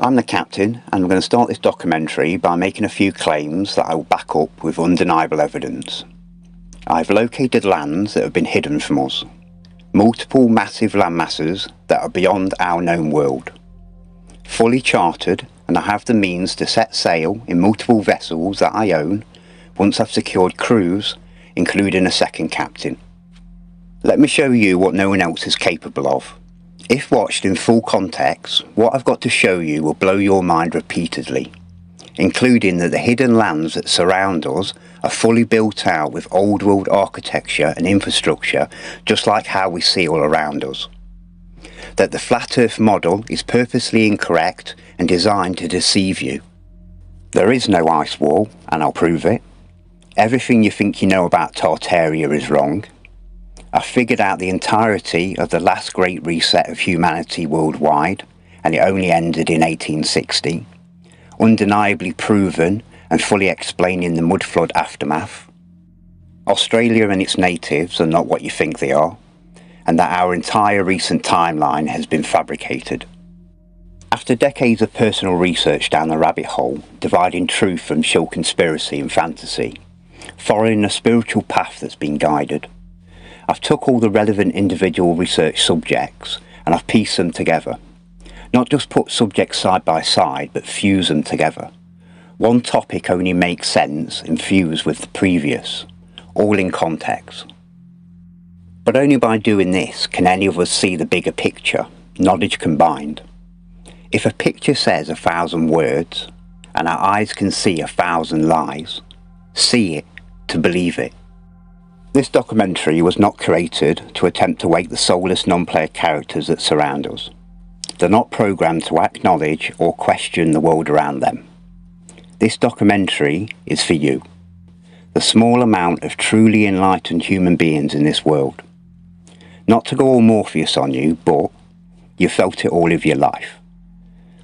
I'm the captain, and I'm going to start this documentary by making a few claims that I will back up with undeniable evidence. I've located lands that have been hidden from us, multiple massive landmasses that are beyond our known world, fully chartered, and I have the means to set sail in multiple vessels that I own once I've secured crews, including a second captain. Let me show you what no one else is capable of. If watched in full context, what I've got to show you will blow your mind repeatedly, including that the hidden lands that surround us are fully built out with old world architecture and infrastructure, just like how we see all around us. That the flat earth model is purposely incorrect and designed to deceive you. There is no ice wall, and I'll prove it. Everything you think you know about Tartaria is wrong. I figured out the entirety of the last great reset of humanity worldwide, and it only ended in 1860. Undeniably proven and fully explaining the mud flood aftermath. Australia and its natives are not what you think they are, and that our entire recent timeline has been fabricated. After decades of personal research down the rabbit hole, dividing truth from shill conspiracy and fantasy, following a spiritual path that's been guided, I've took all the relevant individual research subjects and I've pieced them together. Not just put subjects side by side, but fuse them together. One topic only makes sense and fuse with the previous, all in context. But only by doing this can any of us see the bigger picture, knowledge combined. If a picture says 1,000 words, and our eyes can see 1,000 lies, see it to believe it. This documentary was not created to attempt to wake the soulless non-player characters that surround us. They're not programmed to acknowledge or question the world around them. This documentary is for you, the small amount of truly enlightened human beings in this world. Not to go all Morpheus on you, but you've felt it all of your life.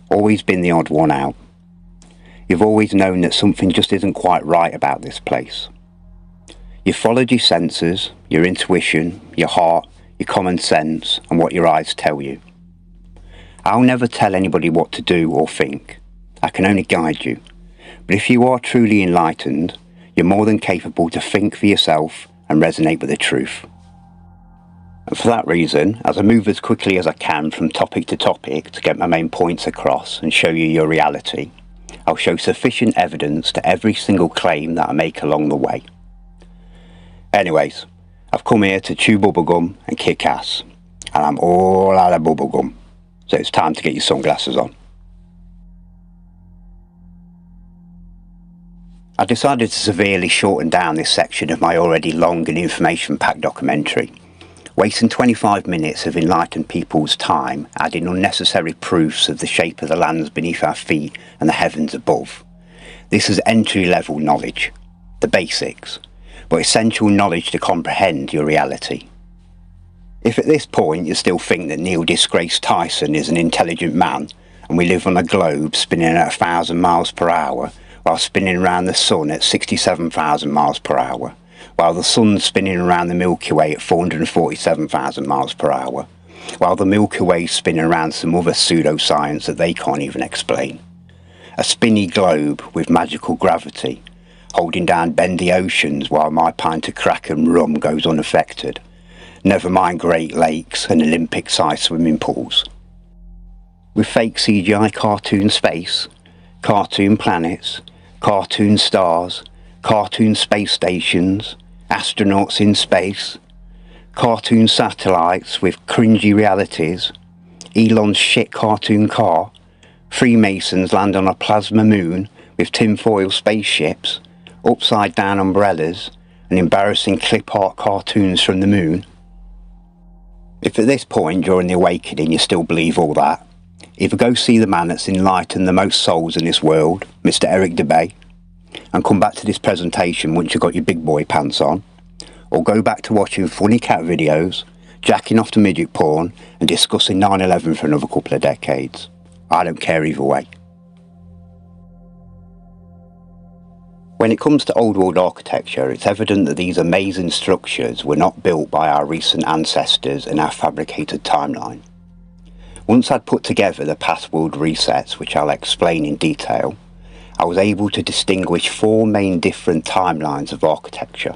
Always been the odd one out. You've always known that something just isn't quite right about this place. You've followed your senses, your intuition, your heart, your common sense, and what your eyes tell you. I'll never tell anybody what to do or think. I can only guide you. But if you are truly enlightened, you're more than capable to think for yourself and resonate with the truth. And for that reason, as I move as quickly as I can from topic to topic to get my main points across and show you your reality, I'll show sufficient evidence to every single claim that I make along the way. Anyways, I've come here to chew bubblegum and kick ass, and I'm all out of bubblegum, so it's time to get your sunglasses on. I decided to severely shorten down this section of my already long and information-packed documentary, wasting 25 minutes of enlightened people's time adding unnecessary proofs of the shape of the lands beneath our feet and the heavens above. This is entry-level knowledge, the basics, but essential knowledge to comprehend your reality. If at this point you still think that Neil deGrasse Tyson is an intelligent man and we live on a globe spinning at 1,000 miles per hour while spinning around the sun at 67,000 miles per hour, while the sun's spinning around the Milky Way at 447,000 miles per hour, while the Milky Way's spinning around some other pseudoscience that they can't even explain. A spinny globe with magical gravity, holding down bendy oceans while my pint of crack and rum goes unaffected. Never mind Great Lakes and Olympic-sized swimming pools. With fake CGI cartoon space, cartoon planets, cartoon stars, cartoon space stations, astronauts in space, cartoon satellites with cringy realities, Elon's shit cartoon car, Freemasons land on a plasma moon with tinfoil spaceships, upside down umbrellas, and embarrassing clip art cartoons from the moon. If at this point during the awakening you still believe all that, either go see the man that's enlightened the most souls in this world, Mr. Eric DeBay, and come back to this presentation once you've got your big boy pants on, or go back to watching funny cat videos, jacking off to midget porn, and discussing 9/11 for another couple of decades. I don't care either way. When it comes to old world architecture, it's evident that these amazing structures were not built by our recent ancestors in our fabricated timeline. Once I'd put together the past world resets, which I'll explain in detail, I was able to distinguish 4 main different timelines of architecture,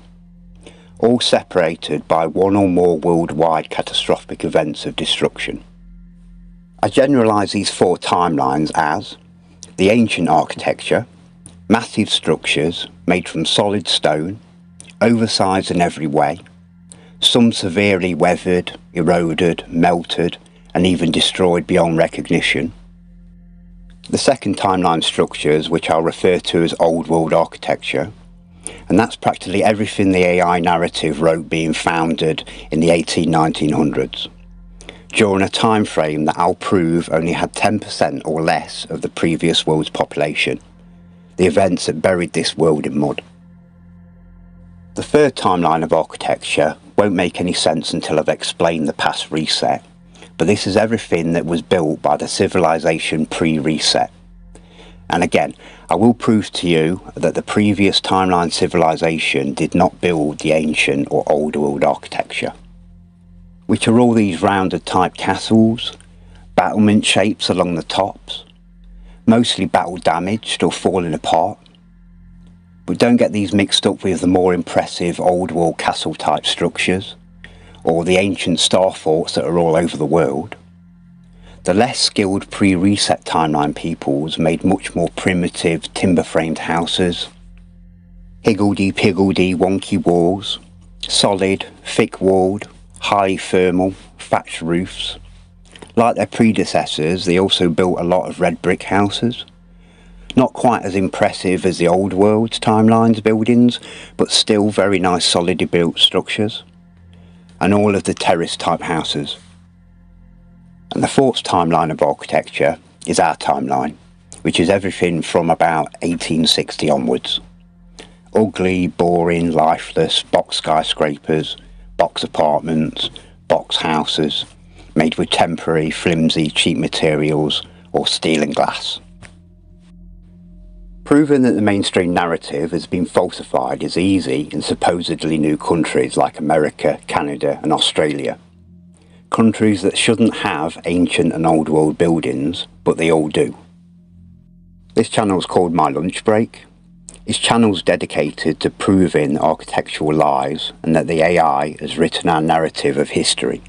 all separated by one or more worldwide catastrophic events of destruction. I generalise these 4 timelines as the ancient architecture, massive structures made from solid stone, oversized in every way, some severely weathered, eroded, melted, and even destroyed beyond recognition. The second timeline structures, which I'll refer to as old world architecture, and that's practically everything the AI narrative wrote being founded in the 1900s, during a time frame that I'll prove only had 10% or less of the previous world's population, the events that buried this world in mud. The third timeline of architecture won't make any sense until I've explained the past reset, but this is everything that was built by the civilization pre-reset. And again, I will prove to you that the previous timeline civilization did not build the ancient or old world architecture, which are all these rounded type castles, battlement shapes along the tops, mostly battle damaged or falling apart. But don't get these mixed up with the more impressive old world castle type structures, or the ancient star forts that are all over the world. The less skilled pre-reset timeline peoples made much more primitive timber-framed houses, higgledy-piggledy wonky walls, solid, thick-walled, highly thermal, thatched roofs. Like their predecessors, they also built a lot of red brick houses. Not quite as impressive as the old world's timelines buildings, but still very nice solidly built structures. And all of the terrace type houses. And the fourth timeline of architecture is our timeline, which is everything from about 1860 onwards. Ugly, boring, lifeless box skyscrapers, box apartments, box houses, made with temporary, flimsy, cheap materials or steel and glass. Proving that the mainstream narrative has been falsified is easy in supposedly new countries like America, Canada and Australia. Countries that shouldn't have ancient and old world buildings, but they all do. This channel is called My Lunch Break. This channel is dedicated to proving architectural lies and that the AI has written our narrative of history.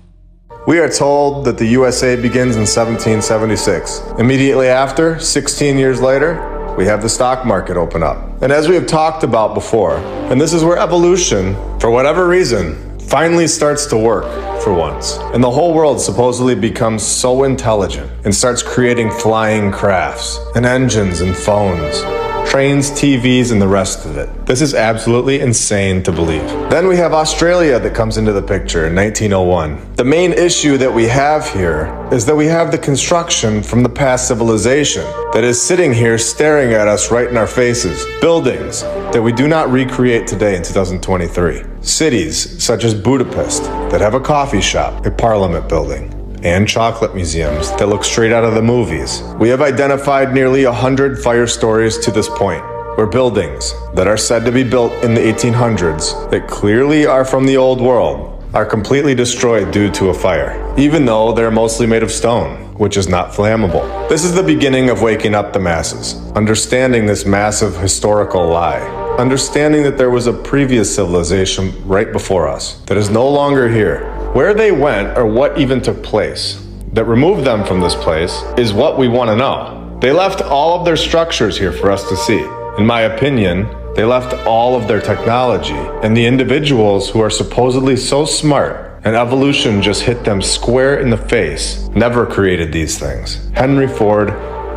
We are told that the USA begins in 1776. Immediately after, 16 years later, we have the stock market open up. And as we have talked about before, and this is where evolution, for whatever reason, finally starts to work for once. And the whole world supposedly becomes so intelligent and starts creating flying crafts and engines and phones, trains, TVs, and the rest of it. This is absolutely insane to believe. Then we have Australia that comes into the picture in 1901. The main issue that we have here is that we have the construction from the past civilization that is sitting here staring at us right in our faces. Buildings that we do not recreate today in 2023. Cities such as Budapest that have a coffee shop, a parliament building, and chocolate museums that look straight out of the movies. We have identified nearly 100 fire stories to this point, where buildings that are said to be built in the 1800s that clearly are from the old world are completely destroyed due to a fire, even though they're mostly made of stone, which is not flammable. This is the beginning of waking up the masses, understanding this massive historical lie, understanding that there was a previous civilization right before us that is no longer here. Where they went or what even took place that removed them from this place is what we want to know. They left all of their structures here for us to see. In my opinion, they left all of their technology, and the individuals who are supposedly so smart and evolution just hit them square in the face never created these things. Henry Ford,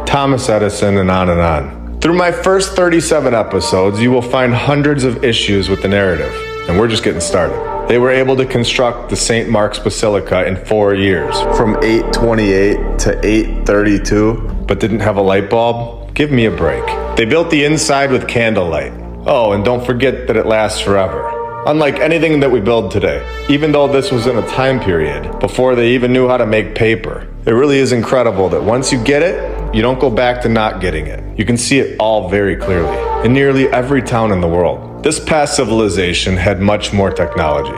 Thomas Edison, and on and on. Through my first 37 episodes, you will find hundreds of issues with the narrative, and we're just getting started. They were able to construct the St. Mark's Basilica in 4 years, from 828 to 832, but didn't have a light bulb? Give me a break. They built the inside with candlelight. Oh, and don't forget that it lasts forever. Unlike anything that we build today, even though this was in a time period before they even knew how to make paper. It really is incredible that once you get it, you don't go back to not getting it. You can see it all very clearly in nearly every town in the world. This past civilization had much more technology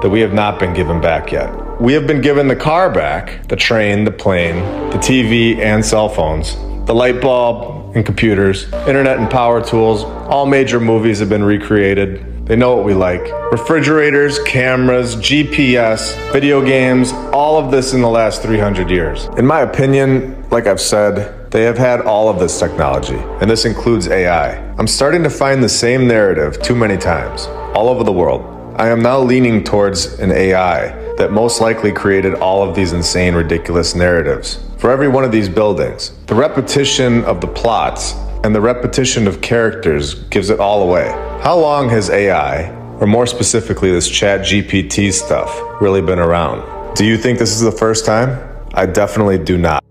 that we have not been given back yet. we have been given the car back, the train, the plane, the TV and cell phones, the light bulb and computers, internet and power tools. All major movies have been recreated. They know what we like. Refrigerators, cameras, GPS, video games, all of this in the last 300 years. In my opinion, like I've said, they have had all of this technology, and this includes AI. I'm starting to find the same narrative too many times, all over the world. I am now leaning towards an AI that most likely created all of these insane, ridiculous narratives. For every one of these buildings, the repetition of the plots and the repetition of characters gives it all away. How long has AI, or more specifically this ChatGPT stuff, really been around? Do you think this is the first time? I definitely do not.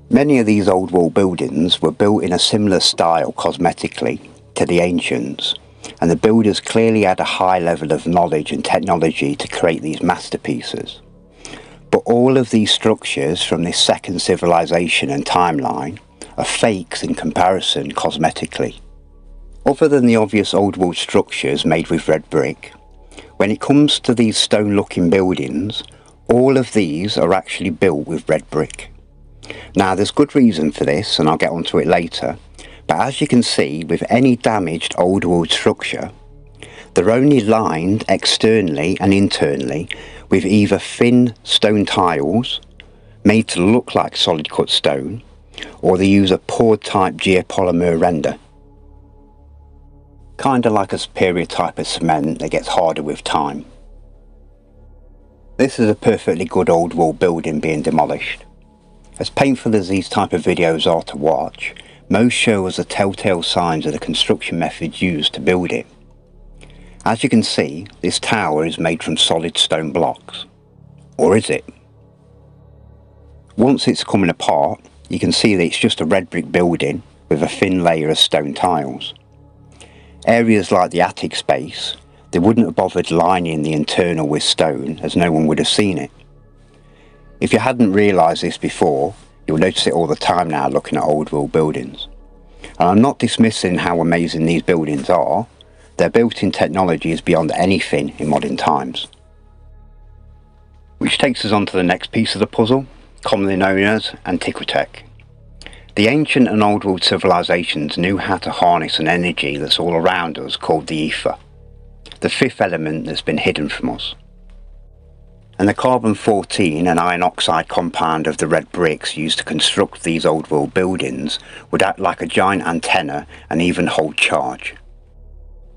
Many of these old world buildings were built in a similar style cosmetically to the ancients, and the builders clearly had a high level of knowledge and technology to create these masterpieces. But all of these structures from this second civilization and timeline are fakes in comparison cosmetically. Other than the obvious old world structures made with red brick, when it comes to these stone looking buildings, all of these are actually built with red brick. Now there's good reason for this, and I'll get onto it later, but as you can see with any damaged old world structure, they're only lined externally and internally with either thin stone tiles made to look like solid cut stone, or they use a poured type geopolymer render. Kinda like a superior type of cement that gets harder with time. This is a perfectly good old world building being demolished. As painful as these type of videos are to watch, most show us the telltale signs of the construction methods used to build it. As you can see, this tower is made from solid stone blocks. Or is it? Once it's coming apart, you can see that it's just a red brick building with a thin layer of stone tiles. Areas like the attic space, they wouldn't have bothered lining the internal with stone, as no one would have seen it. If you hadn't realised this before, you'll notice it all the time now looking at old world buildings. And I'm not dismissing how amazing these buildings are. Their built-in technology is beyond anything in modern times. Which takes us on to the next piece of the puzzle, commonly known as Antiquitech. The ancient and old world civilizations knew how to harness an energy that's all around us called the ether, the fifth element that's been hidden from us. And the carbon-14 and iron oxide compound of the red bricks used to construct these old world buildings would act like a giant antenna and even hold charge.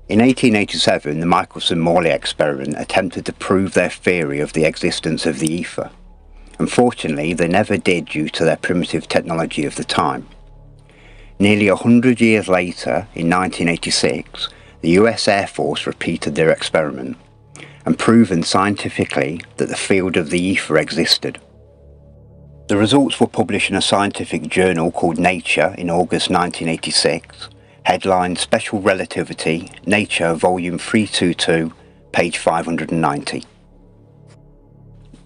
In 1887, the Michelson-Morley experiment attempted to prove their theory of the existence of the ether. Unfortunately, they never did due to their primitive technology of the time. Nearly 100 years later, in 1986, the US Air Force repeated their experiment and proven scientifically that the field of the ether existed. The results were published in a scientific journal called Nature in August 1986, headlined Special Relativity, Nature, Volume 322, page 590.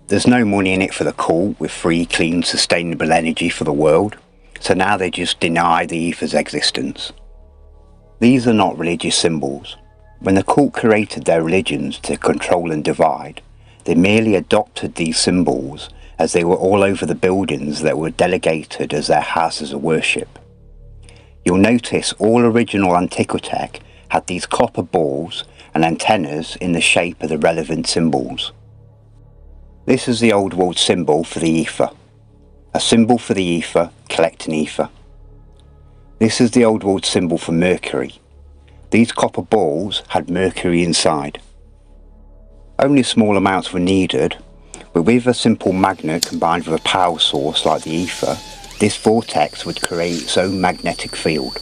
There's no money in it for the cult with free, clean, sustainable energy for the world, so now they just deny the ether's existence. These are not religious symbols. When the cult created their religions to control and divide, they merely adopted these symbols as they were all over the buildings that were delegated as their houses of worship. You'll notice all original Antiquitech had these copper balls and antennas in the shape of the relevant symbols. This is the old world symbol for the ether. A symbol for the ether, collecting ether. This is the old world symbol for Mercury. These copper balls had Mercury inside. Only small amounts were needed, but with a simple magnet combined with a power source like the ether, this vortex would create its own magnetic field.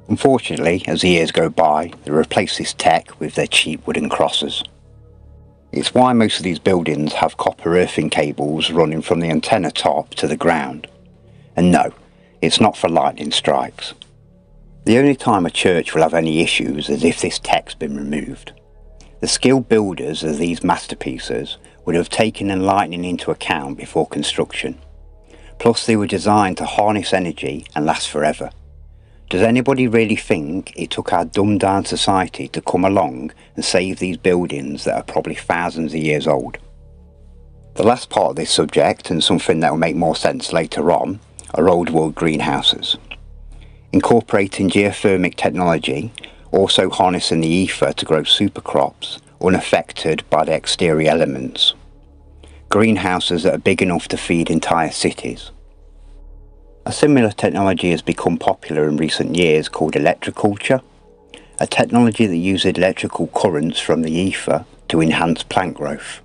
Unfortunately, as the years go by, they replace this tech with their cheap wooden crosses. It's why most of these buildings have copper earthing cables running from the antenna top to the ground. And no, it's not for lightning strikes. The only time a church will have any issues is if this tech's been removed. The skilled builders of these masterpieces would have taken lightning into account before construction. Plus they were designed to harness energy and last forever. Does anybody really think it took our dumbed down society to come along and save these buildings that are probably thousands of years old? The last part of this subject, and something that will make more sense later on, are old world greenhouses. Incorporating geothermic technology, also harnessing the ether to grow super crops unaffected by the exterior elements. Greenhouses that are big enough to feed entire cities. A similar technology has become popular in recent years called electroculture, a technology that uses electrical currents from the ether to enhance plant growth.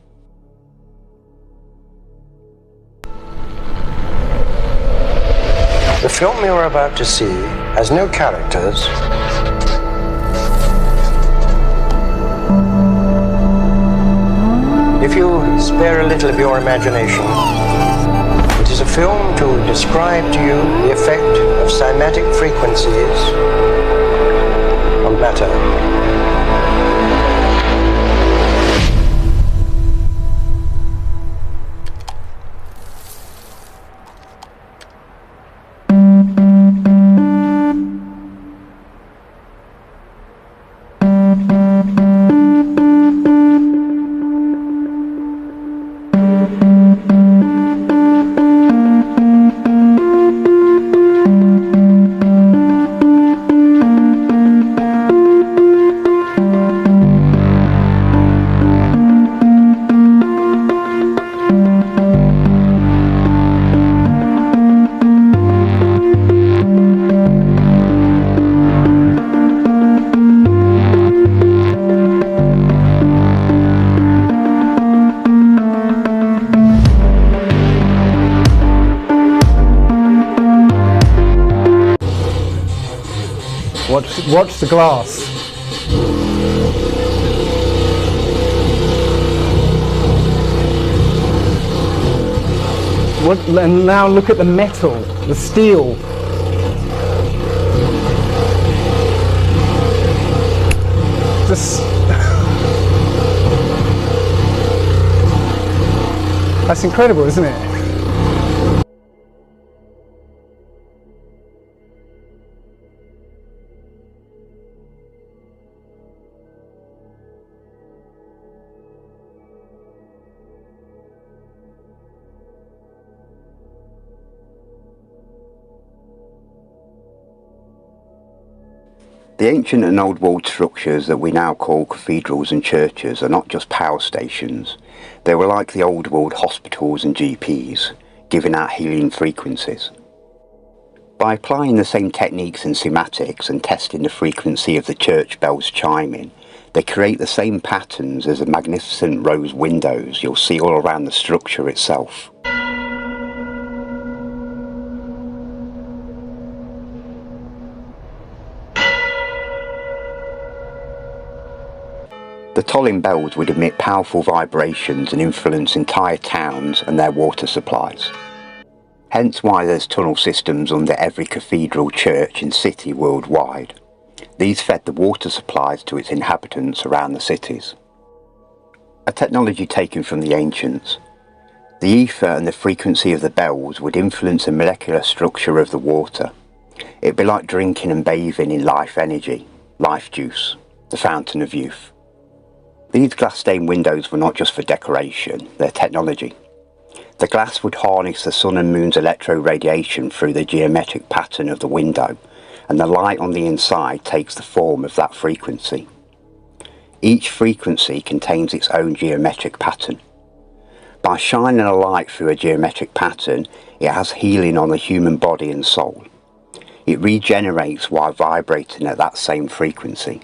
The film you're about to see has no characters. If you spare a little of your imagination, it is a film to describe to you the effect of cymatic frequencies on matter. Watch the glass. And now look at the metal, the steel. Just that's incredible, isn't it? The ancient and old world structures that we now call cathedrals and churches are not just power stations. They were like the old world hospitals and GPs, giving out healing frequencies. By applying the same techniques and cymatics and testing the frequency of the church bells chiming, they create the same patterns as the magnificent rose windows you'll see all around the structure itself. The tolling bells would emit powerful vibrations and influence entire towns and their water supplies. Hence why there's tunnel systems under every cathedral, church and city worldwide. These fed the water supplies to its inhabitants around the cities. A technology taken from the ancients. The ether and the frequency of the bells would influence the molecular structure of the water. It'd be like drinking and bathing in life energy, life juice, the fountain of youth. These glass stained windows were not just for decoration, they're technology. The glass would harness the sun and moon's electroradiation through the geometric pattern of the window, and the light on the inside takes the form of that frequency. Each frequency contains its own geometric pattern. By shining a light through a geometric pattern, it has healing on the human body and soul. It regenerates while vibrating at that same frequency.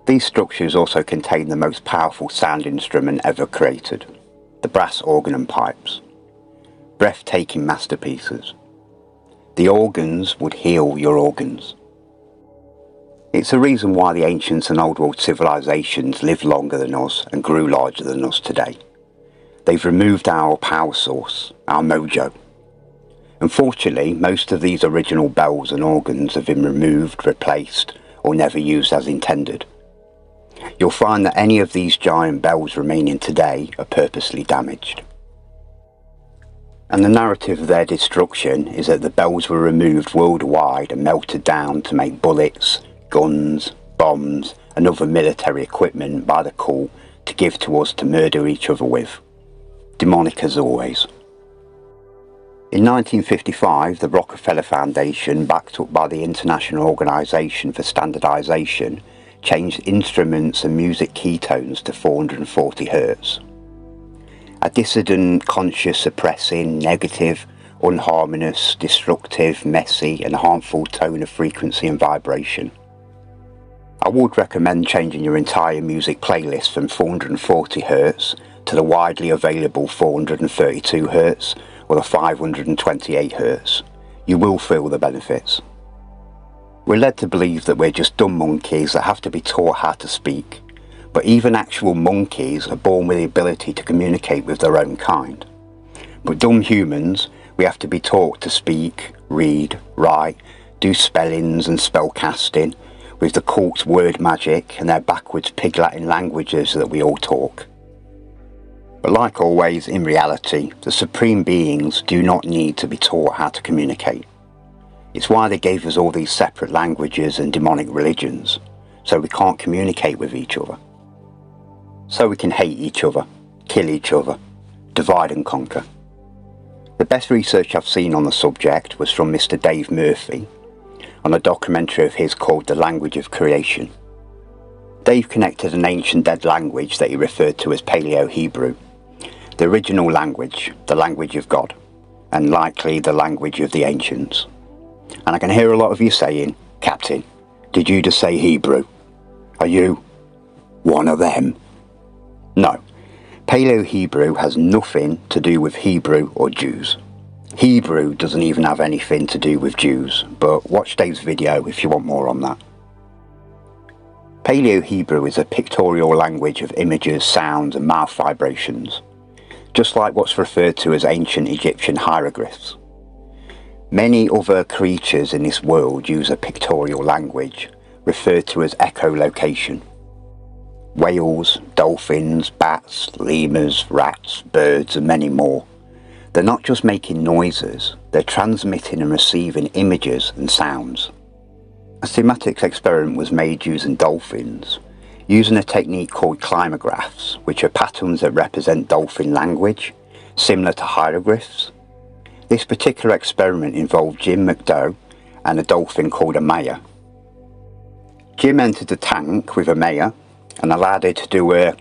These structures also contain the most powerful sound instrument ever created, the brass organ and pipes. Breathtaking masterpieces. The organs would heal your organs. It's a reason why the ancients and old world civilizations lived longer than us and grew larger than us today. They've removed our power source, our mojo. Unfortunately, most of these original bells and organs have been removed, replaced, or never used as intended. You'll find that any of these giant bells remaining today are purposely damaged. And the narrative of their destruction is that the bells were removed worldwide and melted down to make bullets, guns, bombs and other military equipment by the cult to give to us to murder each other with. Demonic as always. In 1955, the Rockefeller Foundation, backed up by the International Organization for Standardization, changed instruments and music keytones to 440 Hz. A dissident, conscious, suppressing, negative, unharmonious, destructive, messy and harmful tone of frequency and vibration. I would recommend changing your entire music playlist from 440 Hz to the widely available 432 Hz or the 528 Hz. You will feel the benefits. We're led to believe that we're just dumb monkeys that have to be taught how to speak, but even actual monkeys are born with the ability to communicate with their own kind. But dumb humans, we have to be taught to speak, read, write, do spellings and spell casting, with the cult's word magic and their backwards pig Latin languages that we all talk. But like always, in reality, the supreme beings do not need to be taught how to communicate. It's why they gave us all these separate languages and demonic religions, so we can't communicate with each other. So we can hate each other, kill each other, divide and conquer. The best research I've seen on the subject was from Mr. Dave Murphy, on a documentary of his called The Language of Creation. Dave connected an ancient dead language that he referred to as Paleo-Hebrew, the original language, the language of God, and likely the language of the ancients. And I can hear a lot of you saying, Captain, did you just say Hebrew? Are you one of them? No, Paleo-Hebrew has nothing to do with Hebrew or Jews. Hebrew doesn't even have anything to do with Jews, but watch Dave's video if you want more on that. Paleo-Hebrew is a pictorial language of images, sounds and mouth vibrations, just like what's referred to as ancient Egyptian hieroglyphs. Many other creatures in this world use a pictorial language, referred to as echolocation. Whales, dolphins, bats, lemurs, rats, birds and many more. They're not just making noises, they're transmitting and receiving images and sounds. A thematic experiment was made using dolphins, using a technique called climagraphs, which are patterns that represent dolphin language, similar to hieroglyphs. This particular experiment involved Jim McDough and a dolphin called a Maya. Jim entered the tank with a Maya and allowed it to do a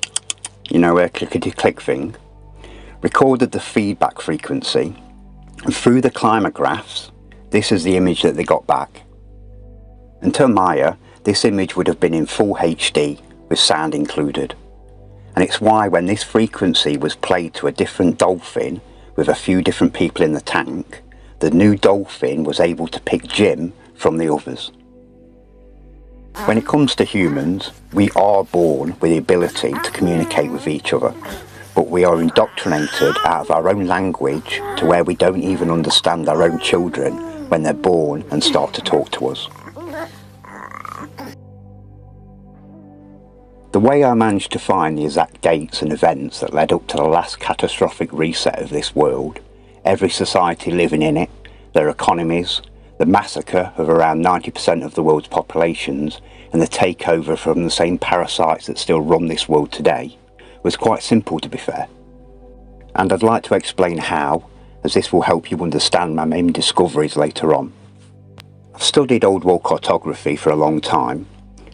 clickety-click thing, recorded the feedback frequency, and through the climagraphs, this is the image that they got back. And to Maya, this image would have been in full HD with sound included. And it's why when this frequency was played to a different dolphin with a few different people in the tank, the new dolphin was able to pick Jim from the others. When it comes to humans, we are born with the ability to communicate with each other, but we are indoctrinated out of our own language to where we don't even understand our own children when they're born and start to talk to us. The way I managed to find the exact dates and events that led up to the last catastrophic reset of this world, every society living in it, their economies, the massacre of around 90% of the world's populations, and the takeover from the same parasites that still run this world today, was quite simple, to be fair. And I'd like to explain how, as this will help you understand my main discoveries later on. I've studied old world cartography for a long time.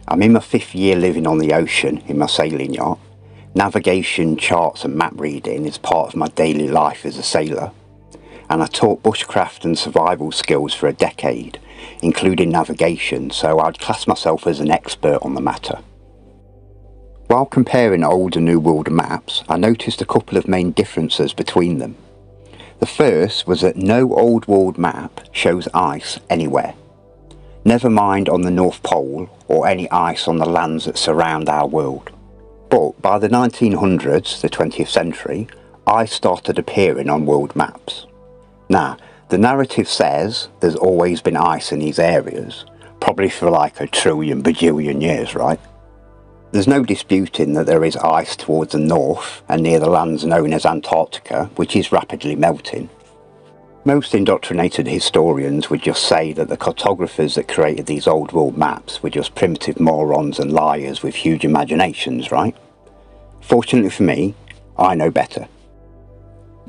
I'm in my 5th year living on the ocean in my sailing yacht. Navigation, charts and map reading is part of my daily life as a sailor. And I taught bushcraft and survival skills for a decade, including navigation, so I'd class myself as an expert on the matter. While comparing old and new world maps, I noticed a couple of main differences between them. The first was that no old world map shows ice anywhere. Never mind on the North Pole or any ice on the lands that surround our world. But by the 1900s, the 20th century, ice started appearing on world maps. Now, the narrative says there's always been ice in these areas, probably for like a trillion bajillion years, right? There's no disputing that there is ice towards the north and near the lands known as Antarctica, which is rapidly melting. Most indoctrinated historians would just say that the cartographers that created these old world maps were just primitive morons and liars with huge imaginations, right? Fortunately for me, I know better.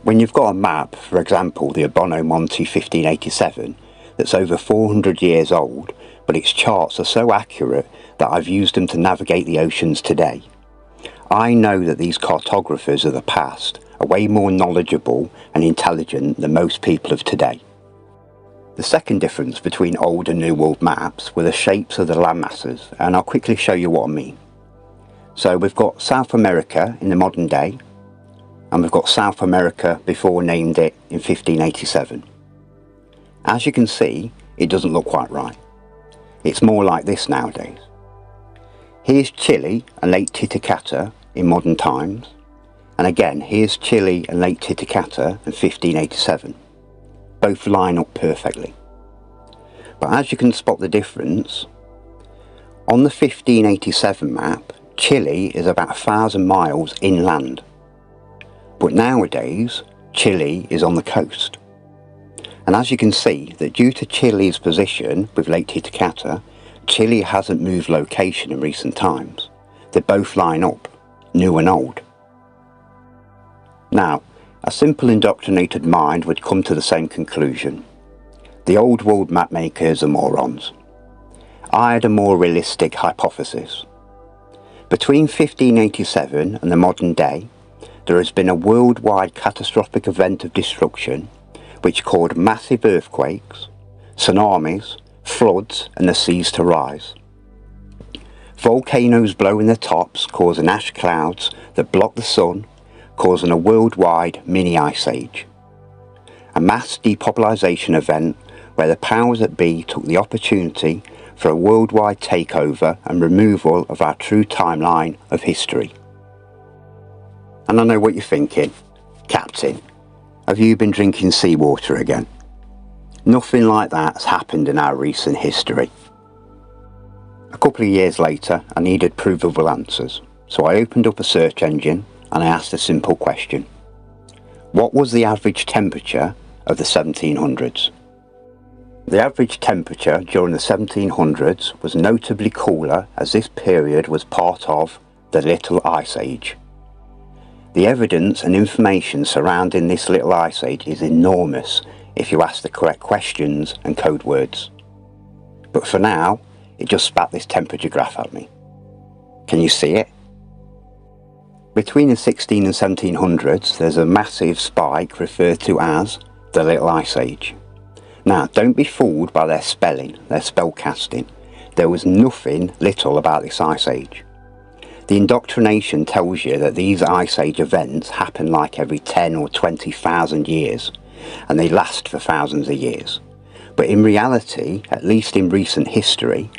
When you've got a map, for example the Abono Monte 1587, that's over 400 years old, but its charts are so accurate that I've used them to navigate the oceans today, I know that these cartographers of the past are way more knowledgeable and intelligent than most people of today. The second difference between old and new world maps were the shapes of the landmasses, and I'll quickly show you what I mean. So we've got South America in the modern day, and we've got South America before we named it in 1587. As you can see, it doesn't look quite right. It's more like this nowadays. Here's Chile and Lake Titicaca in modern times, and again here's Chile and Lake Titicaca in 1587. Both line up perfectly. But as you can spot the difference, on the 1587 map, Chile is about 1,000 miles inland. But nowadays, Chile is on the coast. And as you can see, that due to Chile's position with Lake Titicaca, Chile hasn't moved location in recent times. They both line up, new and old. Now, a simple indoctrinated mind would come to the same conclusion. The old world map makers are morons. I had a more realistic hypothesis. Between 1587 and the modern day, there has been a worldwide catastrophic event of destruction which caused massive earthquakes, tsunamis, floods and the seas to rise. Volcanoes blow in the tops, causing ash clouds that block the sun, causing a worldwide mini ice age. A mass depopulation event where the powers that be took the opportunity for a worldwide takeover and removal of our true timeline of history. And I know what you're thinking. Captain, have you been drinking seawater again? Nothing like that has happened in our recent history. A couple of years later, I needed provable answers, so I opened up a search engine and I asked a simple question. What was the average temperature of the 1700s? The average temperature during the 1700s was notably cooler, as this period was part of the Little Ice Age. The evidence and information surrounding this Little Ice Age is enormous if you ask the correct questions and code words. But for now, it just spat this temperature graph at me. Can you see it? Between the 16 and 1700s, there's a massive spike referred to as the Little Ice Age. Now, don't be fooled by their spelling, their spellcasting. There was nothing little about this Ice Age. The indoctrination tells you that these Ice Age events happen like every 10 or 20,000 years, and they last for thousands of years. But in reality, at least in recent history,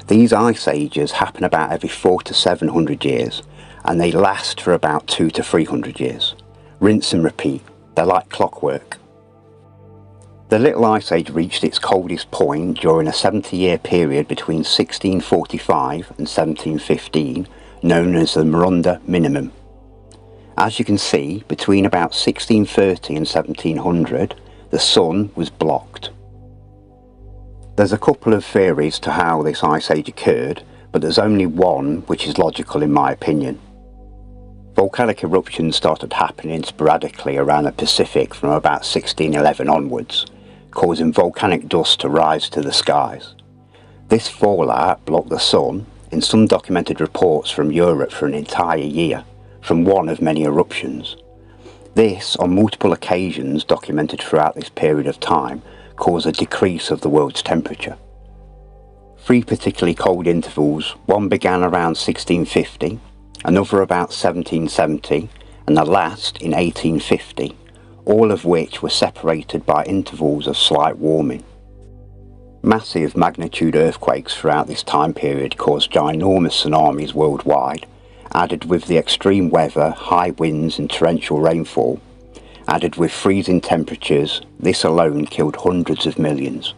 these Ice Ages happen about every 400 to 700 years, and they last for about 200 to 300 years. Rinse and repeat. They're like clockwork. The Little Ice Age reached its coldest point during a 70-year period between 1645 and 1715, known as the Maronda Minimum. As you can see, between about 1630 and 1700, the sun was blocked. There's a couple of theories to how this Ice Age occurred, but there's only one which is logical in my opinion. Volcanic eruptions started happening sporadically around the Pacific from about 1611 onwards, causing volcanic dust to rise to the skies. This fallout blocked the sun, in some documented reports from Europe, for an entire year, from one of many eruptions. This, on multiple occasions documented throughout this period of time, caused a decrease of the world's temperature. Three particularly cold intervals, one began around 1650, another about 1770, and the last in 1850, all of which were separated by intervals of slight warming. Massive magnitude earthquakes throughout this time period caused ginormous tsunamis worldwide, added with the extreme weather, high winds and torrential rainfall, added with freezing temperatures, this alone killed hundreds of millions.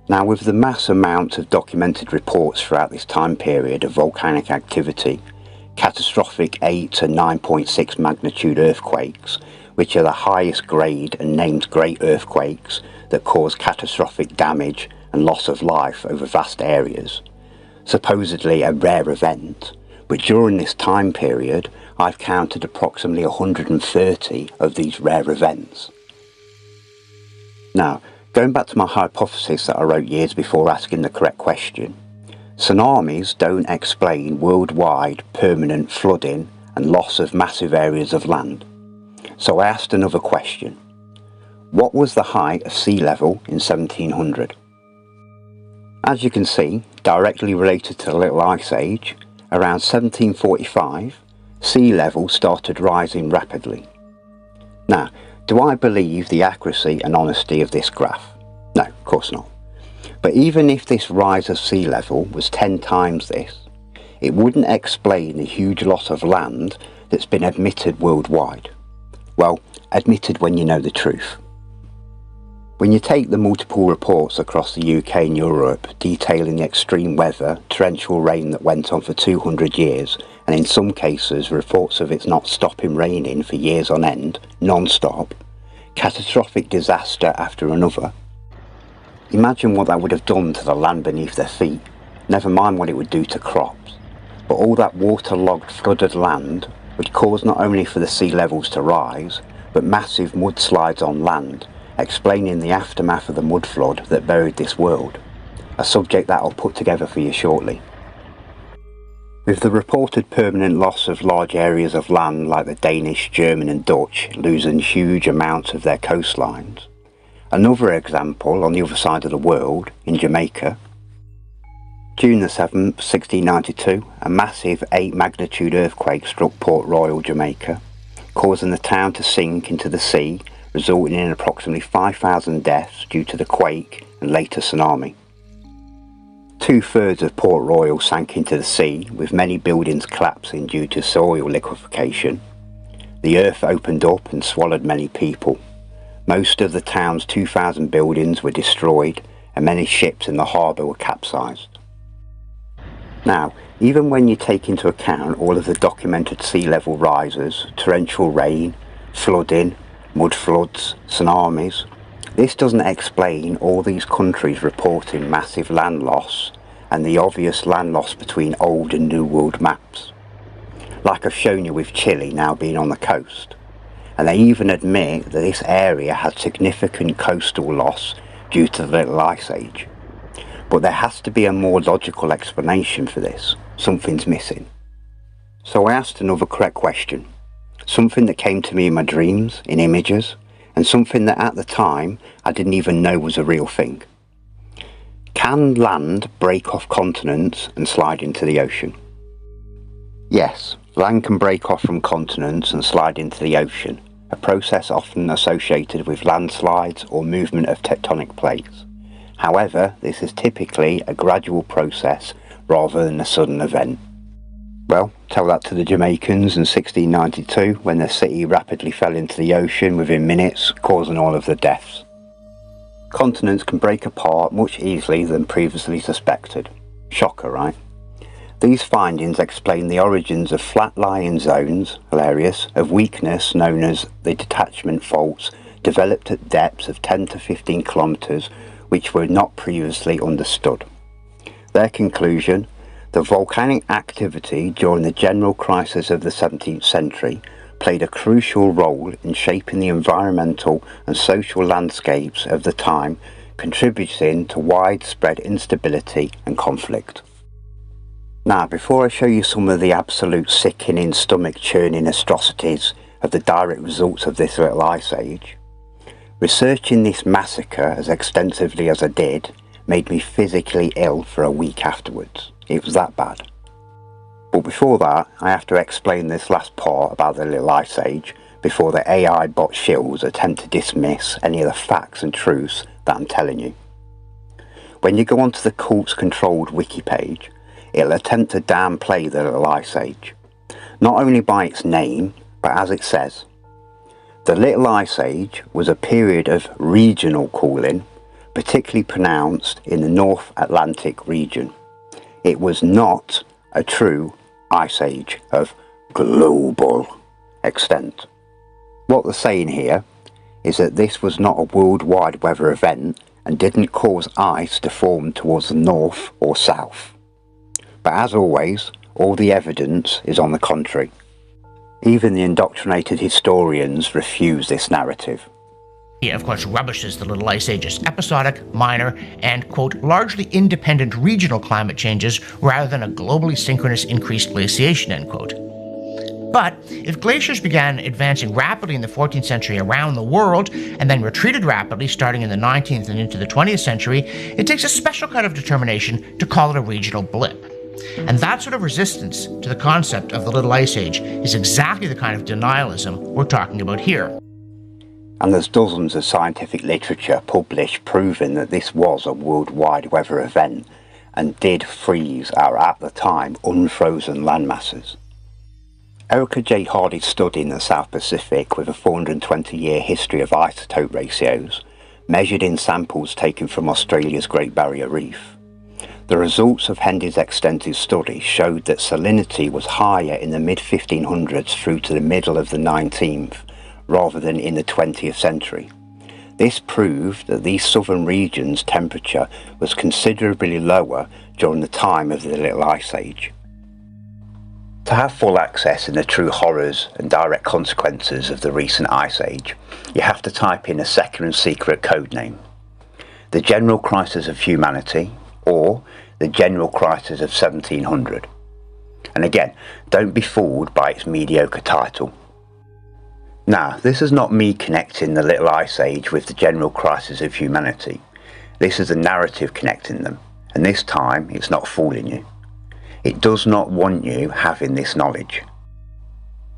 Now, with the mass amount of documented reports throughout this time period of volcanic activity, catastrophic 8 to 9.6 magnitude earthquakes, which are the highest grade and named great earthquakes that cause catastrophic damage and loss of life over vast areas. Supposedly a rare event, but during this time period I've counted approximately 130 of these rare events. Now, going back to my hypothesis that I wrote years before asking the correct question, tsunamis don't explain worldwide permanent flooding and loss of massive areas of land. So I asked another question. What was the height of sea level in 1700? As you can see, directly related to the Little Ice Age, around 1745, sea level started rising rapidly. Now, do I believe the accuracy and honesty of this graph? No, of course not. But even if this rise of sea level was 10 times this, it wouldn't explain the huge loss of land that's been admitted worldwide. Well, admitted when you know the truth. When you take the multiple reports across the UK and Europe detailing the extreme weather, torrential rain that went on for 200 years, and in some cases reports of it not stopping raining for years on end, non-stop, catastrophic disaster after another, imagine what that would have done to the land beneath their feet, never mind what it would do to crops. But all that waterlogged, flooded land would cause not only for the sea levels to rise, but massive mudslides on land, explaining the aftermath of the mud flood that buried this world, a subject that I'll put together for you shortly. With the reported permanent loss of large areas of land like the Danish, German and Dutch losing huge amounts of their coastlines, another example on the other side of the world, in Jamaica, June the 7th, 1692, a massive 8 magnitude earthquake struck Port Royal, Jamaica, causing the town to sink into the sea, resulting in approximately 5,000 deaths due to the quake and later tsunami. 2/3 of Port Royal sank into the sea, with many buildings collapsing due to soil liquefaction. The earth opened up and swallowed many people. Most of the town's 2,000 buildings were destroyed, and many ships in the harbour were capsized. Now, even when you take into account all of the documented sea level rises, torrential rain, flooding, mud floods, tsunamis, this doesn't explain all these countries reporting massive land loss and the obvious land loss between old and new world maps. Like I've shown you with Chile now being on the coast. And they even admit that this area had significant coastal loss due to the Little Ice Age. But there has to be a more logical explanation for this. Something's missing. So I asked another correct question. Something that came to me in my dreams, in images, and something that at the time I didn't even know was a real thing. Can land break off continents and slide into the ocean? Yes, land can break off from continents and slide into the ocean, a process often associated with landslides or movement of tectonic plates. However, this is typically a gradual process rather than a sudden event. Well, tell that to the Jamaicans in 1692 when their city rapidly fell into the ocean within minutes, causing all of the deaths. Continents can break apart much easily than previously suspected. Shocker, right? These findings explain the origins of flat-lying zones, hilarious, of weakness known as the detachment faults developed at depths of 10 to 15 kilometres which were not previously understood. Their conclusion: the volcanic activity during the general crisis of the 17th century played a crucial role in shaping the environmental and social landscapes of the time, contributing to widespread instability and conflict. Now, before I show you some of the absolute sickening, stomach-churning atrocities of the direct results of this Little Ice Age, researching this massacre as extensively as I did made me physically ill for a week afterwards. It was that bad. But before that, I have to explain this last part about the Little Ice Age before the AI bot shills attempt to dismiss any of the facts and truths that I'm telling you. When you go onto the cults-controlled wiki page, it'll attempt to downplay the Little Ice Age, not only by its name, but as it says. The Little Ice Age was a period of regional cooling, particularly pronounced in the North Atlantic region. It was not a true ice age of global extent. What they're saying here is that this was not a worldwide weather event and didn't cause ice to form towards the north or south. But as always, all the evidence is on the contrary. Even the indoctrinated historians refuse this narrative. He, of course, rubbishes the Little Ice Age as episodic, minor, and, quote, largely independent regional climate changes rather than a globally synchronous increased glaciation, end quote. But if glaciers began advancing rapidly in the 14th century around the world and then retreated rapidly starting in the 19th and into the 20th century, it takes a special kind of determination to call it a regional blip. And that sort of resistance to the concept of the Little Ice Age is exactly the kind of denialism we're talking about here. And there's dozens of scientific literature published proving that this was a worldwide weather event and did freeze our, at the time, unfrozen landmasses. Erica J. Hardy's study in the South Pacific with a 420-year history of isotope ratios, measured in samples taken from Australia's Great Barrier Reef. The results of Hendy's extensive study showed that salinity was higher in the mid-1500s through to the middle of the 19th, rather than in the 20th century. This proved that these southern regions' temperature was considerably lower during the time of the Little Ice Age. To have full access in the true horrors and direct consequences of the recent Ice Age, you have to type in a second and secret code name. The General Crisis of Humanity, or the General Crisis of 1700. And again, don't be fooled by its mediocre title. Now, this is not me connecting the Little Ice Age with the General Crisis of Humanity. This is a narrative connecting them, and this time it's not fooling you. It does not want you having this knowledge.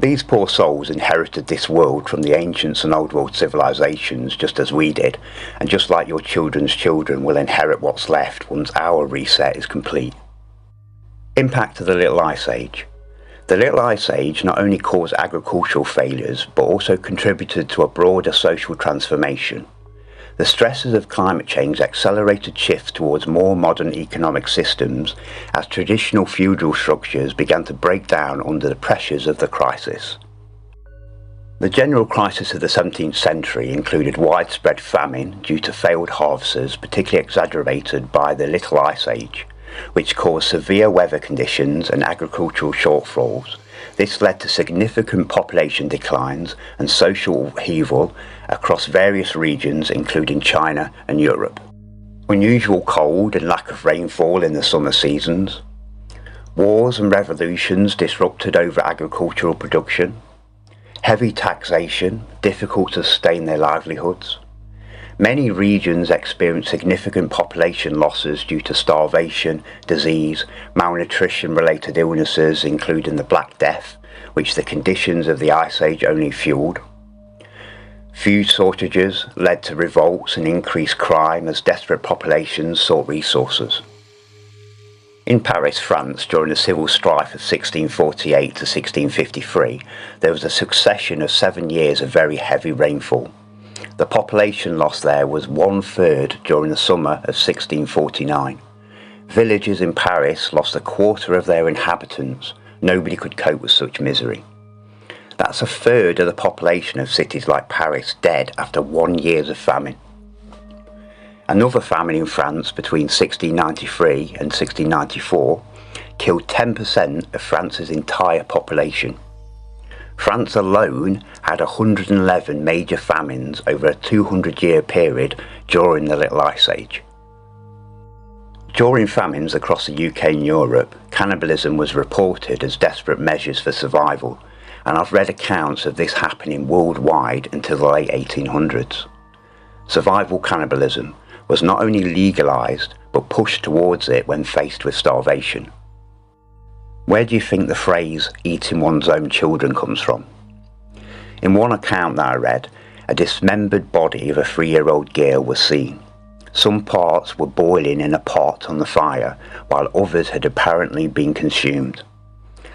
These poor souls inherited this world from the ancients and old world civilizations just as we did, and just like your children's children will inherit what's left once our reset is complete. Impact of the Little Ice Age. The Little Ice Age not only caused agricultural failures, but also contributed to a broader social transformation. The stresses of climate change accelerated shifts towards more modern economic systems as traditional feudal structures began to break down under the pressures of the crisis. The general crisis of the 17th century included widespread famine due to failed harvests, particularly exacerbated by the Little Ice Age, which caused severe weather conditions and agricultural shortfalls. This led to significant population declines and social upheaval across various regions, including China and Europe. Unusual cold and lack of rainfall in the summer seasons. Wars and revolutions disrupted over agricultural production. Heavy taxation, difficult to sustain their livelihoods. Many regions experienced significant population losses due to starvation, disease, malnutrition-related illnesses, including the Black Death, which the conditions of the Ice Age only fueled. Food shortages led to revolts and increased crime as desperate populations sought resources. In Paris, France, during the civil strife of 1648 to 1653, there was a succession of 7 years of very heavy rainfall. The population loss there was 1/3 during the summer of 1649. Villages in Paris lost 1/4 of their inhabitants. Nobody could cope with such misery. That's 1/3 of the population of cities like Paris dead after 1 year of famine. Another famine in France between 1693 and 1694 killed 10% of France's entire population. France alone had 111 major famines over a 200-year period during the Little Ice Age. During famines across the UK and Europe, cannibalism was reported as desperate measures for survival, and I've read accounts of this happening worldwide until the late 1800s. Survival cannibalism was not only legalised, but pushed towards it when faced with starvation. Where do you think the phrase eating one's own children comes from? In one account that I read, a dismembered body of a 3-year-old girl was seen. Some parts were boiling in a pot on the fire, while others had apparently been consumed.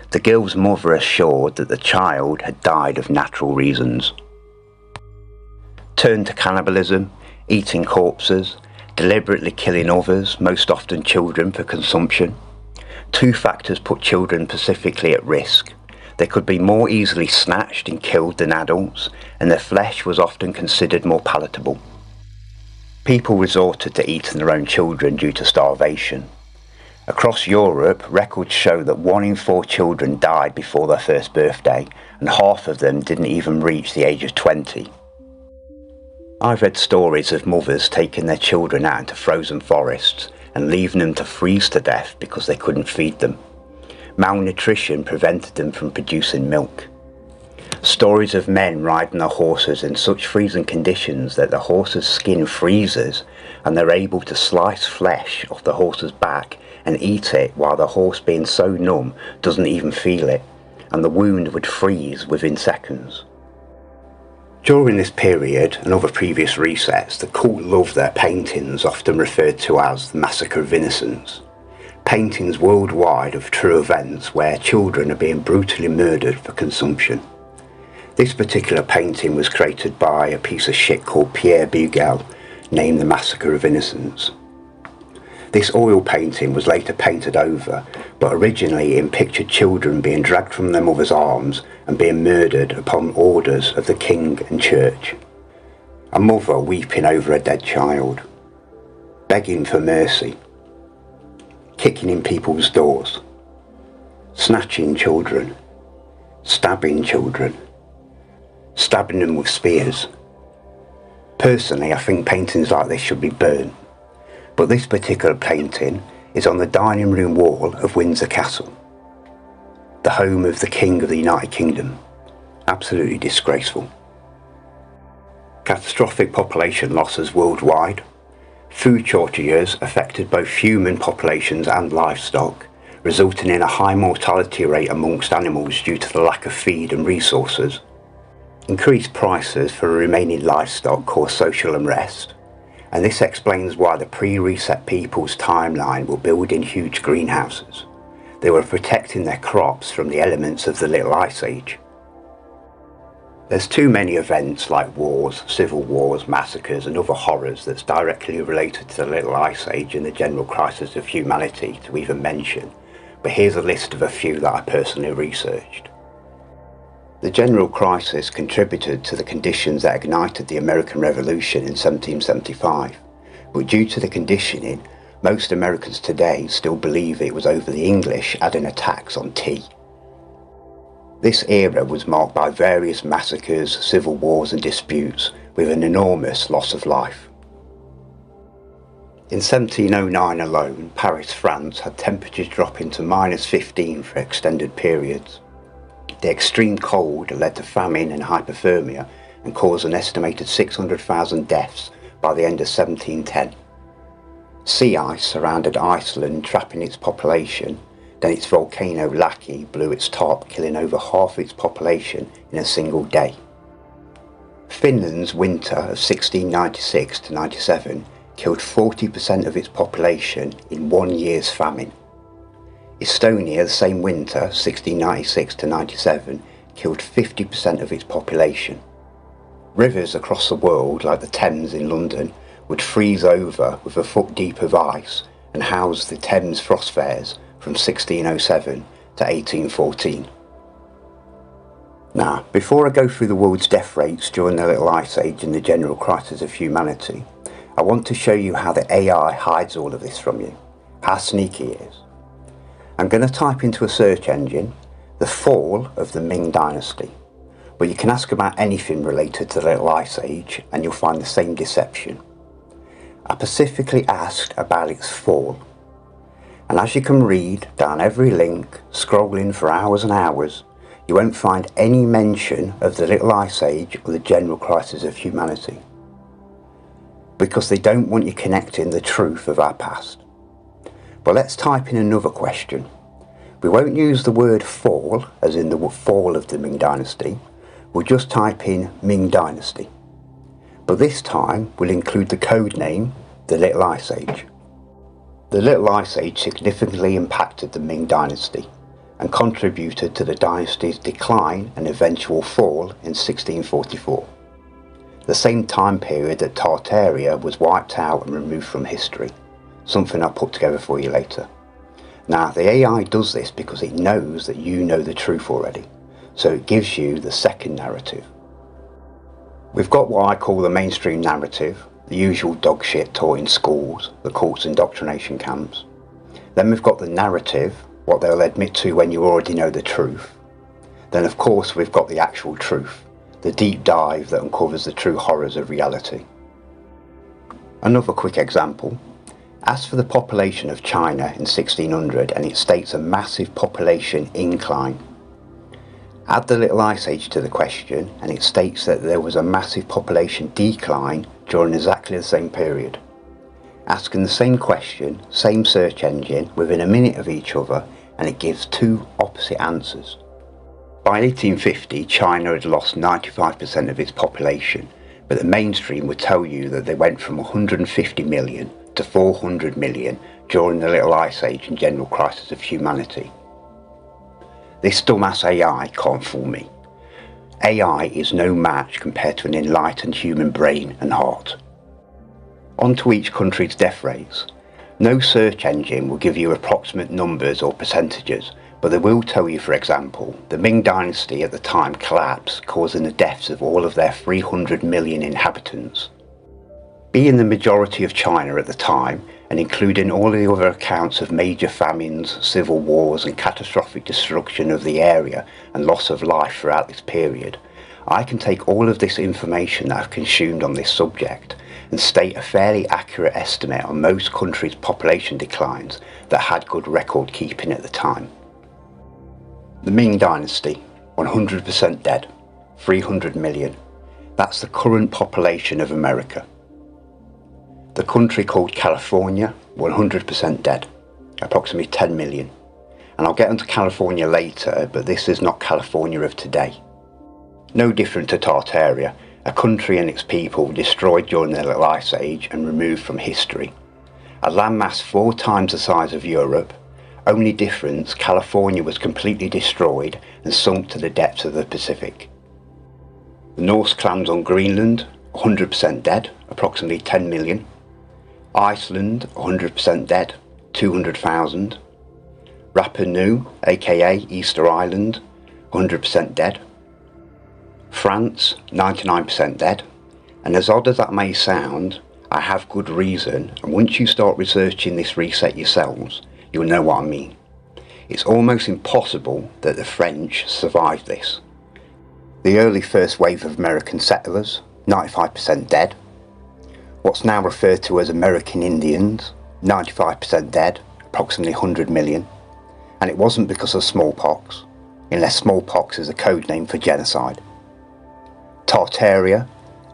The girl's mother assured that the child had died of natural reasons. Turn to cannibalism, eating corpses, deliberately killing others, most often children, for consumption. 2 factors put children specifically at risk. They could be more easily snatched and killed than adults, and their flesh was often considered more palatable. People resorted to eating their own children due to starvation. Across Europe, records show that 1 in 4 children died before their first birthday, and half of them didn't even reach the age of 20. I've read stories of mothers taking their children out into frozen forests and leaving them to freeze to death because they couldn't feed them. Malnutrition prevented them from producing milk. Stories of men riding their horses in such freezing conditions that the horse's skin freezes and they're able to slice flesh off the horse's back and eat it while the horse, being so numb, doesn't even feel it, and the wound would freeze within seconds. During this period and other previous resets, the cult loved their paintings, often referred to as the Massacre of Innocents. Paintings worldwide of true events where children are being brutally murdered for consumption. This particular painting was created by a piece of shit called Pierre Bugel, named the Massacre of Innocents. This oil painting was later painted over, but originally it pictured children being dragged from their mother's arms and being murdered upon orders of the king and church. A mother weeping over a dead child, begging for mercy, kicking in people's doors, snatching children, stabbing children, stabbing them with spears. Personally, I think paintings like this should be burnt, but this particular painting is on the dining room wall of Windsor Castle, the home of the King of the United Kingdom. Absolutely disgraceful. Catastrophic population losses worldwide. Food shortages affected both human populations and livestock, resulting in a high mortality rate amongst animals due to the lack of feed and resources. Increased prices for remaining livestock caused social unrest, and this explains why the pre-reset people's timeline were building huge greenhouses. They were protecting their crops from the elements of the Little Ice Age. There's too many events like wars, civil wars, massacres and other horrors that's directly related to the Little Ice Age and the general crisis of humanity to even mention, but here's a list of a few that I personally researched. The general crisis contributed to the conditions that ignited the American Revolution in 1775, but due to the conditioning, most Americans today still believe it was over the English adding a tax on tea. This era was marked by various massacres, civil wars and disputes, with an enormous loss of life. In 1709 alone, Paris, France had temperatures dropping to -15 for extended periods. The extreme cold led to famine and hypothermia and caused an estimated 600,000 deaths by the end of 1710. Sea ice surrounded Iceland, trapping its population. Then its volcano Laki blew its top, killing over half its population in a single day. Finland's winter of 1696 to 97 killed 40% of its population in 1 year's famine. Estonia, the same winter, 1696 to 97, killed 50% of its population. Rivers across the world, like the Thames in London, would freeze over with a foot deep of ice and house the Thames Frost Fairs from 1607 to 1814. Now, before I go through the world's death rates during the Little Ice Age and the general crisis of humanity, I want to show you how the AI hides all of this from you, how sneaky it is. I'm going to type into a search engine, the fall of the Ming Dynasty, but you can ask about anything related to the Little Ice Age and you'll find the same deception. I specifically asked about its fall, and as you can read down every link, scrolling for hours and hours, you won't find any mention of the Little Ice Age or the general crisis of humanity, because they don't want you connecting the truth of our past. But let's type in another question. We won't use the word fall, as in the fall of the Ming Dynasty, we'll just type in Ming Dynasty. But this time we'll include the code name, the Little Ice Age. The Little Ice Age significantly impacted the Ming Dynasty and contributed to the dynasty's decline and eventual fall in 1644. The same time period that Tartaria was wiped out and removed from history, something I'll put together for you later. Now, the AI does this because it knows that you know the truth already, so it gives you the second narrative. We've got what I call the mainstream narrative, the usual dog shit taught in schools, the cults indoctrination camps. Then we've got the narrative, what they'll admit to when you already know the truth. Then of course we've got the actual truth, the deep dive that uncovers the true horrors of reality. Another quick example. Ask for the population of China in 1600 and it states a massive population incline. Add the Little Ice Age to the question and it states that there was a massive population decline during exactly the same period. Asking the same question, same search engine, within a minute of each other, and it gives two opposite answers. By 1850, China had lost 95% of its population, but the mainstream would tell you that they went from 150 million to 400 million during the Little Ice Age and general crisis of humanity. This dumbass AI can't fool me. AI is no match compared to an enlightened human brain and heart. On to each country's death rates. No search engine will give you approximate numbers or percentages, but they will tell you, for example, the Ming Dynasty at the time collapsed, causing the deaths of all of their 300 million inhabitants. Being the majority of China at the time, and including all the other accounts of major famines, civil wars and catastrophic destruction of the area and loss of life throughout this period, I can take all of this information that I've consumed on this subject and state a fairly accurate estimate on most countries' population declines that had good record keeping at the time. The Ming Dynasty, 100% dead, 300 million. That's the current population of America. The country called California, 100% dead, approximately 10 million. And I'll get onto California later, but this is not California of today. No different to Tartaria, a country and its people destroyed during the Little Ice Age and removed from history. A landmass 4 times the size of Europe. Only difference, California was completely destroyed and sunk to the depths of the Pacific. The Norse clans on Greenland, 100% dead, approximately 10 million. Iceland, 100% dead, 200,000. Rapa Nui, aka Easter Island, 100% dead. France, 99% dead, and as odd as that may sound, I have good reason, and once you start researching this reset yourselves, you'll know what I mean. It's almost impossible that the French survived this. The early first wave of American settlers, 95% dead. What's now referred to as American Indians, 95% dead, approximately 100 million. And it wasn't because of smallpox, unless smallpox is a code name for genocide. Tartaria,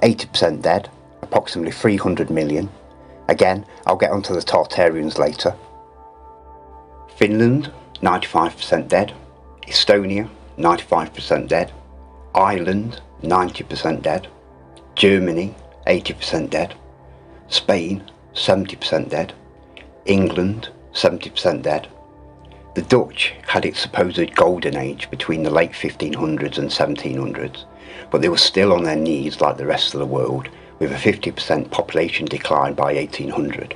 80% dead, approximately 300 million. Again, I'll get onto the Tartarians later. Finland, 95% dead. Estonia, 95% dead. Ireland, 90% dead. Germany, 80% dead. Spain, 70% dead. England, 70% dead. The Dutch had its supposed golden age between the late 1500s and 1700s, but they were still on their knees like the rest of the world, with a 50% population decline by 1800.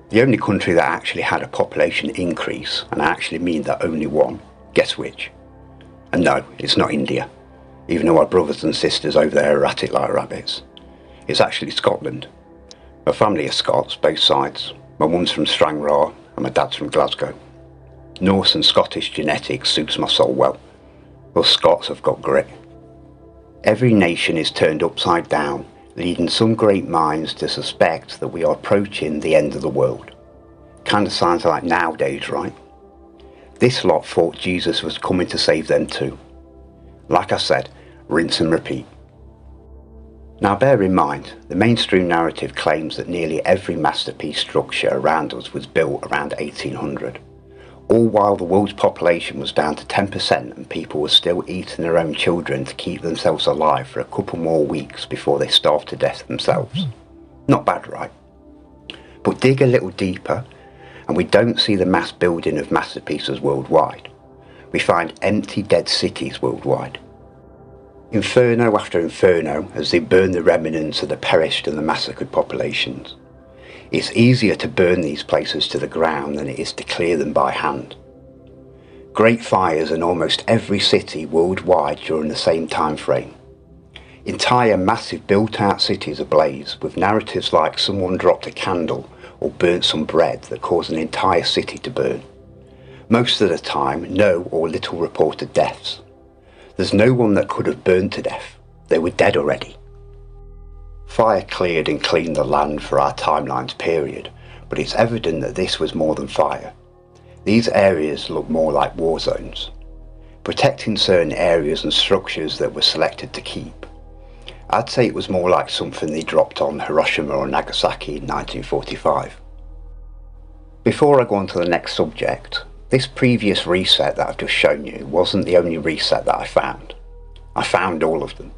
The only country that actually had a population increase, and I actually mean that only one, guess which? And no, it's not India, even though our brothers and sisters over there are at it like rabbits. It's actually Scotland. My family are Scots, both sides. My mum's from Stranraer and my dad's from Glasgow. Norse and Scottish genetics suits my soul well. Us Scots have got grit. Every nation is turned upside down, leading some great minds to suspect that we are approaching the end of the world. Kinda sounds like nowadays, right? This lot thought Jesus was coming to save them too. Like I said, rinse and repeat. Now bear in mind, the mainstream narrative claims that nearly every masterpiece structure around us was built around 1800. All while the world's population was down to 10% and people were still eating their own children to keep themselves alive for a couple more weeks before they starved to death themselves. Not bad, right? But dig a little deeper and we don't see the mass building of masterpieces worldwide. We find empty dead cities worldwide. Inferno after inferno as they burn the remnants of the perished and the massacred populations. It's easier to burn these places to the ground than it is to clear them by hand. Great fires in almost every city worldwide during the same time frame. Entire massive built-out cities ablaze, with narratives like someone dropped a candle or burnt some bread that caused an entire city to burn. Most of the time, no or little reported deaths. There's no one that could have burned to death. They were dead already. Fire cleared and cleaned the land for our timeline's period, but it's evident that this was more than fire. These areas look more like war zones, protecting certain areas and structures that were selected to keep. I'd say it was more like something they dropped on Hiroshima or Nagasaki in 1945. Before I go on to the next subject, this previous reset that I've just shown you wasn't the only reset that I found. I found all of them.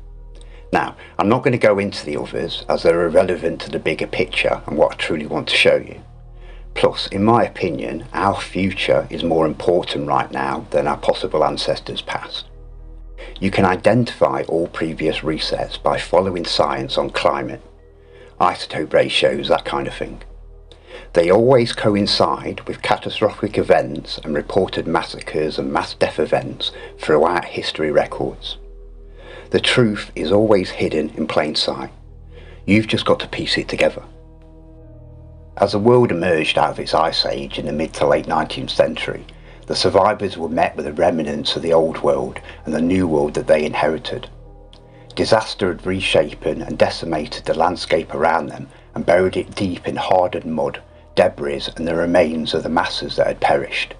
Now, I'm not going to go into the others as they're irrelevant to the bigger picture and what I truly want to show you. Plus, in my opinion, our future is more important right now than our possible ancestors' past. You can identify all previous resets by following science on climate, isotope ratios, that kind of thing. They always coincide with catastrophic events and reported massacres and mass death events throughout history records. The truth is always hidden in plain sight. You've just got to piece it together. As the world emerged out of its ice age in the mid to late 19th century, the survivors were met with the remnants of the old world and the new world that they inherited. Disaster had reshapen and decimated the landscape around them and buried it deep in hardened mud, debris and the remains of the masses that had perished.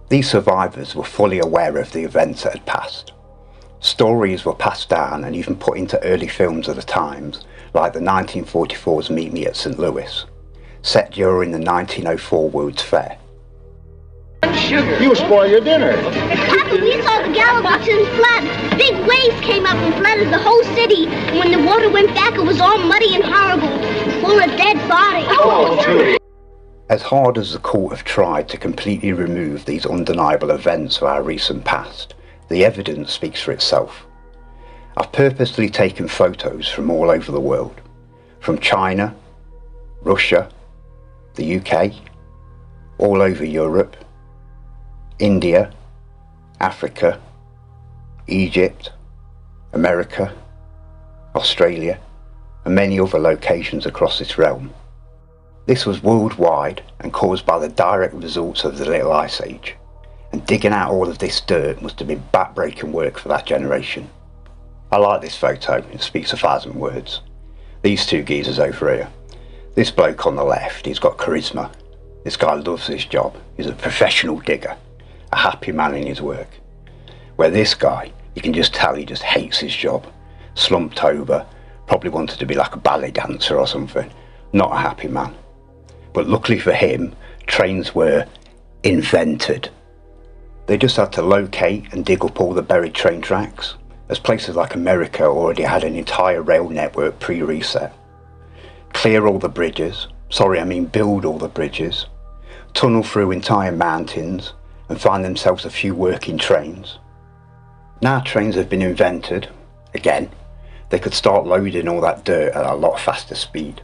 These survivors were fully aware of the events that had passed. Stories were passed down and even put into early films of the times, like the 1944's Meet Me at St. Louis, set during the 1904 World's Fair. Sugar. You spoil your dinner. Papa, we saw the Galapagos flood. Big waves came up and flooded the whole city. And when the water went back, it was all muddy and horrible, full of dead bodies. Oh, as hard as the court have tried to completely remove these undeniable events of our recent past, the evidence speaks for itself. I've purposely taken photos from all over the world, from China, Russia, the UK, all over Europe, India, Africa, Egypt, America, Australia, and many other locations across this realm. This was worldwide and caused by the direct results of the Little Ice Age, and digging out all of this dirt must have been back-breaking work for that generation. I like this photo, it speaks 1,000 words. These two geezers over here. This bloke on the left, he's got charisma. This guy loves his job, he's a professional digger, a happy man in his work. Where this guy, you can just tell he just hates his job, slumped over, probably wanted to be like a ballet dancer or something, not a happy man. But luckily for him, trains were invented. They just had to locate and dig up all the buried train tracks, as places like America already had an entire rail network pre-reset. Clear all the bridges, build all the bridges, tunnel through entire mountains and find themselves a few working trains. Now trains have been invented, again, they could start loading all that dirt at a lot faster speed.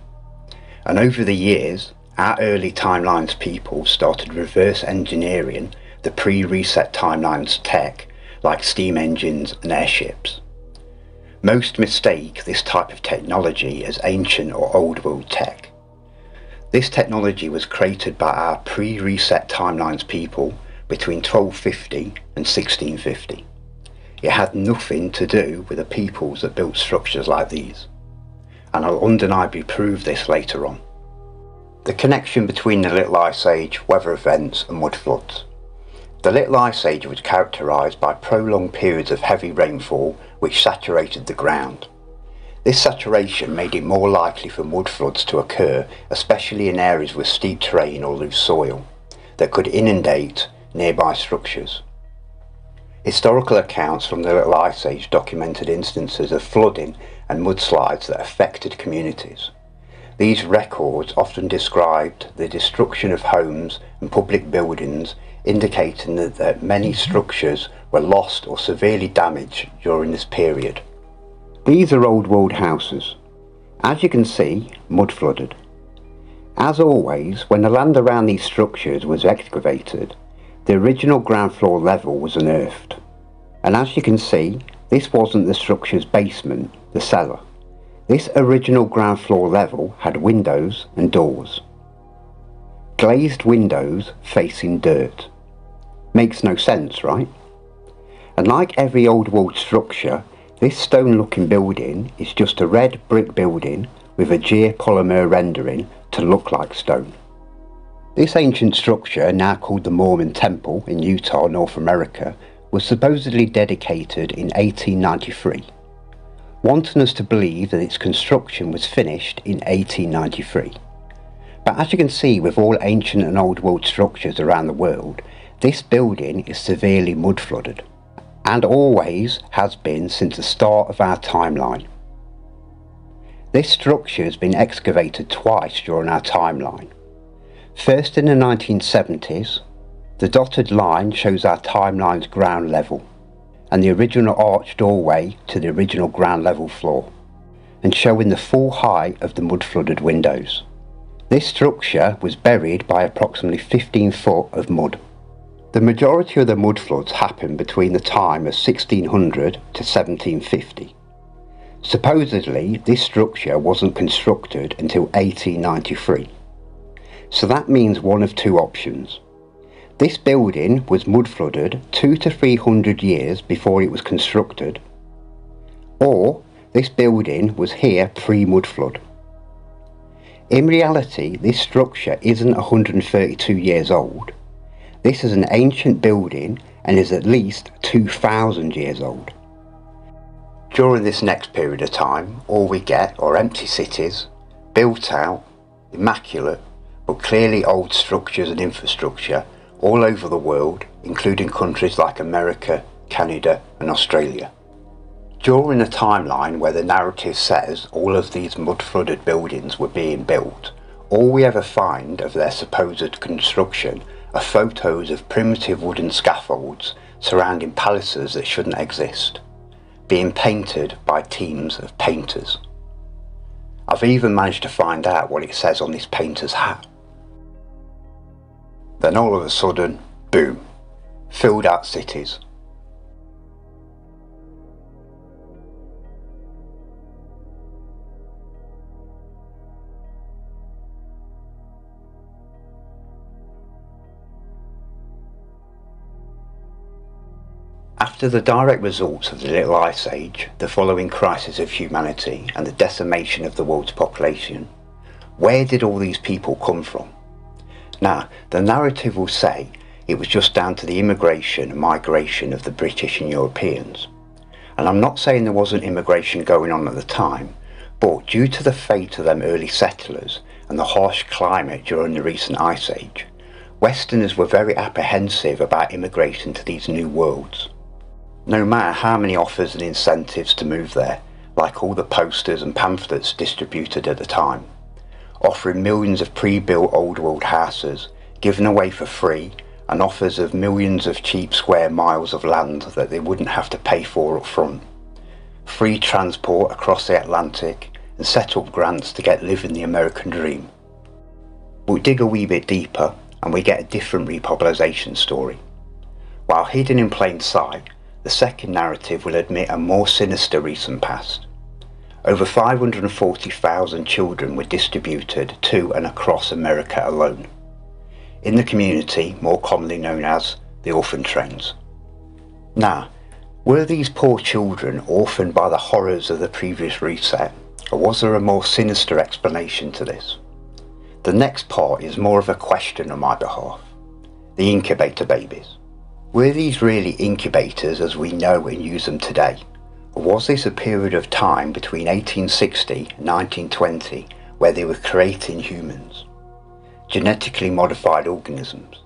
And over the years, our early timelines people started reverse engineering the pre-reset timelines tech like steam engines and airships. Most mistake this type of technology as ancient or old world tech. This technology was created by our pre-reset timelines people between 1250 and 1650. It had nothing to do with the peoples that built structures like these, and I'll undeniably prove this later on. The connection between the Little Ice Age, weather events and mud floods. The Little Ice Age was characterised by prolonged periods of heavy rainfall which saturated the ground. This saturation made it more likely for mud floods to occur, especially in areas with steep terrain or loose soil, that could inundate nearby structures. Historical accounts from the Little Ice Age documented instances of flooding and mudslides that affected communities. These records often described the destruction of homes and public buildings, indicating that many structures were lost or severely damaged during this period. These are old world houses. As you can see, mud flooded. As always, when the land around these structures was excavated, the original ground floor level was unearthed. And as you can see, This wasn't the structure's basement, the cellar. This original ground floor level had windows and doors. Glazed windows facing dirt. Makes no sense, right? And like every old world structure, this stone looking building is just a red brick building with a geopolymer rendering to look like stone. This ancient structure, now called the Mormon Temple in Utah, North America, was supposedly dedicated in 1893, wanting us to believe that its construction was finished in 1893. But as you can see with all ancient and old world structures around the world, this building is severely mud flooded, and always has been since the start of our timeline. This structure has been excavated twice during our timeline. First in the 1970s, the dotted line shows our timeline's ground level, and the original arched doorway to the original ground level floor, and showing the full height of the mud flooded windows. This structure was buried by approximately 15 foot of mud. The majority of the mud floods happened between the time of 1600 to 1750. Supposedly, this structure wasn't constructed until 1893. So that means one of two options. This building was mud flooded 200 to 300 years before it was constructed, or this building was here pre-mud flood. In reality, this structure isn't 132 years old. This is an ancient building and is at least 2,000 years old. During this next period of time, all we get are empty cities, built out, immaculate, but clearly old structures and infrastructure all over the world, including countries like America, Canada and Australia. During a timeline where the narrative says all of these mud-flooded buildings were being built, all we ever find of their supposed construction are photos of primitive wooden scaffolds surrounding palaces that shouldn't exist, being painted by teams of painters. I've even managed to find out what it says on this painter's hat. Then all of a sudden, boom, filled out cities. After the direct results of the Little Ice Age, the following crisis of humanity and the decimation of the world's population, where did all these people come from? Now, the narrative will say it was just down to the immigration and migration of the British and Europeans. And I'm not saying there wasn't immigration going on at the time, but due to the fate of them early settlers and the harsh climate during the recent Ice Age, Westerners were very apprehensive about immigrating to these new worlds. No matter how many offers and incentives to move there, like all the posters and pamphlets distributed at the time, offering millions of pre-built old world houses, given away for free, and offers of millions of cheap square miles of land that they wouldn't have to pay for up front, free transport across the Atlantic, and set up grants to get living the American dream. But dig a wee bit deeper and we get a different repopulation story. While hidden in plain sight, the second narrative will admit a more sinister recent past. Over 540,000 children were distributed to and across America alone, in the community more commonly known as the orphan trains. Now, were these poor children orphaned by the horrors of the previous reset, or was there a more sinister explanation to this? The next part is more of a question on my behalf. The incubator babies. Were these really incubators as we know and use them today? Or was this a period of time between 1860 and 1920 where they were creating humans, genetically modified organisms?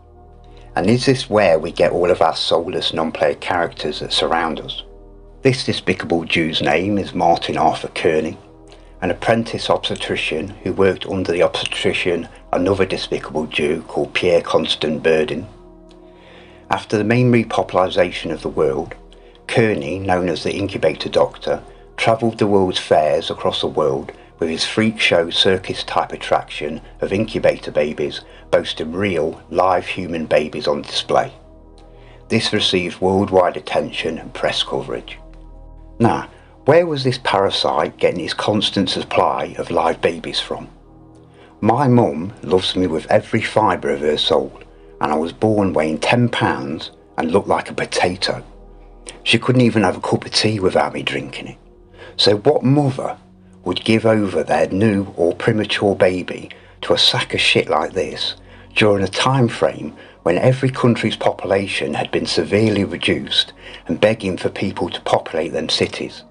And is this where we get all of our soulless non-player characters that surround us? This despicable Jew's name is Martin Arthur Kearney, an apprentice obstetrician who worked under the obstetrician another despicable Jew called Pierre Constant Burdin. After the main repopulation of the world, Kearney, known as the Incubator Doctor, travelled the world's fairs across the world with his freak show circus type attraction of incubator babies boasting real, live human babies on display. This received worldwide attention and press coverage. Now, where was this parasite getting its constant supply of live babies from? My mum loves me with every fibre of her soul, and I was born weighing 10 pounds and looked like a potato. She couldn't even have a cup of tea without me drinking it. So what mother would give over their new or premature baby to a sack of shit like this during a time frame when every country's population had been severely reduced and begging for people to populate them cities?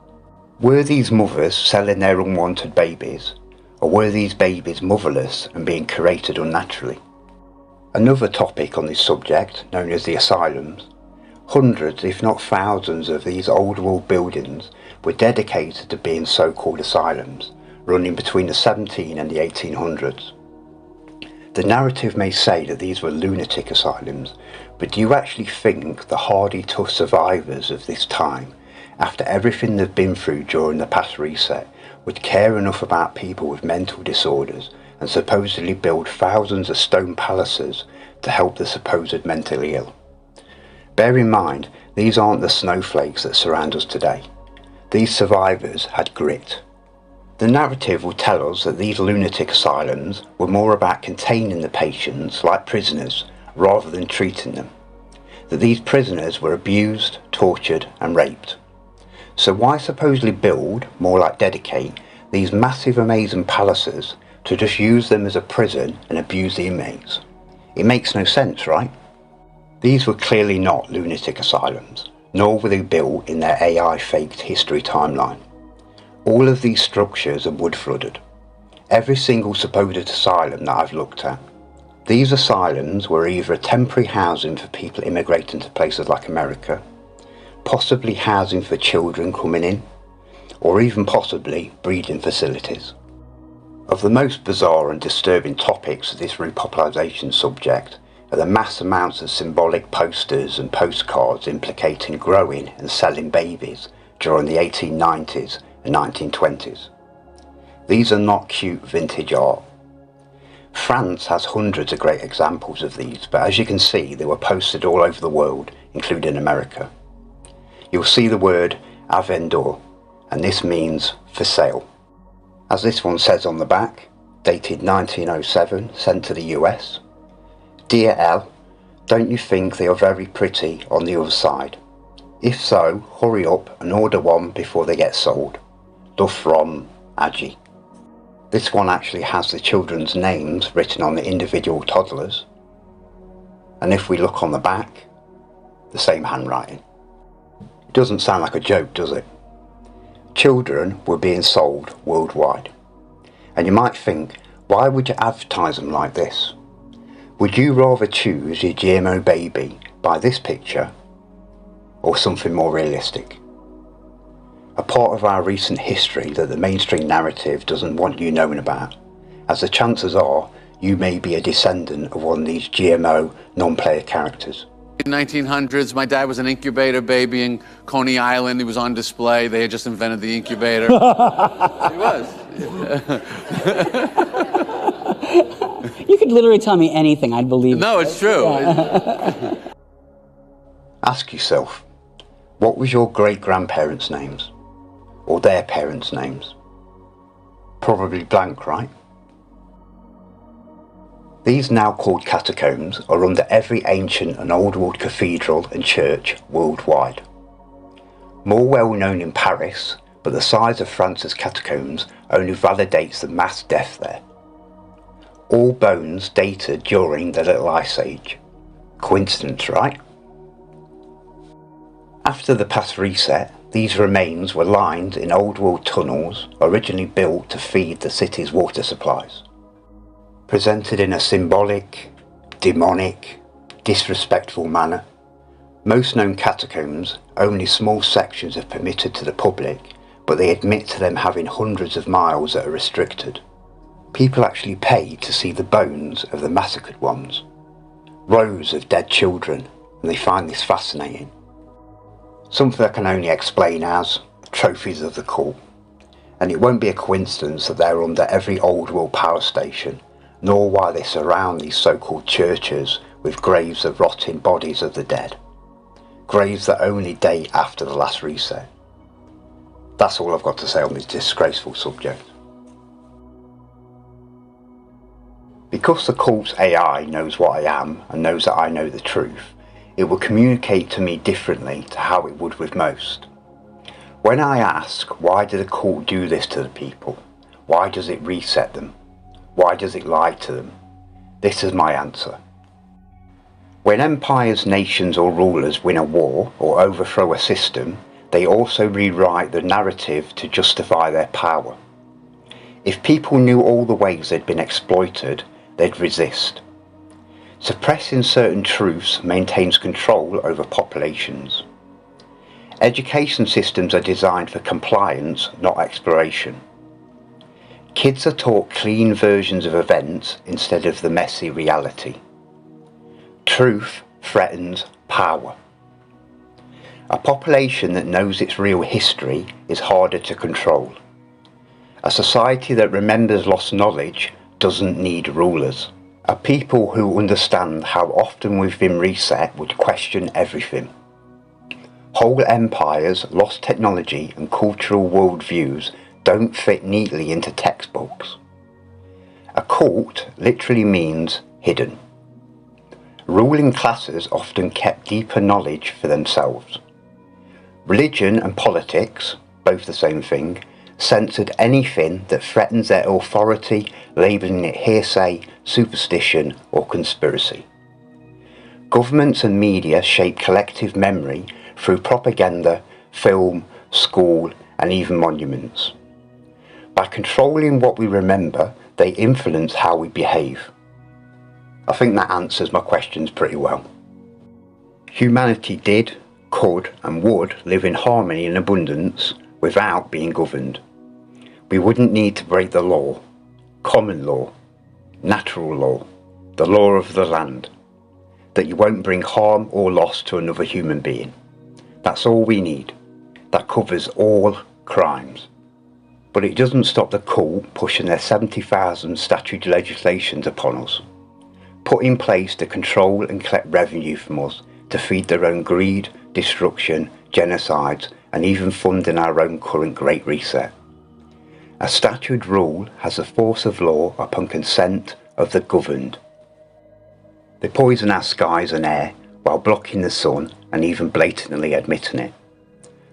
Were these mothers selling their unwanted babies, or were these babies motherless and being created unnaturally? Another topic on this subject, known as the asylums, hundreds if not thousands of these old world buildings were dedicated to being so-called asylums, running between the 17 and the 1800s. The narrative may say that these were lunatic asylums, but do you actually think the hardy, tough survivors of this time, after everything they've been through during the past reset, would care enough about people with mental disorders and supposedly build thousands of stone palaces to help the supposed mentally ill? Bear in mind, these aren't the snowflakes that surround us today. These survivors had grit. The narrative will tell us that these lunatic asylums were more about containing the patients like prisoners rather than treating them. That these prisoners were abused, tortured and raped. So why supposedly build, more like dedicate, these massive amazing palaces to just use them as a prison and abuse the inmates? It makes no sense, right? These were clearly not lunatic asylums, nor were they built in their AI-faked history timeline. All of these structures are wood flooded. Every single supposed asylum that I've looked at. These asylums were either a temporary housing for people immigrating to places like America, possibly housing for children coming in, or even possibly breeding facilities. Of the most bizarre and disturbing topics of this repopulation subject are the mass amounts of symbolic posters and postcards implicating growing and selling babies during the 1890s and 1920s. These are not cute vintage art. France has hundreds of great examples of these, but as you can see, they were posted all over the world, including America. You'll see the word à vendre, and this means for sale. As this one says on the back, dated 1907, sent to the US. Dear Elle, don't you think they are very pretty on the other side? If so, hurry up and order one before they get sold. Love from Agi. This one actually has the children's names written on the individual toddlers. And if we look on the back, the same handwriting. It doesn't sound like a joke, does it? Children were being sold worldwide. And you might think, why would you advertise them like this? Would you rather choose your GMO baby by this picture or something more realistic? A part of our recent history that the mainstream narrative doesn't want you knowing about, as the chances are you may be a descendant of one of these GMO non-player characters. In the 1900s, my dad was an incubator baby in Coney Island. He was on display. They had just invented the incubator. He was. You could literally tell me anything, I'd believe it. No, it's true. Yeah. Ask yourself, what was your great-grandparents' names? Or their parents' names? Probably blank, right? These now called catacombs are under every ancient and old world cathedral and church worldwide. More well known in Paris, but the size of France's catacombs only validates the mass death there. All bones dated during the Little Ice Age. Coincidence, right? After the past reset, these remains were lined in old world tunnels originally built to feed the city's water supplies. Presented in a symbolic, demonic, disrespectful manner, most known catacombs, only small sections are permitted to the public, but they admit to them having hundreds of miles that are restricted. People actually pay to see the bones of the massacred ones, rows of dead children, and they find this fascinating. Something I can only explain as trophies of the cult, and it won't be a coincidence that they're under every old world power station, nor why they surround these so-called churches with graves of rotting bodies of the dead, graves that only date after the last reset. That's all I've got to say on this disgraceful subject. Because the cult's AI knows what I am and knows that I know the truth, it will communicate to me differently to how it would with most. When I ask, why did the cult do this to the people? Why does it reset them? Why does it lie to them? This is my answer. When empires, nations or rulers win a war or overthrow a system, they also rewrite the narrative to justify their power. If people knew all the ways they'd been exploited, they'd resist. Suppressing certain truths maintains control over populations. Education systems are designed for compliance, not exploration. Kids are taught clean versions of events instead of the messy reality. Truth threatens power. A population that knows its real history is harder to control. A society that remembers lost knowledge doesn't need rulers. A people who understand how often we've been reset would question everything. Whole empires, lost technology and cultural worldviews don't fit neatly into textbooks. A cult literally means hidden. Ruling classes often kept deeper knowledge for themselves. Religion and politics, both the same thing, censored anything that threatens their authority, labelling it hearsay, superstition or conspiracy. Governments and media shape collective memory through propaganda, film, school and even monuments. By controlling what we remember, they influence how we behave. I think that answers my questions pretty well. Humanity did, could and would live in harmony and abundance without being governed. We wouldn't need to break the law, common law, natural law, the law of the land, that you won't bring harm or loss to another human being. That's all we need. That covers all crimes. But it doesn't stop the cult pushing their 70,000 statute legislations upon us, put in place to control and collect revenue from us to feed their own greed, destruction, genocides and even funding our own current Great Reset. A statute rule has the force of law upon consent of the governed. They poison our skies and air while blocking the sun and even blatantly admitting it,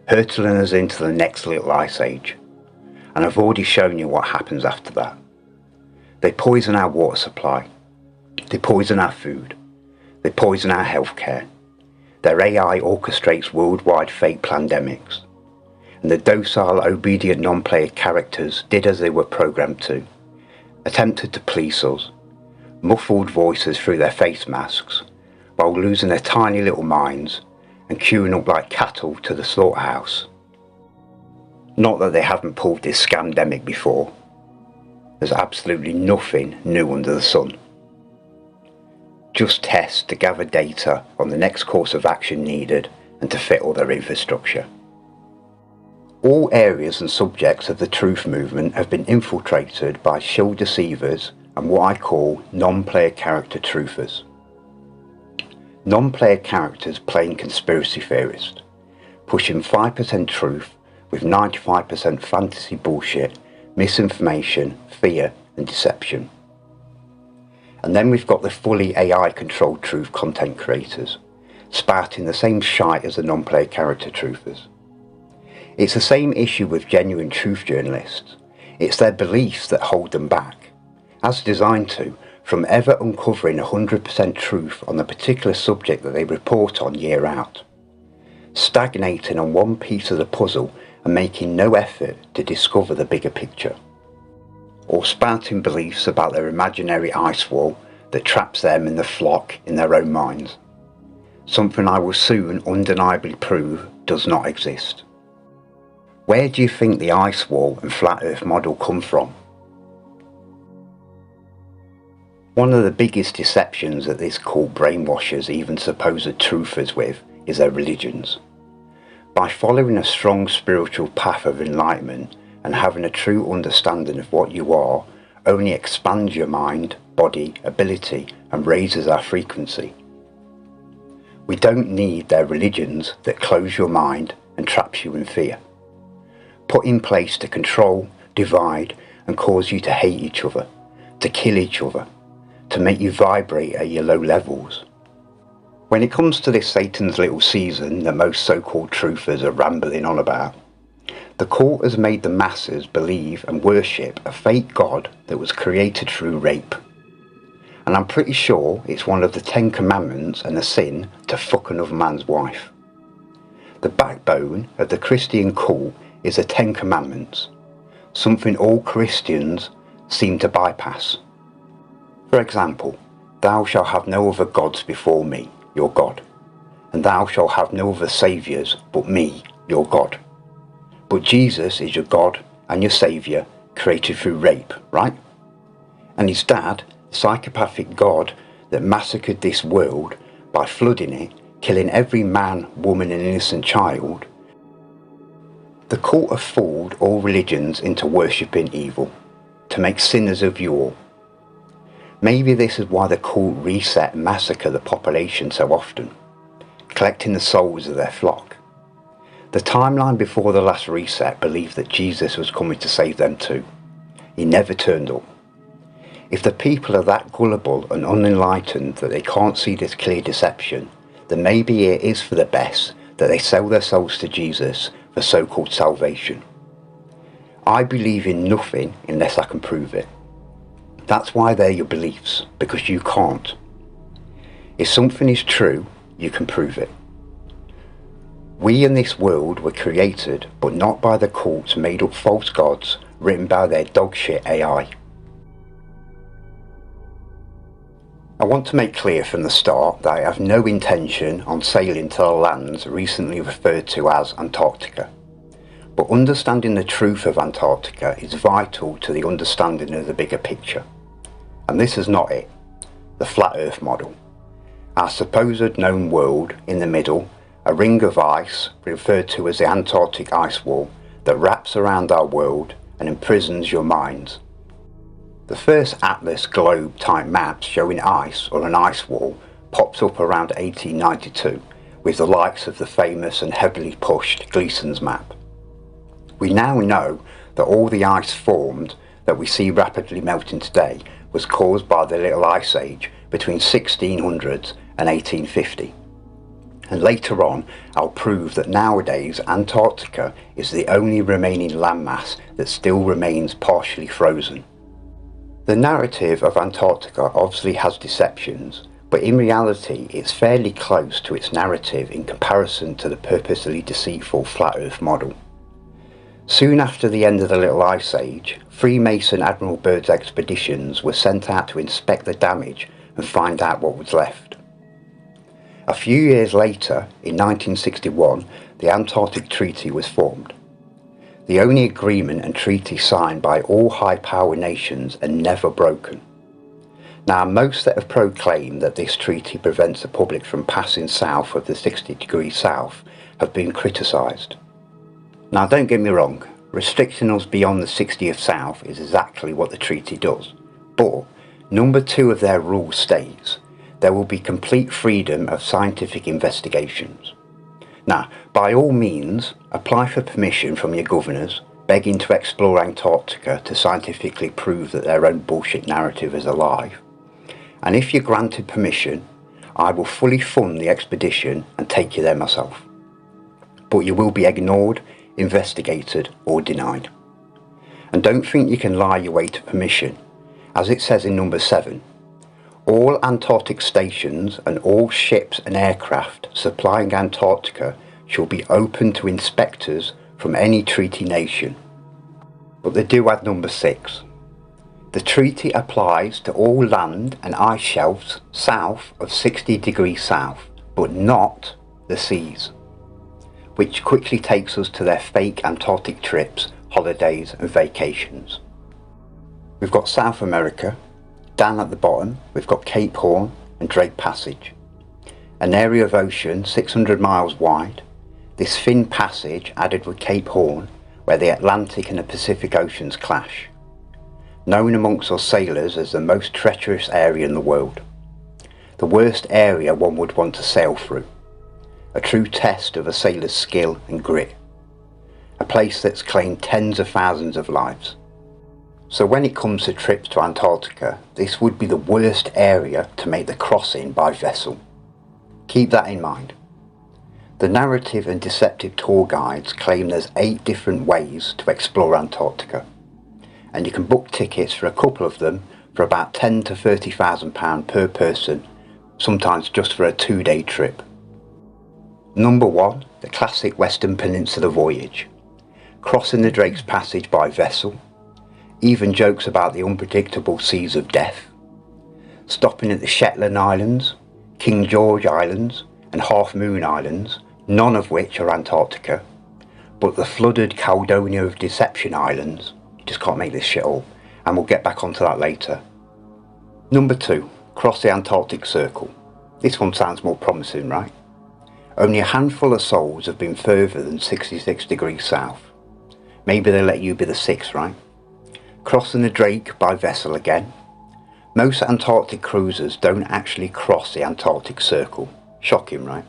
hurtling us into the next little ice age. And I've already shown you what happens after that. They poison our water supply. They poison our food. They poison our healthcare. Their AI orchestrates worldwide fake pandemics. And the docile, obedient non-player characters did as they were programmed to, attempted to police us, muffled voices through their face masks, while losing their tiny little minds and queuing up like cattle to the slaughterhouse. Not that they haven't pulled this scamdemic before. There's absolutely nothing new under the sun. Just tests to gather data on the next course of action needed and to fit all their infrastructure. All areas and subjects of the truth movement have been infiltrated by shill deceivers and what I call non-player character truthers. Non-player characters playing conspiracy theorist, pushing 5% truth with 95% fantasy bullshit, misinformation, fear and deception. And then we've got the fully AI controlled truth content creators, spouting the same shite as the non-player character truthers. It's the same issue with genuine truth journalists. It's their beliefs that hold them back, as designed to, from ever uncovering 100% truth on the particular subject that they report on year out. Stagnating on one piece of the puzzle and making no effort to discover the bigger picture. Or spouting beliefs about their imaginary ice wall that traps them and the flock in their own minds. Something I will soon undeniably prove does not exist. Where do you think the ice wall and flat earth model come from? One of the biggest deceptions that this cult brainwashes even supposed truthers with is their religions. By following a strong spiritual path of enlightenment and having a true understanding of what you are, only expands your mind, body, ability and raises our frequency. We don't need their religions that close your mind and traps you in fear. put in place to control, divide, and cause you to hate each other, to kill each other, to make you vibrate at your low levels. When it comes to this Satan's little season that most so-called truthers are rambling on about, the cult has made the masses believe and worship a fake god that was created through rape. And I'm pretty sure it's one of the 10 Commandments and a sin to fuck another man's wife. The backbone of the Christian cult is the 10 Commandments, something all Christians seem to bypass. For example, thou shalt have no other gods before me, your God, and thou shalt have no other saviours but me, your God. But Jesus is your God and your saviour, created through rape, right? And his dad, psychopathic God that massacred this world by flooding it, killing every man, woman and innocent child. The cult have fooled all religions into worshipping evil, to make sinners of you all. Maybe this is why the cult reset and massacre the population so often, collecting the souls of their flock. The timeline before the last reset believed that Jesus was coming to save them too. He never turned up. If the people are that gullible and unenlightened that they can't see this clear deception, then maybe it is for the best that they sell their souls to Jesus for so-called salvation. I believe in nothing unless I can prove it. That's why they're your beliefs, because you can't. If something is true, you can prove it. We in this world were created, but not by the cults made up false gods written by their dogshit AI. I want to make clear from the start that I have no intention on sailing to the lands recently referred to as Antarctica. But understanding the truth of Antarctica is vital to the understanding of the bigger picture. And this is not it, the flat earth model. Our supposed known world in the middle, a ring of ice referred to as the Antarctic ice wall that wraps around our world and imprisons your minds. The first atlas globe type maps showing ice or an ice wall popped up around 1892 with the likes of the famous and heavily pushed Gleason's map. We now know that all the ice formed that we see rapidly melting today was caused by the Little Ice Age between 1600s and 1850. And later on I'll prove that nowadays Antarctica is the only remaining landmass that still remains partially frozen. The narrative of Antarctica obviously has deceptions, but in reality it's fairly close to its narrative in comparison to the purposely deceitful flat earth model. Soon after the end of the Little Ice Age, Freemason Admiral Byrd's expeditions were sent out to inspect the damage and find out what was left. A few years later, in 1961, the Antarctic Treaty was formed. The only agreement and treaty signed by all high-power nations and never broken. Now, most that have proclaimed that this treaty prevents the public from passing south of the 60 degrees south have been criticised. Now, don't get me wrong, restricting us beyond the 60th south is exactly what the treaty does. But number 2 of their rule states there will be complete freedom of scientific investigations. Now, by all means, apply for permission from your governors, begging to explore Antarctica to scientifically prove that their own bullshit narrative is alive. And if you're granted permission, I will fully fund the expedition and take you there myself. But you will be ignored, investigated or denied. And don't think you can lie your way to permission. As it says in number 7, all Antarctic stations and all ships and aircraft supplying Antarctica shall be open to inspectors from any treaty nation. But they do add number 6. The treaty applies to all land and ice shelves south of 60 degrees south, but not the seas. Which quickly takes us to their fake Antarctic trips, holidays and vacations. We've got South America. Down at the bottom we've got Cape Horn and Drake Passage, an area of ocean 600 miles wide. This thin passage added with Cape Horn where the Atlantic and the Pacific Oceans clash, known amongst us sailors as the most treacherous area in the world, the worst area one would want to sail through, a true test of a sailor's skill and grit. a place that's claimed tens of thousands of lives. So when it comes to trips to Antarctica, this would be the worst area to make the crossing by vessel. Keep that in mind. The narrative and deceptive tour guides claim there's 8 different ways to explore Antarctica, and you can book tickets for a couple of them for about £10,000 to £30,000 per person, sometimes just for a 2-day trip. Number 1, the classic Western Peninsula voyage. Crossing the Drake's Passage by vessel, even jokes about the unpredictable seas of death. Stopping at the Shetland Islands, King George Islands and Half Moon Islands, none of which are Antarctica, but the flooded Caledonia of Deception Islands. You just can't make this shit up, and we'll get back onto that later. Number 2, cross the Antarctic Circle. This one sounds more promising, right? Only a handful of souls have been further than 66 degrees south. Maybe they'll let you be the 6th, right? Crossing the Drake by vessel again. Most Antarctic cruisers don't actually cross the Antarctic Circle. Shocking, right?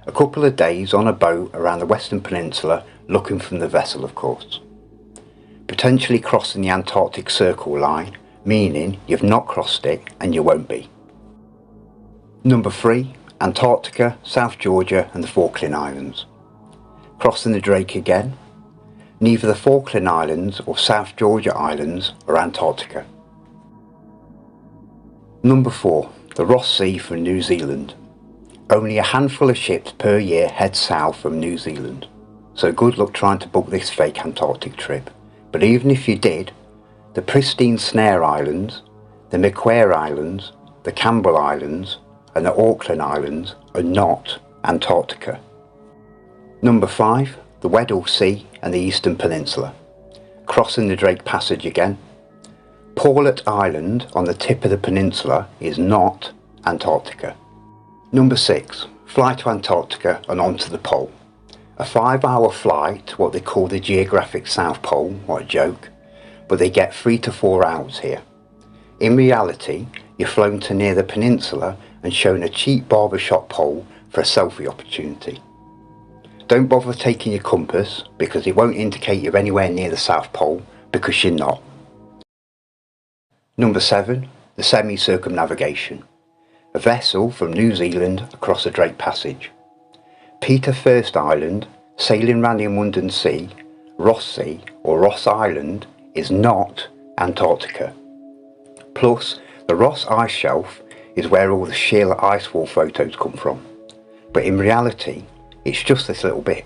A couple of days on a boat around the Western Peninsula, looking from the vessel, of course. Potentially crossing the Antarctic Circle line, meaning you've not crossed it and you won't be. Number 3, Antarctica, South Georgia and the Falkland Islands. Crossing the Drake again. Neither the Falkland Islands or South Georgia Islands are Antarctica. Number 4, the Ross Sea from New Zealand. Only a handful of ships per year head south from New Zealand, so good luck trying to book this fake Antarctic trip. But even if you did, the pristine Snare Islands, the Macquarie Islands, the Campbell Islands and the Auckland Islands are not Antarctica. Number 5, the Weddell Sea and the Eastern Peninsula. Crossing the Drake Passage again. Paulet Island on the tip of the peninsula is not Antarctica. Number 6, fly to Antarctica and on to the pole. A 5-hour flight to what they call the geographic South Pole, what a joke, but they get 3 to 4 hours here. In reality, you're flown to near the peninsula and shown a cheap barbershop pole for a selfie opportunity. Don't bother taking your compass because it won't indicate you're anywhere near the South Pole because you're not. Number 7, the semi-circumnavigation. A vessel from New Zealand across the Drake Passage. Peter First Island, sailing round the Mundan Sea, Ross Sea or Ross Island is not Antarctica. Plus, the Ross Ice Shelf is where all the sheer ice wall photos come from. But in reality, it's just this little bit.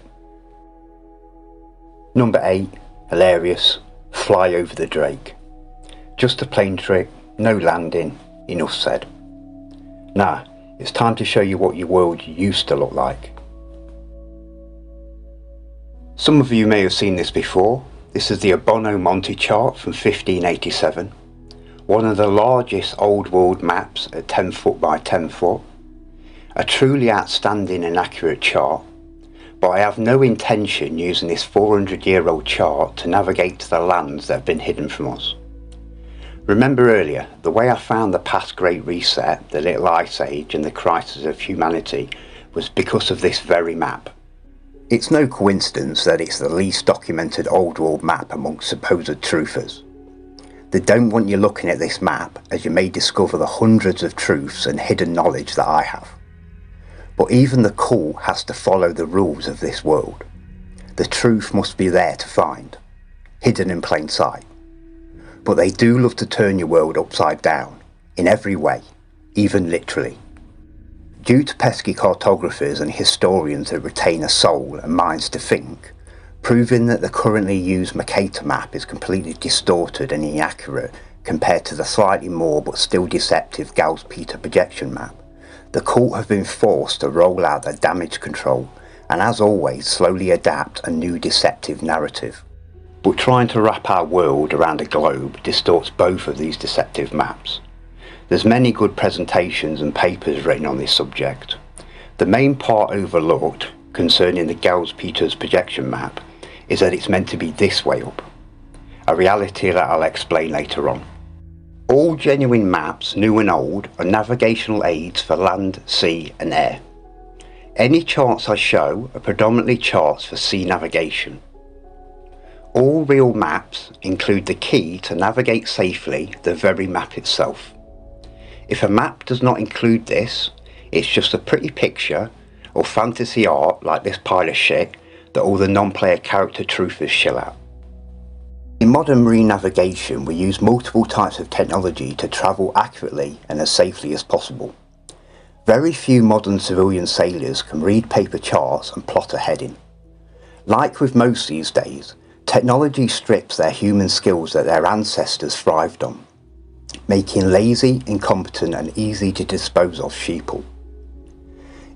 Number 8, hilarious, fly over the Drake. Just a plane trip, no landing, enough said. Now, it's time to show you what your world used to look like. Some of you may have seen this before. This is the Abono Monte chart from 1587. One of the largest old world maps at 10 foot by 10 foot. A truly outstanding and accurate chart, but I have no intention using this 400-year-old chart to navigate to the lands that have been hidden from us. Remember earlier, the way I found the past Great Reset, the Little Ice Age and the crisis of humanity was because of this very map. It's no coincidence that it's the least documented old world map amongst supposed truthers. They don't want you looking at this map as you may discover the hundreds of truths and hidden knowledge that I have. But even the cool has to follow the rules of this world. The truth must be there to find, hidden in plain sight. But they do love to turn your world upside down, in every way, even literally. Due to pesky cartographers and historians that retain a soul and minds to think, proving that the currently used Mercator map is completely distorted and inaccurate compared to the slightly more but still deceptive Gauss-Peter projection map, the cult have been forced to roll out their damage control and, as always, slowly adapt a new deceptive narrative. But trying to wrap our world around a globe distorts both of these deceptive maps. There's many good presentations and papers written on this subject. The main part overlooked concerning the Gauss-Peters projection map is that it's meant to be this way up, a reality that I'll explain later on. All genuine maps, new and old, are navigational aids for land, sea and air. Any charts I show are predominantly charts for sea navigation. All real maps include the key to navigate safely the very map itself. If a map does not include this, it's just a pretty picture or fantasy art like this pile of shit that all the non-player character truthers shill out. In modern marine navigation, we use multiple types of technology to travel accurately and as safely as possible. Very few modern civilian sailors can read paper charts and plot a heading. Like with most these days, technology strips their human skills that their ancestors thrived on, making lazy, incompetent and easy to dispose of sheeple.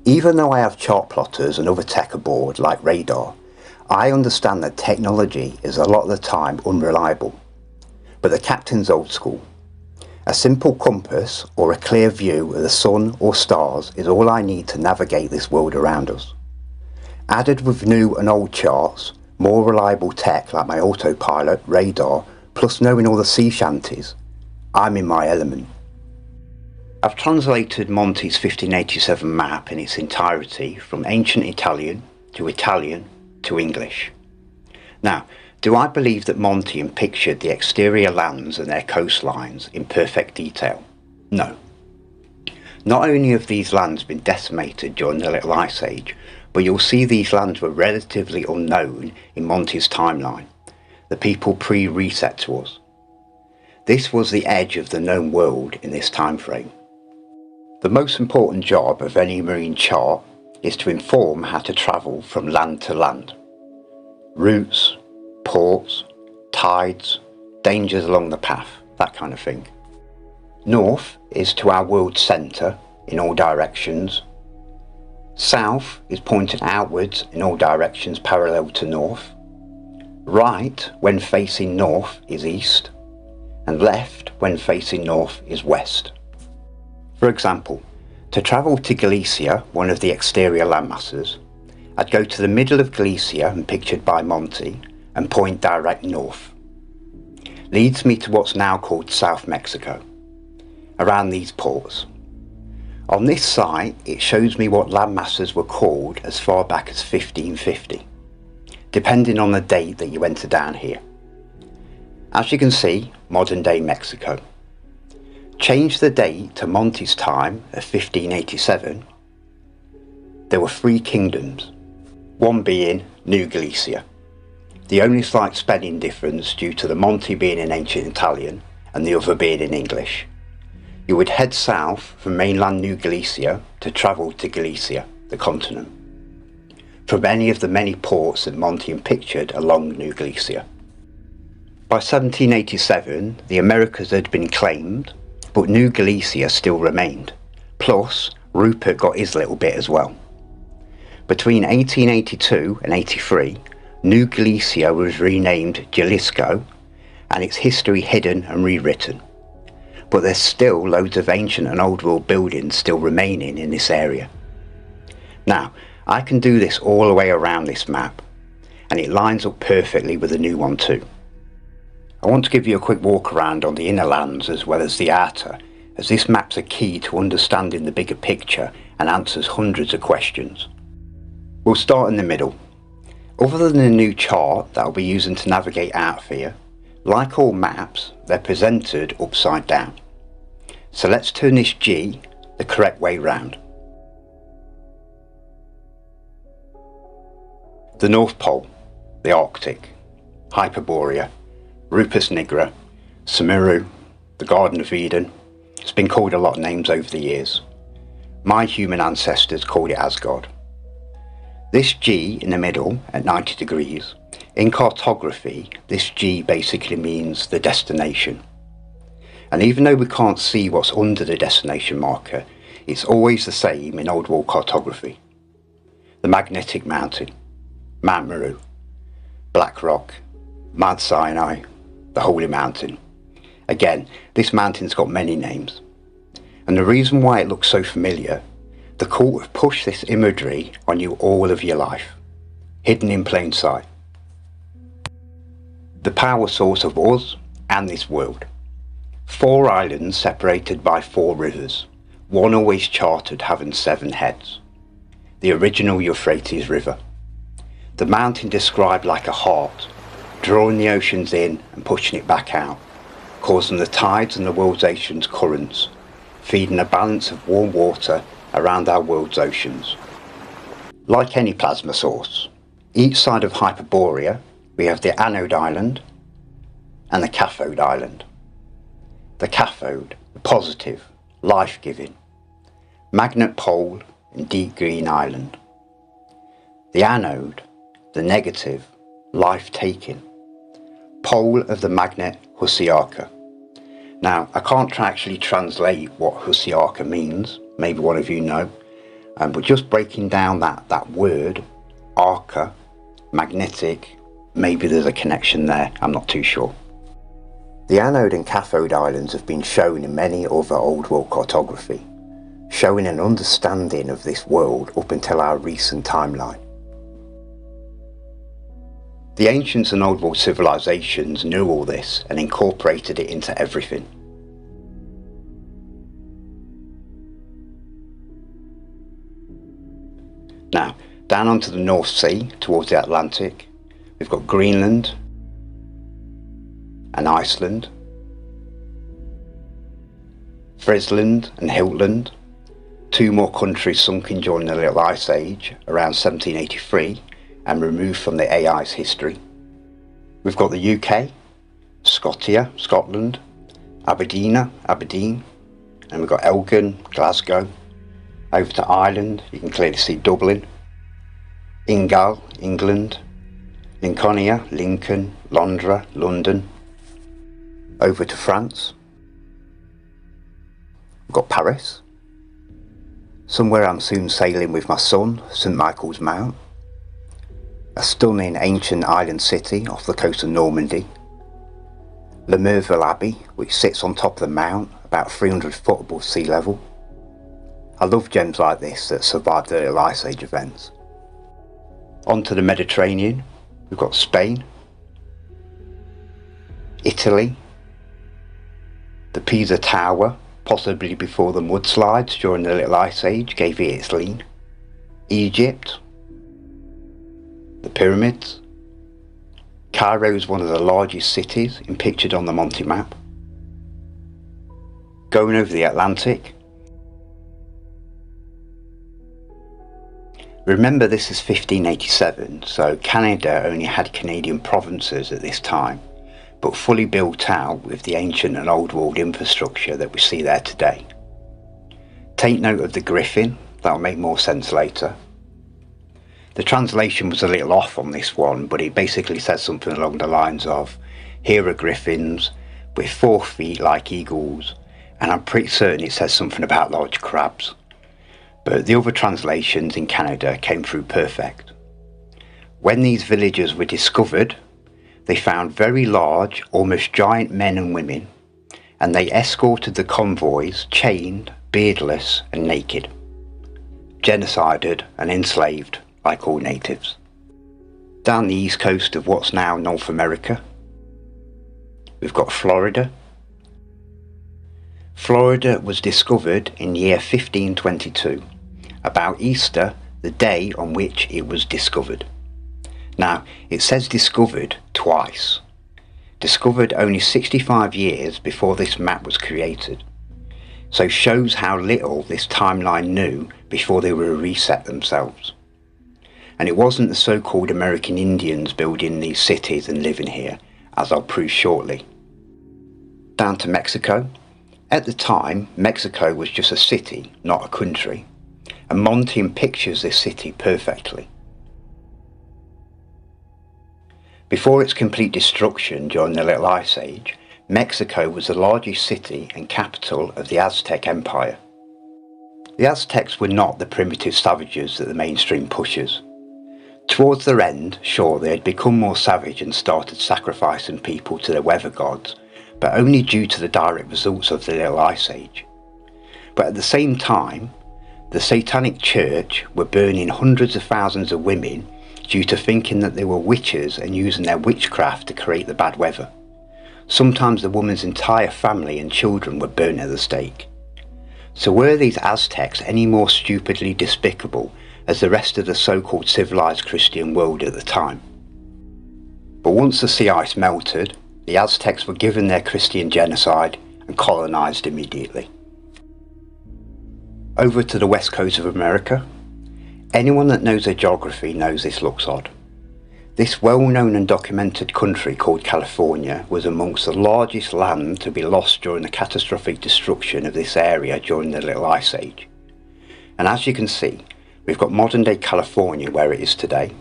Even though I have chart plotters and other tech aboard like radar, I understand that technology is a lot of the time unreliable. But the captain's old school. A simple compass or a clear view of the sun or stars is all I need to navigate this world around us. Added with new and old charts, more reliable tech like my autopilot, radar, plus knowing all the sea shanties, I'm in my element. I've translated Monty's 1587 map in its entirety from ancient Italian to English. Now, do I believe that Monty pictured the exterior lands and their coastlines in perfect detail? No. Not only have these lands been decimated during the Little Ice Age, but you'll see these lands were relatively unknown in Monty's timeline, the people pre-reset to us. This was the edge of the known world in this time frame. The most important job of any marine chart is to inform how to travel from land to land. Routes, ports, tides, dangers along the path, that kind of thing. North is to our world's centre in all directions. South is pointing outwards in all directions parallel to north. Right when facing north is east, and left when facing north is west. For example, to travel to Galicia, one of the exterior landmasses, I'd go to the middle of Galicia, and pictured by Monty, and point direct north. Leads me to what's now called South Mexico, around these ports. On this site, it shows me what landmasses were called as far back as 1550, depending on the date that you enter down here. As you can see, modern day Mexico. Change the date to Monty's time of 1587, there were 3 kingdoms, one being New Galicia. The only slight spelling difference due to the Monty being in ancient Italian and the other being in English. You would head south from mainland New Galicia to travel to Galicia, the continent, from any of the many ports that Monty pictured along New Galicia. By 1787, the Americas had been claimed, but New Galicia still remained. Plus, Rupert got his little bit as well. Between 1882 and 83, New Galicia was renamed Jalisco, and its history hidden and rewritten. But there's still loads of ancient and old world buildings still remaining in this area. Now, I can do this all the way around this map, and it lines up perfectly with the new one too. I want to give you a quick walk around on the inner lands as well as the outer, as this map's a key to understanding the bigger picture and answers hundreds of questions. We'll start in the middle. Other than the new chart that I'll be using to navigate out of here, like all maps, they're presented upside down. So let's turn this G the correct way round. The North Pole, the Arctic, Hyperborea, Rupus nigra, Samiru, the Garden of Eden. It's been called a lot of names over the years. My human ancestors called it Asgard. This G in the middle at 90 degrees, in cartography, this G basically means the destination. And even though we can't see what's under the destination marker, it's always the same in old world cartography. The Magnetic Mountain, Mount Meru, Black Rock, Mount Sinai, the Holy Mountain. Again, this mountain's got many names. And the reason why it looks so familiar, the cult have pushed this imagery on you all of your life, hidden in plain sight. The power source of us and this world. 4 islands separated by 4 rivers, one always charted having 7 heads. The original Euphrates River. The mountain described like a heart, drawing the oceans in and pushing it back out, causing the tides and the world's oceans currents, feeding a balance of warm water around our world's oceans. Like any plasma source, each side of Hyperborea we have the anode island and the cathode island. The cathode, the positive, life-giving, magnet pole and deep green island. The anode, the negative, life-taking, pole of the magnet Husiarka. Now, I can't actually translate what Husiarka means, maybe one of you know, but just breaking down that word, arca, magnetic, maybe there's a connection there, I'm not too sure. The anode and cathode islands have been shown in many other old world cartography, showing an understanding of this world up until our recent timeline. The ancients and old world civilizations knew all this and incorporated it into everything. Now, down onto the North Sea, towards the Atlantic, we've got Greenland and Iceland, Friesland and Hiltland, two more countries sunken during the Little Ice Age around 1783 and removed from the AI's history. We've got the UK, Scotia, Scotland, Aberdeen, and we've got Elgin, Glasgow. Over to Ireland, you can clearly see Dublin, Ingal, England, Lincolnia, Lincoln, Londra, London. Over to France, we've got Paris, somewhere I'm soon sailing with my son, St Michael's Mount, a stunning ancient island city off the coast of Normandy, Le Merville Abbey, which sits on top of the mount about 300 foot above sea level. I love gems like this that survived the Little Ice Age events. Onto the Mediterranean, we've got Spain, Italy, the Pisa Tower, possibly before the mudslides during the Little Ice Age gave it its lean, Egypt, the pyramids. Cairo is one of the largest cities pictured on the Monty map. Going over the Atlantic, remember this is 1587, so Canada only had Canadian provinces at this time, but fully built out with the ancient and old world infrastructure that we see there today. Take note of the griffin, that'll make more sense later. The translation was a little off on this one, but it basically says something along the lines of, here are griffins with 4 feet like eagles, and I'm pretty certain it says something about large crabs. But the other translations in Canada came through perfect. When these villagers were discovered, they found very large, almost giant men and women, and they escorted the convoys chained, beardless and naked, genocided and enslaved like all natives. Down the east coast of what's now North America, we've got Florida. Florida was discovered in the year 1522, about Easter, the day on which it was discovered. Now, it says discovered twice. Discovered only 65 years before this map was created. So shows how little this timeline knew before they were reset themselves. And it wasn't the so-called American Indians building these cities and living here, as I'll prove shortly. Down to Mexico. At the time, Mexico was just a city, not a country, and Monty pictures this city perfectly. Before its complete destruction during the Little Ice Age, Mexico was the largest city and capital of the Aztec Empire. The Aztecs were not the primitive savages that the mainstream pushes. Towards their end, sure, they had become more savage and started sacrificing people to their weather gods, but only due to the direct results of the Little Ice Age. But at the same time, the Satanic Church were burning hundreds of thousands of women due to thinking that they were witches and using their witchcraft to create the bad weather. Sometimes the woman's entire family and children were burned at the stake. So were these Aztecs any more stupidly despicable as the rest of the so-called civilized Christian world at the time? But once the sea ice melted, the Aztecs were given their Christian genocide and colonised immediately. Over to the west coast of America. Anyone that knows their geography knows this looks odd. This well-known and documented country called California was amongst the largest land to be lost during the catastrophic destruction of this area during the Little Ice Age. And as you can see, we've got modern-day California where it is today.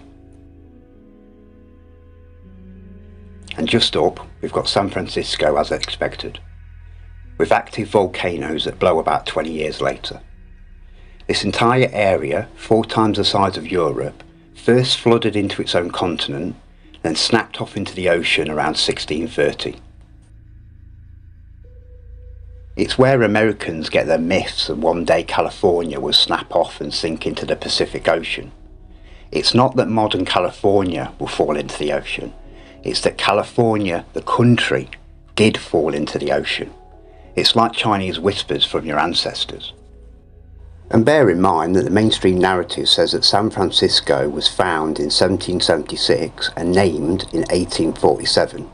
And just up, we've got San Francisco as expected, with active volcanoes that blow about 20 years later. This entire area, 4 times the size of Europe, first flooded into its own continent, then snapped off into the ocean around 1630. It's where Americans get their myths that one day California will snap off and sink into the Pacific Ocean. It's not that modern California will fall into the ocean, it's that California, the country, did fall into the ocean. It's like Chinese whispers from your ancestors. And bear in mind that the mainstream narrative says that San Francisco was found in 1776 and named in 1847.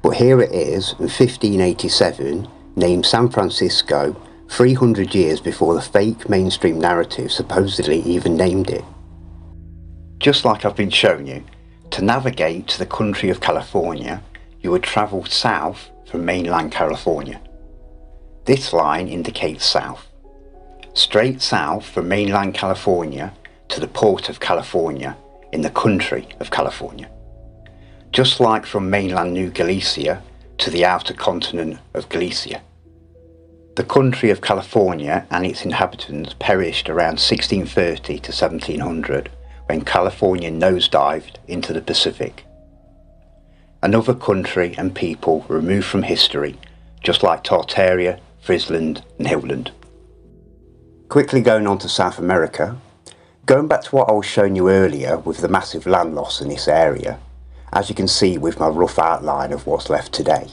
But here it is, in 1587, named San Francisco 300 years before the fake mainstream narrative supposedly even named it. Just like I've been showing you, to navigate to the country of California, you would travel south from mainland California. This line indicates south. Straight south from mainland California to the port of California in the country of California. Just like from mainland New Galicia to the outer continent of Galicia. The country of California and its inhabitants perished around 1630 to 1700 when California nosedived into the Pacific. Another country and people removed from history, just like Tartaria, Friesland and Hilland. Quickly going on to South America, going back to what I was showing you earlier with the massive land loss in this area, as you can see with my rough outline of what's left today.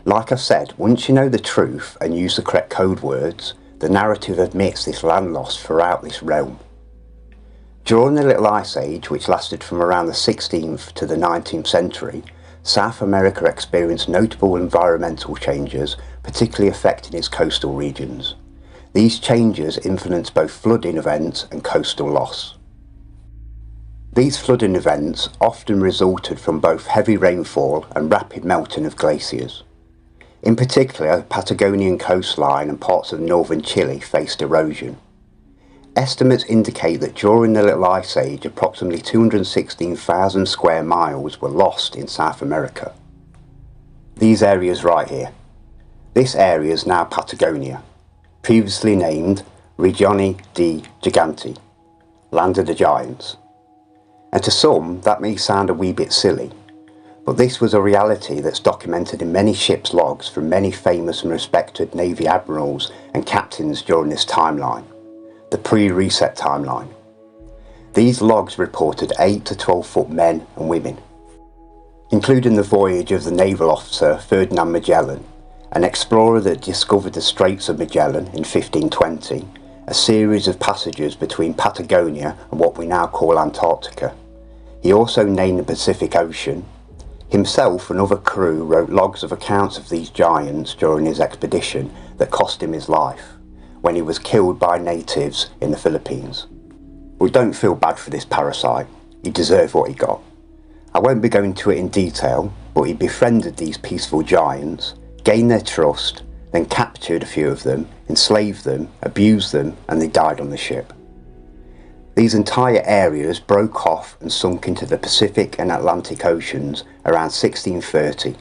Like I said, once you know the truth and use the correct code words, the narrative admits this land loss throughout this realm. During the Little Ice Age, which lasted from around the 16th to the 19th century, South America experienced notable environmental changes, particularly affecting its coastal regions. These changes influenced both flooding events and coastal loss. These flooding events often resulted from both heavy rainfall and rapid melting of glaciers. In particular, the Patagonian coastline and parts of northern Chile faced erosion. Estimates indicate that during the Little Ice Age, approximately 216,000 square miles were lost in South America. These areas right here. This area is now Patagonia, previously named Regione di Giganti, Land of the Giants. And to some, that may sound a wee bit silly, but this was a reality that's documented in many ships' logs from many famous and respected Navy admirals and captains during this timeline, the pre-reset timeline. These logs reported 8 to 12 foot men and women, including the voyage of the naval officer Ferdinand Magellan, an explorer that discovered the Straits of Magellan in 1520, a series of passages between Patagonia and what we now call Antarctica. He also named the Pacific Ocean. Himself and other crew wrote logs of accounts of these giants during his expedition that cost him his life, when he was killed by natives in the Philippines. We don't feel bad for this parasite, he deserved what he got. I won't be going into it in detail, but he befriended these peaceful giants, gained their trust, then captured a few of them, enslaved them, abused them, and they died on the ship. These entire areas broke off and sunk into the Pacific and Atlantic Oceans around 1630,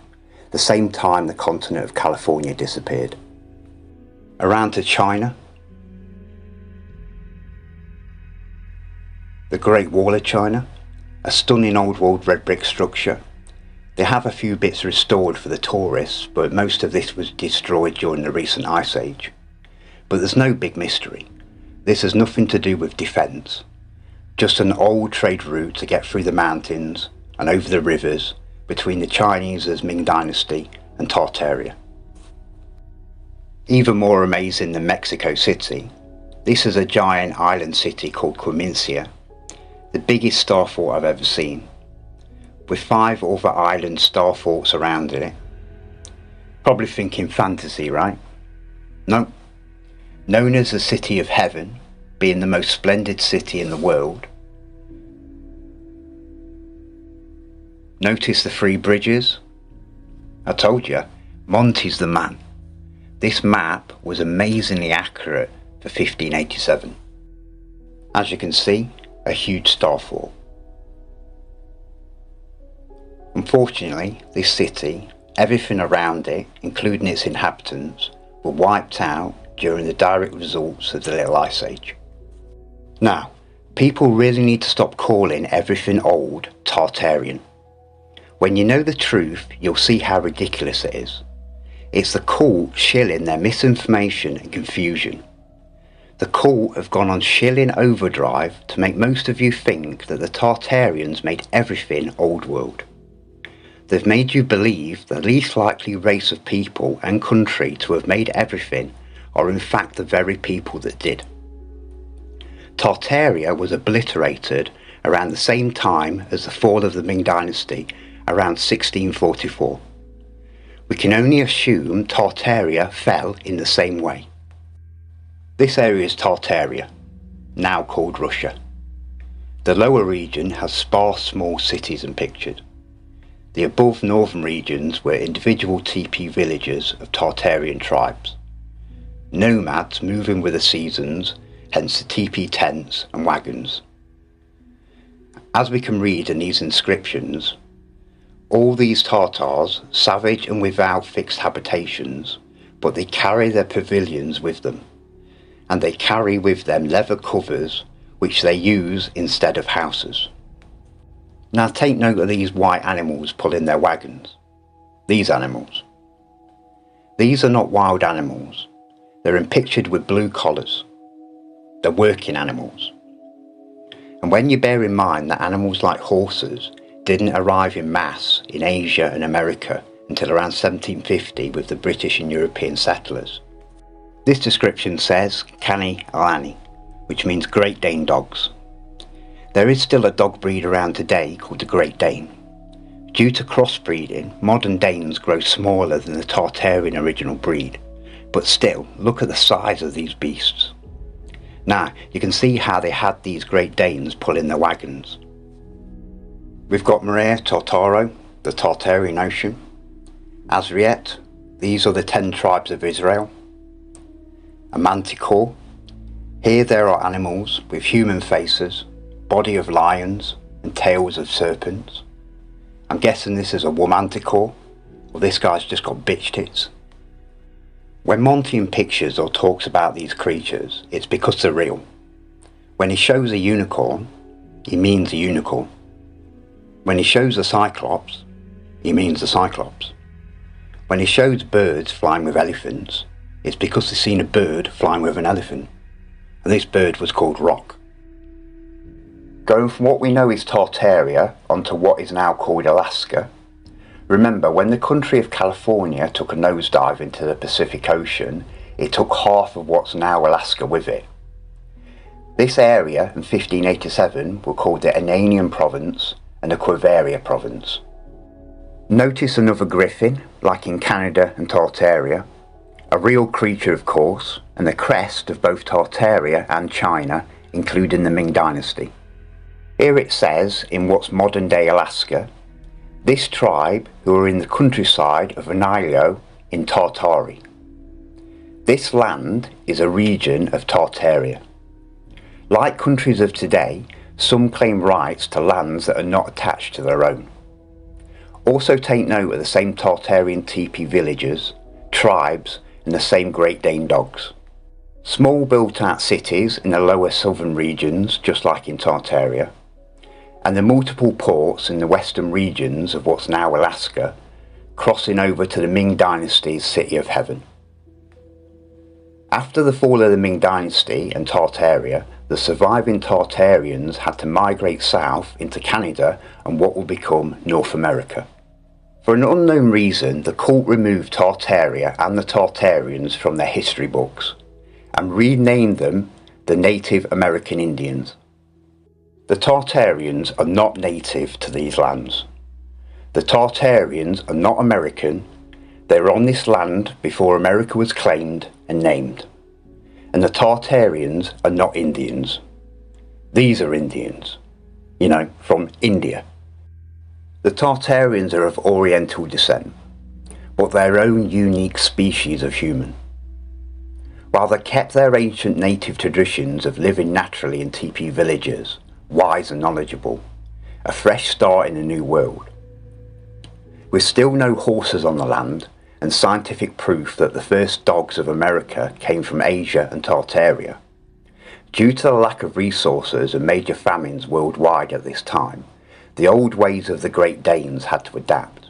the same time the continent of California disappeared. Around to China, the Great Wall of China, a stunning old world red brick structure. They have a few bits restored for the tourists, but most of this was destroyed during the recent ice age. But there's no big mystery. This has nothing to do with defence, just an old trade route to get through the mountains and over the rivers between the Chinese's Ming Dynasty and Tartaria. Even more amazing than Mexico City, this is a giant island city called Quimincia, the biggest star fort I've ever seen. with 5 other island star forts around it. Probably thinking fantasy, right? No. Known as the City of Heaven, being the most splendid city in the world. Notice the 3 bridges? I told you, Monty's the man. This map was amazingly accurate for 1587. As you can see, a huge star fort. Unfortunately, this city, everything around it, including its inhabitants, were wiped out during the direct results of the Little Ice Age. Now, people really need to stop calling everything old Tartarian. When you know the truth, you'll see how ridiculous it is. It's the cult shilling their misinformation and confusion. The cult have gone on shilling overdrive to make most of you think that the Tartarians made everything old world. They've made you believe the least likely race of people and country to have made everything are in fact the very people that did. Tartaria was obliterated around the same time as the fall of the Ming Dynasty, around 1644. We can only assume Tartaria fell in the same way. This area is Tartaria, now called Russia. The lower region has sparse small cities and pictured. The above northern regions were individual teepee villages of Tartarian tribes. Nomads moving with the seasons, hence the teepee tents and wagons. As we can read in these inscriptions, all these Tartars, savage and without fixed habitations, but they carry their pavilions with them, and they carry with them leather covers which they use instead of houses. Now take note of these white animals pulling their wagons. These animals. These are not wild animals. They're pictured with blue collars. They're working animals. And when you bear in mind that animals like horses didn't arrive in mass in Asia and America until around 1750 with the British and European settlers. This description says Canny Alani, which means Great Dane dogs. There is still a dog breed around today called the Great Dane. Due to crossbreeding, modern Danes grow smaller than the Tartarian original breed, but still, look at the size of these beasts. Now, you can see how they had these Great Danes pulling their wagons. We've got Maria Tartaro, the Tartarian Ocean. Azriet, these are the 10 tribes of Israel. A manticore. Here there are animals with human faces, body of lions and tails of serpents. I'm guessing this is a womanticore, or this guy's just got bitch tits. When Monty in pictures or talks about these creatures, it's because they're real. When he shows a unicorn, he means a unicorn. When he shows a cyclops, he means the cyclops. When he shows birds flying with elephants, it's because they've seen a bird flying with an elephant. And this bird was called Rock. Going from what we know is Tartaria onto what is now called Alaska. Remember, when the country of California took a nosedive into the Pacific Ocean, it took half of what's now Alaska with it. This area in 1587 were called the Ananian Province and the Quiveria Province. Notice another griffin, like in Canada and Tartaria, a real creature of course, and the crest of both Tartaria and China, including the Ming Dynasty. Here it says, in what's modern day Alaska, this tribe who are in the countryside of Anilio in Tartary. This land is a region of Tartaria. Like countries of today, some claim rights to lands that are not attached to their own. Also take note of the same Tartarian teepee villages, tribes and the same Great Dane dogs. Small built-out cities in the lower southern regions, just like in Tartaria, and the multiple ports in the western regions of what's now Alaska, crossing over to the Ming Dynasty's City of Heaven. After the fall of the Ming Dynasty and Tartaria, the surviving Tartarians had to migrate south into Canada and what will become North America. For an unknown reason, the cult removed Tartaria and the Tartarians from their history books and renamed them the Native American Indians. The Tartarians are not native to these lands. The Tartarians are not American. They were on this land before America was claimed and named. And the Tartarians are not Indians. These are Indians, from India. The Tartarians are of Oriental descent, but their own unique species of human. While they kept their ancient native traditions of living naturally in teepee villages, wise and knowledgeable, a fresh start in a new world. With still no horses on the land, and scientific proof that the first dogs of America came from Asia and Tartaria, due to the lack of resources and major famines worldwide at this time, the old ways of the Great Danes had to adapt.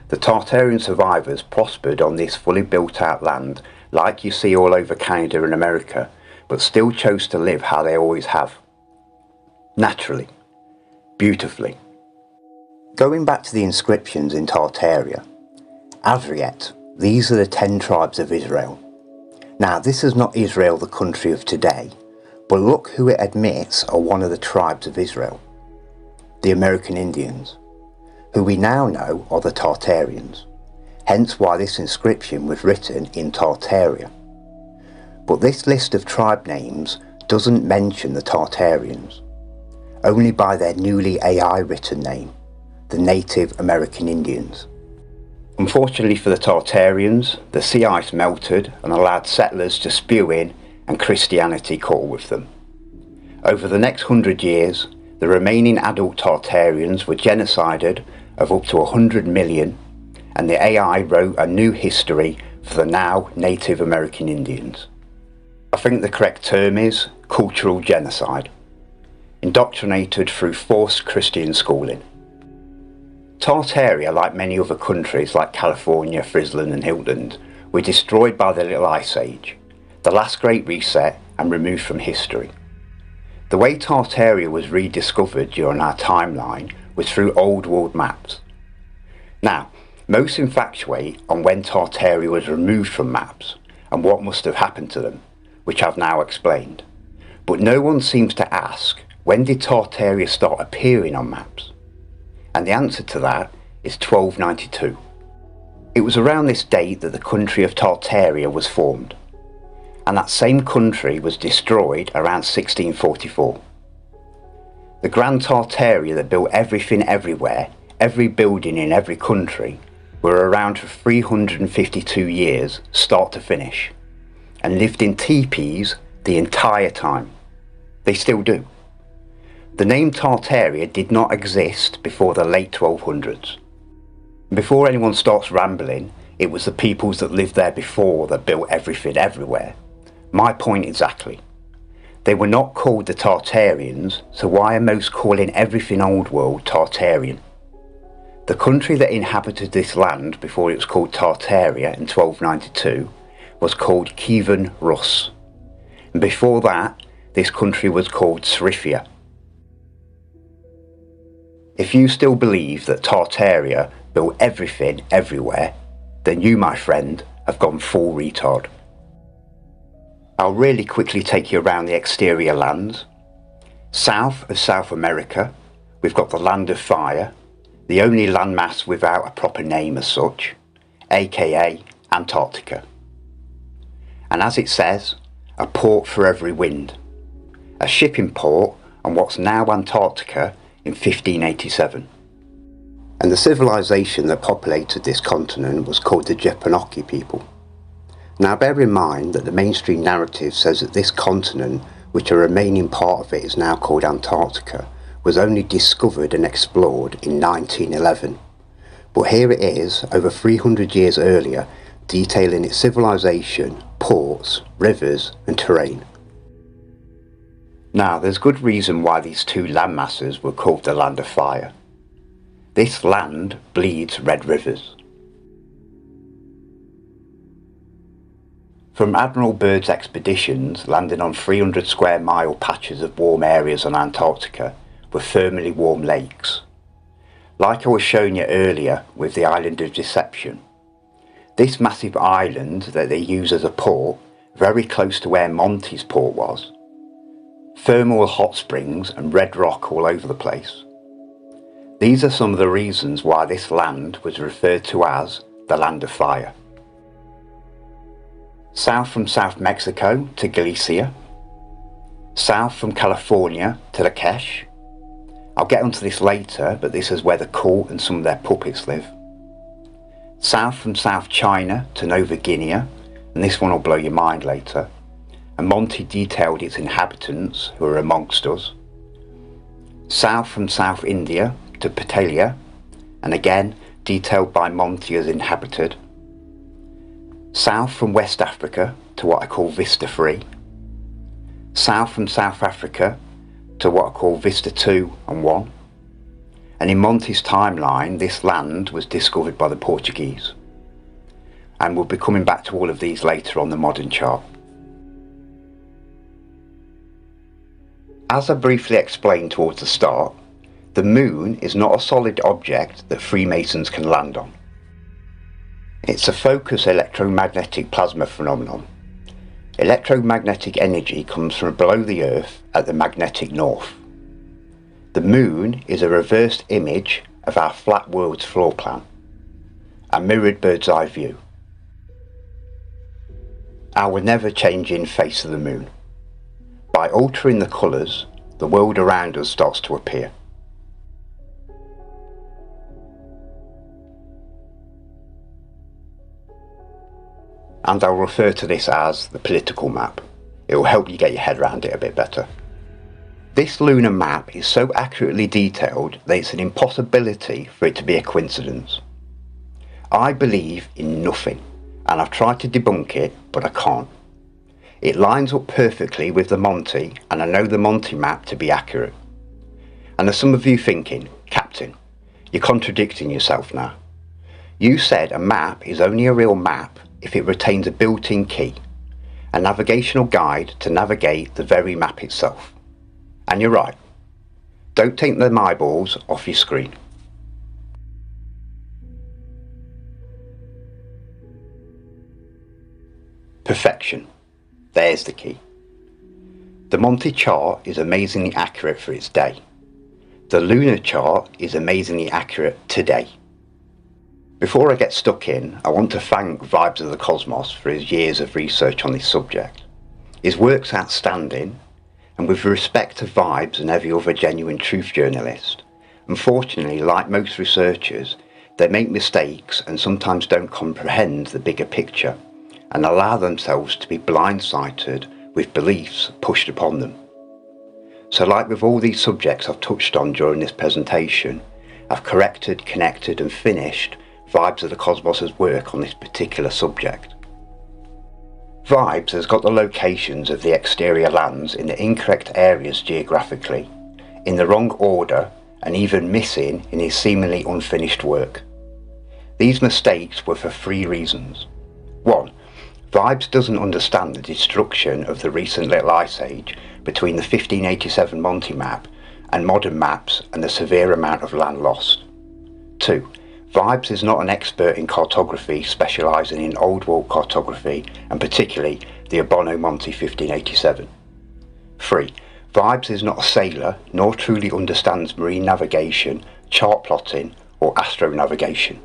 The Tartarian survivors prospered on this fully built out land like you see all over Canada and America, but still chose to live how they always have. Naturally. Beautifully. Going back to the inscriptions in Tartaria, Avriet, these are the 10 tribes of Israel. Now this is not Israel, the country of today, but look who it admits are one of the tribes of Israel. The American Indians, who we now know are the Tartarians, hence why this inscription was written in Tartaria. But this list of tribe names doesn't mention the Tartarians, only by their newly AI written name, the Native American Indians. Unfortunately for the Tartarians, the sea ice melted and allowed settlers to spew in, and Christianity caught with them. Over the next 100 years, the remaining adult Tartarians were genocided of up to 100 million, and the AI wrote a new history for the now Native American Indians. I think the correct term is cultural genocide, indoctrinated through forced Christian schooling. Tartaria, like many other countries like California, Friesland and Hilton, were destroyed by the Little Ice Age, the last great reset, and removed from history. The way Tartaria was rediscovered during our timeline was through old world maps. Now, most infatuate on when Tartaria was removed from maps and what must have happened to them, which I've now explained. But no one seems to ask, when did Tartaria start appearing on maps? And the answer to that is 1292. It was around this date that the country of Tartaria was formed, and that same country was destroyed around 1644. The Grand Tartaria that built everything everywhere, every building in every country, were around for 352 years, start to finish, and lived in teepees the entire time. They still do. The name Tartaria did not exist before the late 1200s. Before anyone starts rambling, it was the peoples that lived there before that built everything everywhere. My point exactly. They were not called the Tartarians, so why are most calling everything old world Tartarian? The country that inhabited this land before it was called Tartaria in 1292 was called Kievan Rus, and before that this country was called Srifia. If you still believe that Tartaria built everything everywhere, then you, my friend, have gone full retard. I'll really quickly take you around the exterior lands. South of South America, we've got the Land of Fire, the only landmass without a proper name as such, aka Antarctica. And as it says, a port for every wind. A shipping port on what's now Antarctica in 1587. And the civilization that populated this continent was called the Japanoki people. Now bear in mind that the mainstream narrative says that this continent, which a remaining part of it is now called Antarctica, was only discovered and explored in 1911. But here it is, over 300 years earlier, detailing its civilization, ports, rivers and terrain. Now there's good reason why these two landmasses were called the Land of Fire. This land bleeds red rivers. From Admiral Byrd's expeditions landing on 300 square mile patches of warm areas on Antarctica were thermally warm lakes. Like I was showing you earlier with the island of Deception, this massive island that they use as a port, very close to where Monty's port was, thermal hot springs and red rock all over the place. These are some of the reasons why this land was referred to as the Land of Fire. South from South Mexico to Galicia. South from California to Lakesh. I'll get onto this later, but this is where the court and some of their puppets live. South from South China to Nova Guinea, and this one will blow your mind later. And Monty detailed its inhabitants, who are amongst us. South from South India to Patalia, and again detailed by Monty as inhabited. South from West Africa to what I call Vista 3. South from South Africa to what I call Vista 2 and 1. And in Monty's timeline, this land was discovered by the Portuguese. And we'll be coming back to all of these later on the modern chart. As I briefly explained towards the start, the moon is not a solid object that Freemasons can land on. It's a focused electromagnetic plasma phenomenon. Electromagnetic energy comes from below the Earth at the magnetic north. The moon is a reversed image of our flat world's floor plan, a mirrored bird's eye view. Our never-changing face of the moon. By altering the colours, the world around us starts to appear. And I'll refer to this as the political map. It will help you get your head around it a bit better. This lunar map is so accurately detailed that it's an impossibility for it to be a coincidence. I believe in nothing, and I've tried to debunk it, but I can't. It lines up perfectly with the Monty, and I know the Monty map to be accurate. And there's some of you thinking, Captain, you're contradicting yourself now. You said a map is only a real map if it retains a built-in key, a navigational guide to navigate the very map itself. And you're right. Don't take them eyeballs off your screen. Perfection. There's the key. The Monty chart is amazingly accurate for its day. The lunar chart is amazingly accurate today. Before I get stuck in, I want to thank Vibes of the Cosmos for his years of research on this subject. His work's outstanding, and with respect to Vibes and every other genuine truth journalist, unfortunately, like most researchers, they make mistakes and sometimes don't comprehend the bigger picture and allow themselves to be blindsided with beliefs pushed upon them. So like with all these subjects I've touched on during this presentation, I've corrected, connected and finished Vibes of the Cosmos' work on this particular subject. Vibes has got the locations of the exterior lands in the incorrect areas geographically, in the wrong order and even missing in his seemingly unfinished work. These mistakes were for 3 reasons. 1. Vibes doesn't understand the destruction of the recent Little Ice Age between the 1587 Monty map and modern maps and the severe amount of land lost. 2. Vibes is not an expert in cartography specialising in Old World cartography and particularly the Abono Monty 1587. 3. Vibes is not a sailor nor truly understands marine navigation, chart plotting or astronavigation.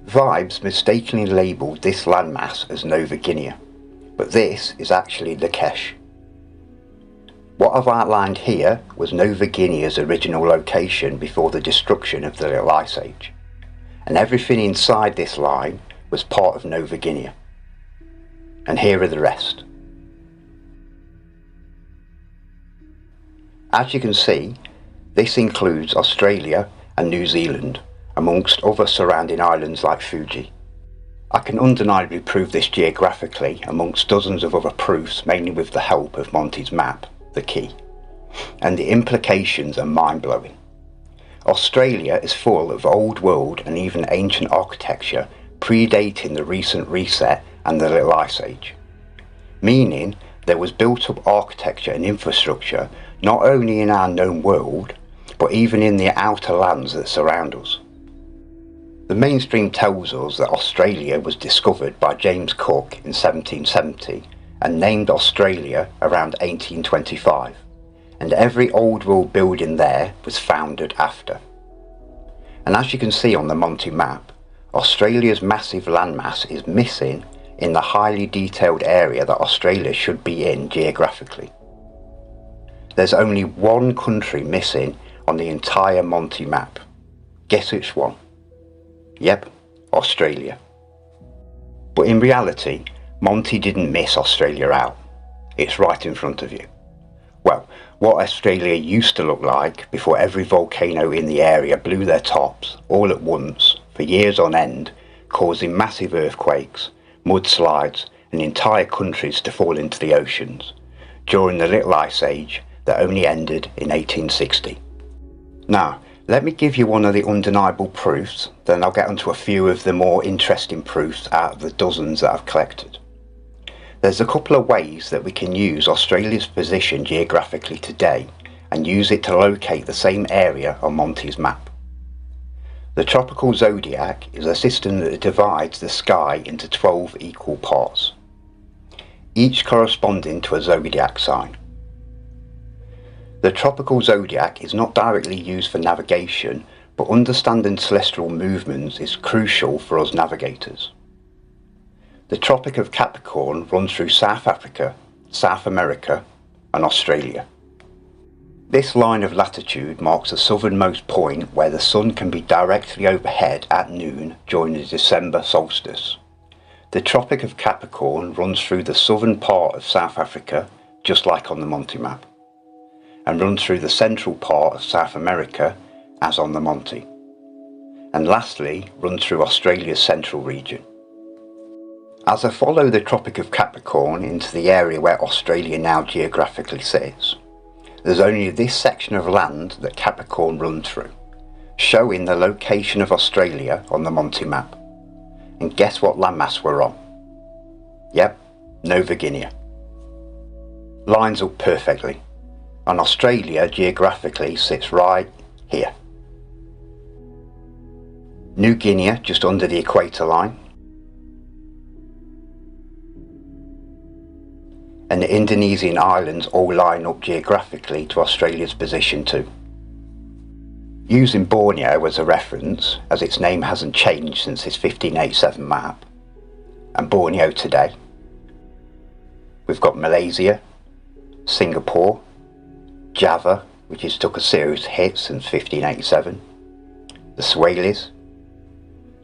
Vibes mistakenly labelled this landmass as Nova Guinea, but this is actually Lakesh. What I've outlined here was Nova Guinea's original location before the destruction of the Little Ice Age, and everything inside this line was part of Nova Guinea. And here are the rest. As you can see, this includes Australia and New Zealand, amongst other surrounding islands like Fuji. I can undeniably prove this geographically amongst dozens of other proofs, mainly with the help of Monty's map, the key. And the implications are mind-blowing. Australia is full of old world and even ancient architecture predating the recent reset and the Little Ice Age, meaning there was built up architecture and infrastructure not only in our known world but even in the outer lands that surround us. The mainstream tells us that Australia was discovered by James Cook in 1770 and named Australia around 1825. And every old world building there was founded after. And as you can see on the Monty map, Australia's massive landmass is missing in the highly detailed area that Australia should be in geographically. There's only one country missing on the entire Monty map. Guess which one? Yep, Australia. But in reality, Monty didn't miss Australia out. It's right in front of you. Well, what Australia used to look like before every volcano in the area blew their tops all at once for years on end, causing massive earthquakes, mudslides and entire countries to fall into the oceans during the Little Ice Age that only ended in 1860. Now, let me give you one of the undeniable proofs, then I'll get onto a few of the more interesting proofs out of the dozens that I've collected. There's a couple of ways that we can use Australia's position geographically today and use it to locate the same area on Monty's map. The tropical zodiac is a system that divides the sky into 12 equal parts, each corresponding to a zodiac sign. The tropical zodiac is not directly used for navigation, but understanding celestial movements is crucial for us navigators. The Tropic of Capricorn runs through South Africa, South America and Australia. This line of latitude marks the southernmost point where the sun can be directly overhead at noon during the December solstice. The Tropic of Capricorn runs through the southern part of South Africa, just like on the Monty map, and runs through the central part of South America, as on the Monty, and lastly runs through Australia's central region. As I follow the Tropic of Capricorn into the area where Australia now geographically sits, there's only this section of land that Capricorn runs through, showing the location of Australia on the Monty map. And guess what landmass we're on? Yep, Nova Guinea. Lines up perfectly, and Australia geographically sits right here. New Guinea just under the equator line, and the Indonesian islands all line up geographically to Australia's position too. Using Borneo as a reference, as its name hasn't changed since its 1587 map, and Borneo today, we've got Malaysia, Singapore, Java, which has took a serious hit since 1587, the Swahili's,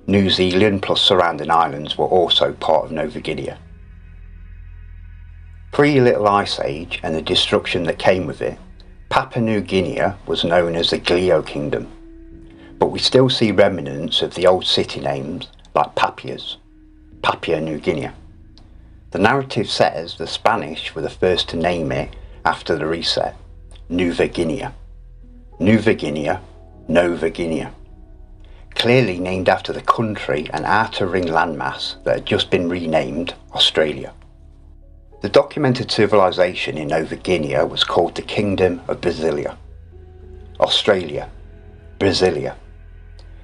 New Zealand plus surrounding islands were also part of Nova Guinea. Pre-Little Ice Age and the destruction that came with it, Papua New Guinea was known as the Glio Kingdom, but we still see remnants of the old city names like Papua New Guinea. The narrative says the Spanish were the first to name it after the reset, Nueva Guinea. Nueva Guinea, Nova Guinea. Clearly named after the country and outer ring landmass that had just been renamed Australia. The documented civilization in Nova Guinea was called the Kingdom of Brasilia. Australia, Brasilia.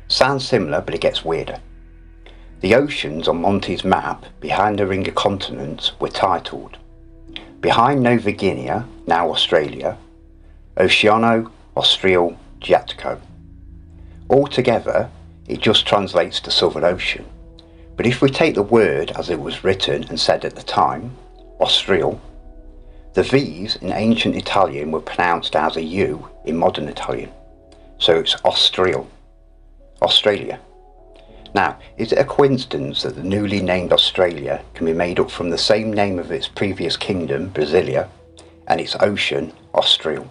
Sounds similar, but it gets weirder. The oceans on Monty's map behind the ring of continents were titled, behind Nova Guinea, now Australia, Oceano Austral Giatico. Altogether, it just translates to Southern Ocean, but if we take the word as it was written and said at the time, Austral, the V's in ancient Italian were pronounced as a U in modern Italian, so it's Austral, Australia. Now, is it a coincidence that the newly named Australia can be made up from the same name of its previous kingdom, Brasilia, and its ocean, Austral?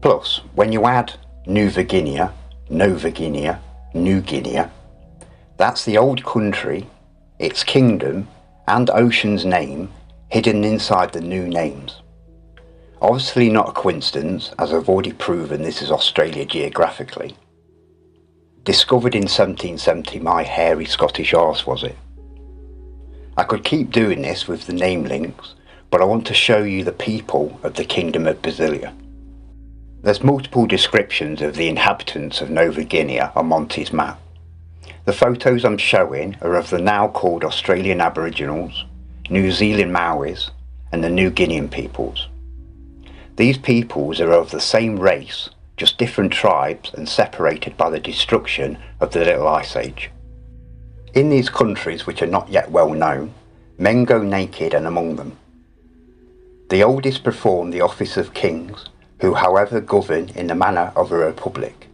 Plus, when you add Nueva Guinea, Nova Guinea, New Guinea, that's the old country, its kingdom, and ocean's name hidden inside the new names. Obviously not a coincidence, as I've already proven this is Australia geographically. Discovered in 1770, my hairy Scottish arse was it. I could keep doing this with the name links, but I want to show you the people of the Kingdom of Brasilia. There's multiple descriptions of the inhabitants of Nova Guinea on Monty's map. The photos I'm showing are of the now called Australian Aboriginals, New Zealand Maoris and the New Guinean peoples. These peoples are of the same race just different tribes and separated by the destruction of the Little Ice Age. In these countries which are not yet well known, men go naked and among them. The oldest perform the office of kings, who however govern in the manner of a republic,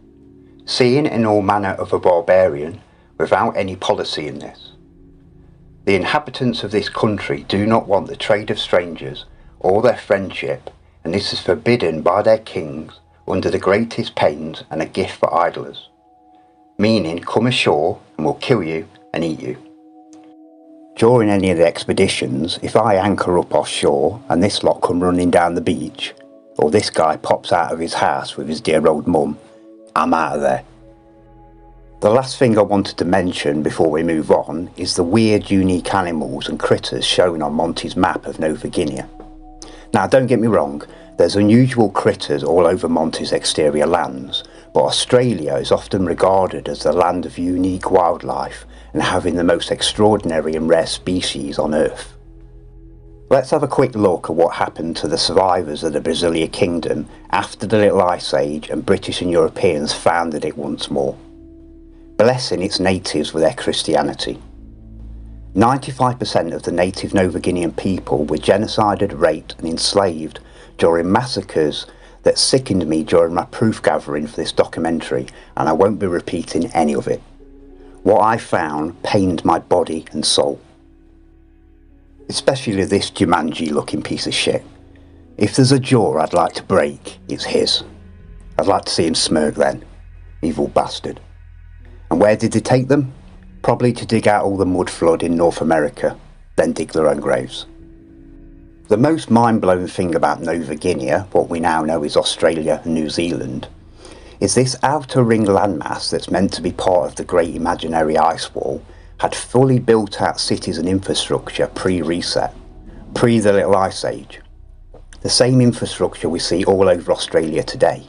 seeing in all manner of a barbarian, without any policy in this. The inhabitants of this country do not want the trade of strangers, or their friendship, and this is forbidden by their kings under the greatest pains and a gift for idlers, meaning come ashore and we'll kill you and eat you. During any of the expeditions, if I anchor up offshore and this lot come running down the beach, or this guy pops out of his house with his dear old mum, I'm out of there. The last thing I wanted to mention before we move on is the weird unique animals and critters shown on Monty's map of Nova Guinea. Now don't get me wrong, there's unusual critters all over Monty's exterior lands, but Australia is often regarded as the land of unique wildlife and having the most extraordinary and rare species on Earth. Let's have a quick look at what happened to the survivors of the Brasilia Kingdom after the Little Ice Age and British and Europeans founded it once more, blessing its natives with their Christianity. 95% of the native Nova Guinean people were genocided, raped and enslaved during massacres that sickened me during my proof gathering for this documentary, and I won't be repeating any of it. What I found pained my body and soul. Especially this Jumanji looking piece of shit. If there's a jaw I'd like to break, it's his. I'd like to see him smirk then. Evil bastard. And where did they take them? Probably to dig out all the mud flood in North America, then dig their own graves. The most mind-blowing thing about Nova Guinea, what we now know is Australia and New Zealand, is this outer ring landmass that's meant to be part of the great imaginary ice wall had fully built out cities and infrastructure pre-reset, pre the Little Ice Age. The same infrastructure we see all over Australia today.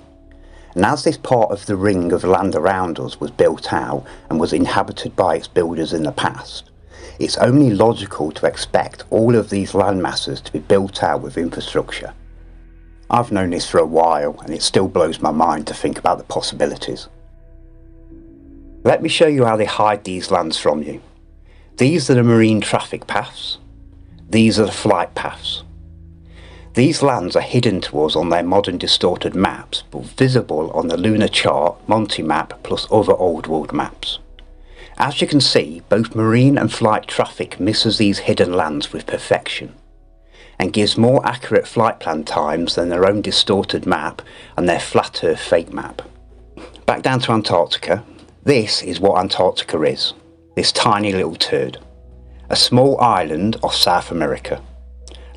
And as this part of the ring of land around us was built out and was inhabited by its builders in the past, it's only logical to expect all of these land masses to be built out with infrastructure. I've known this for a while and it still blows my mind to think about the possibilities. Let me show you how they hide these lands from you. These are the marine traffic paths. These are the flight paths. These lands are hidden to us on their modern distorted maps, but visible on the lunar chart, Monty map plus other old world maps. As you can see, both marine and flight traffic misses these hidden lands with perfection, and gives more accurate flight plan times than their own distorted map and their flat earth fake map. Back down to Antarctica. This is what Antarctica is, this tiny little turd. A small island off South America.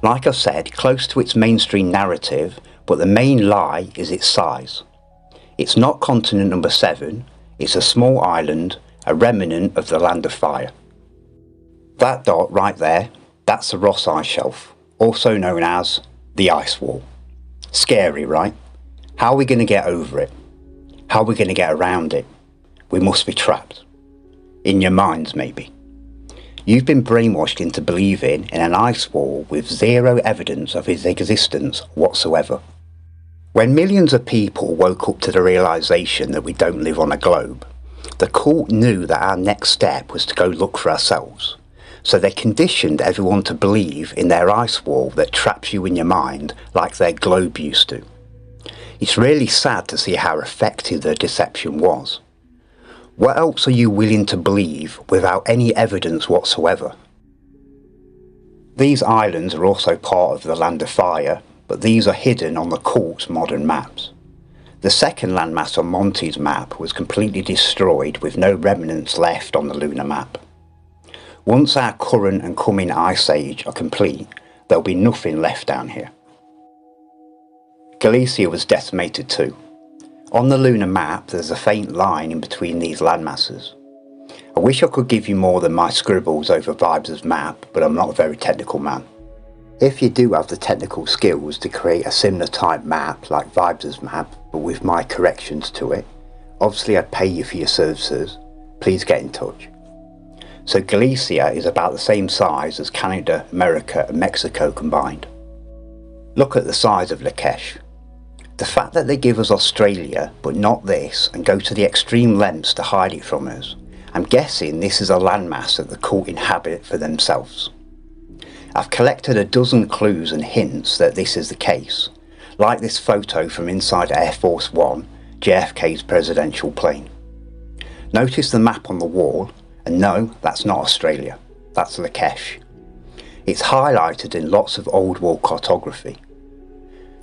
Like I've said, close to its mainstream narrative, but the main lie is its size. It's not continent number 7, it's a small island, a remnant of the Land of Fire. That dot right there, that's the Ross Ice Shelf, also known as the Ice Wall. Scary, right? How are we going to get over it? How are we going to get around it? We must be trapped. In your minds, maybe. You've been brainwashed into believing in an ice wall with zero evidence of its existence whatsoever. When millions of people woke up to the realisation that we don't live on a globe, the cult knew that our next step was to go look for ourselves. So they conditioned everyone to believe in their ice wall that traps you in your mind like their globe used to. It's really sad to see how effective their deception was. What else are you willing to believe without any evidence whatsoever? These islands are also part of the Land of Fire, but these are hidden on the cult's modern maps. The second landmass on Monty's map was completely destroyed with no remnants left on the lunar map. Once our current and coming ice age are complete, there'll be nothing left down here. Galicia was decimated too. On the lunar map there's a faint line in between these landmasses. I wish I could give you more than my scribbles over Vibes' map, but I'm not a very technical man. If you do have the technical skills to create a similar type map like Vibes' map, but with my corrections to it, obviously I'd pay you for your services, please get in touch. So Galicia is about the same size as Canada, America and Mexico combined. Look at the size of Lakesh. The fact that they give us Australia but not this and go to the extreme lengths to hide it from us, I'm guessing this is a landmass that the cult inhabit for themselves. I've collected a dozen clues and hints that this is the case, like this photo from inside Air Force One, JFK's presidential plane. Notice the map on the wall, and no, that's not Australia, that's Lakesh. It's highlighted in lots of old world cartography.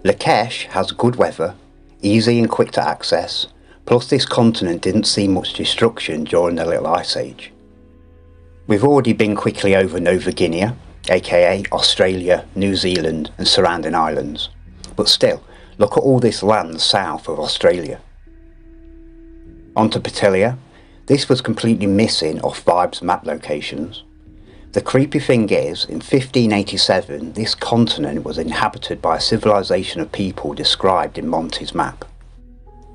Lakesh has good weather, easy and quick to access, plus this continent didn't see much destruction during the Little Ice Age. We've already been quickly over Nova Guinea, aka Australia, New Zealand and surrounding islands, but still, look at all this land south of Australia. On to Petilia. This was completely missing off Vibe's map locations. The creepy thing is, in 1587 this continent was inhabited by a civilization of people described in Monty's map.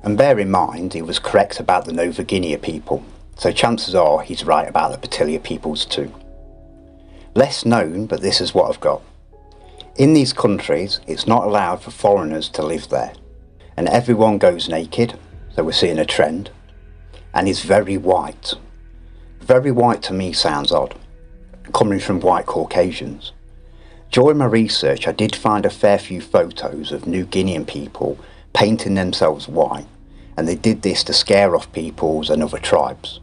And bear in mind he was correct about the Nova Guinea people, so chances are he's right about the Petilia peoples too. Less known, but this is what I've got. In these countries it's not allowed for foreigners to live there, and everyone goes naked, so we're seeing a trend, and is very white. Very white to me sounds odd, coming from white Caucasians. During my research I did find a fair few photos of New Guinean people painting themselves white, and they did this to scare off peoples and other tribes.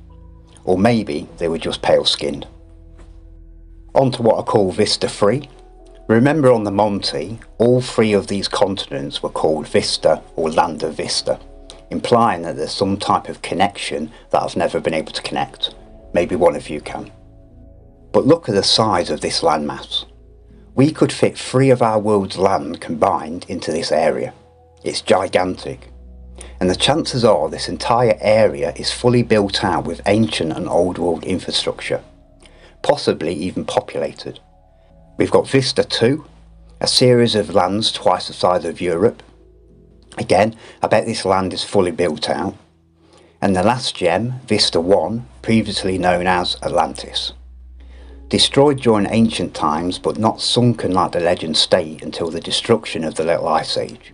Or maybe they were just pale skinned. On to what I call Vista 3. Remember on the Monty, all three of these continents were called Vista or Land of Vista, implying that there's some type of connection that I've never been able to connect. Maybe one of you can. But look at the size of this landmass. We could fit 3 of our world's land combined into this area. It's gigantic. And the chances are this entire area is fully built out with ancient and old world infrastructure, possibly even populated. We've got Vista 2, a series of lands twice the size of Europe. Again, I bet this land is fully built out. And the last gem, Vista 1, previously known as Atlantis. Destroyed during ancient times but not sunken like the legends state until the destruction of the Little Ice Age.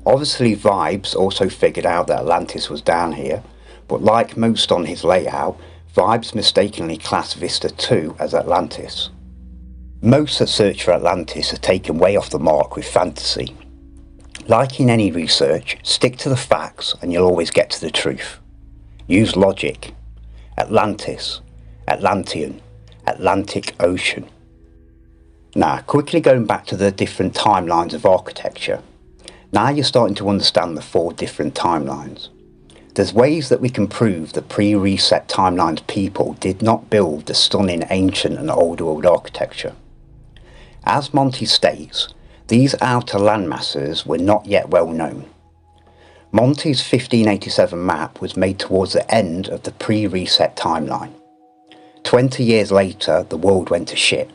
Obviously Vibes also figured out that Atlantis was down here, but like most on his layout, Vibes mistakenly classed Vista 2 as Atlantis. Most that search for Atlantis are taken way off the mark with fantasy. Like in any research, stick to the facts and you'll always get to the truth. Use logic. Atlantis, Atlantean, Atlantic Ocean. Now, quickly going back to the different timelines of architecture. Now you're starting to understand the 4 different timelines. There's ways that we can prove the pre-reset timelines people did not build the stunning ancient and old world architecture. As Monty states, these outer landmasses were not yet well known. Monty's 1587 map was made towards the end of the pre-reset timeline. 20 years later, the world went to shit.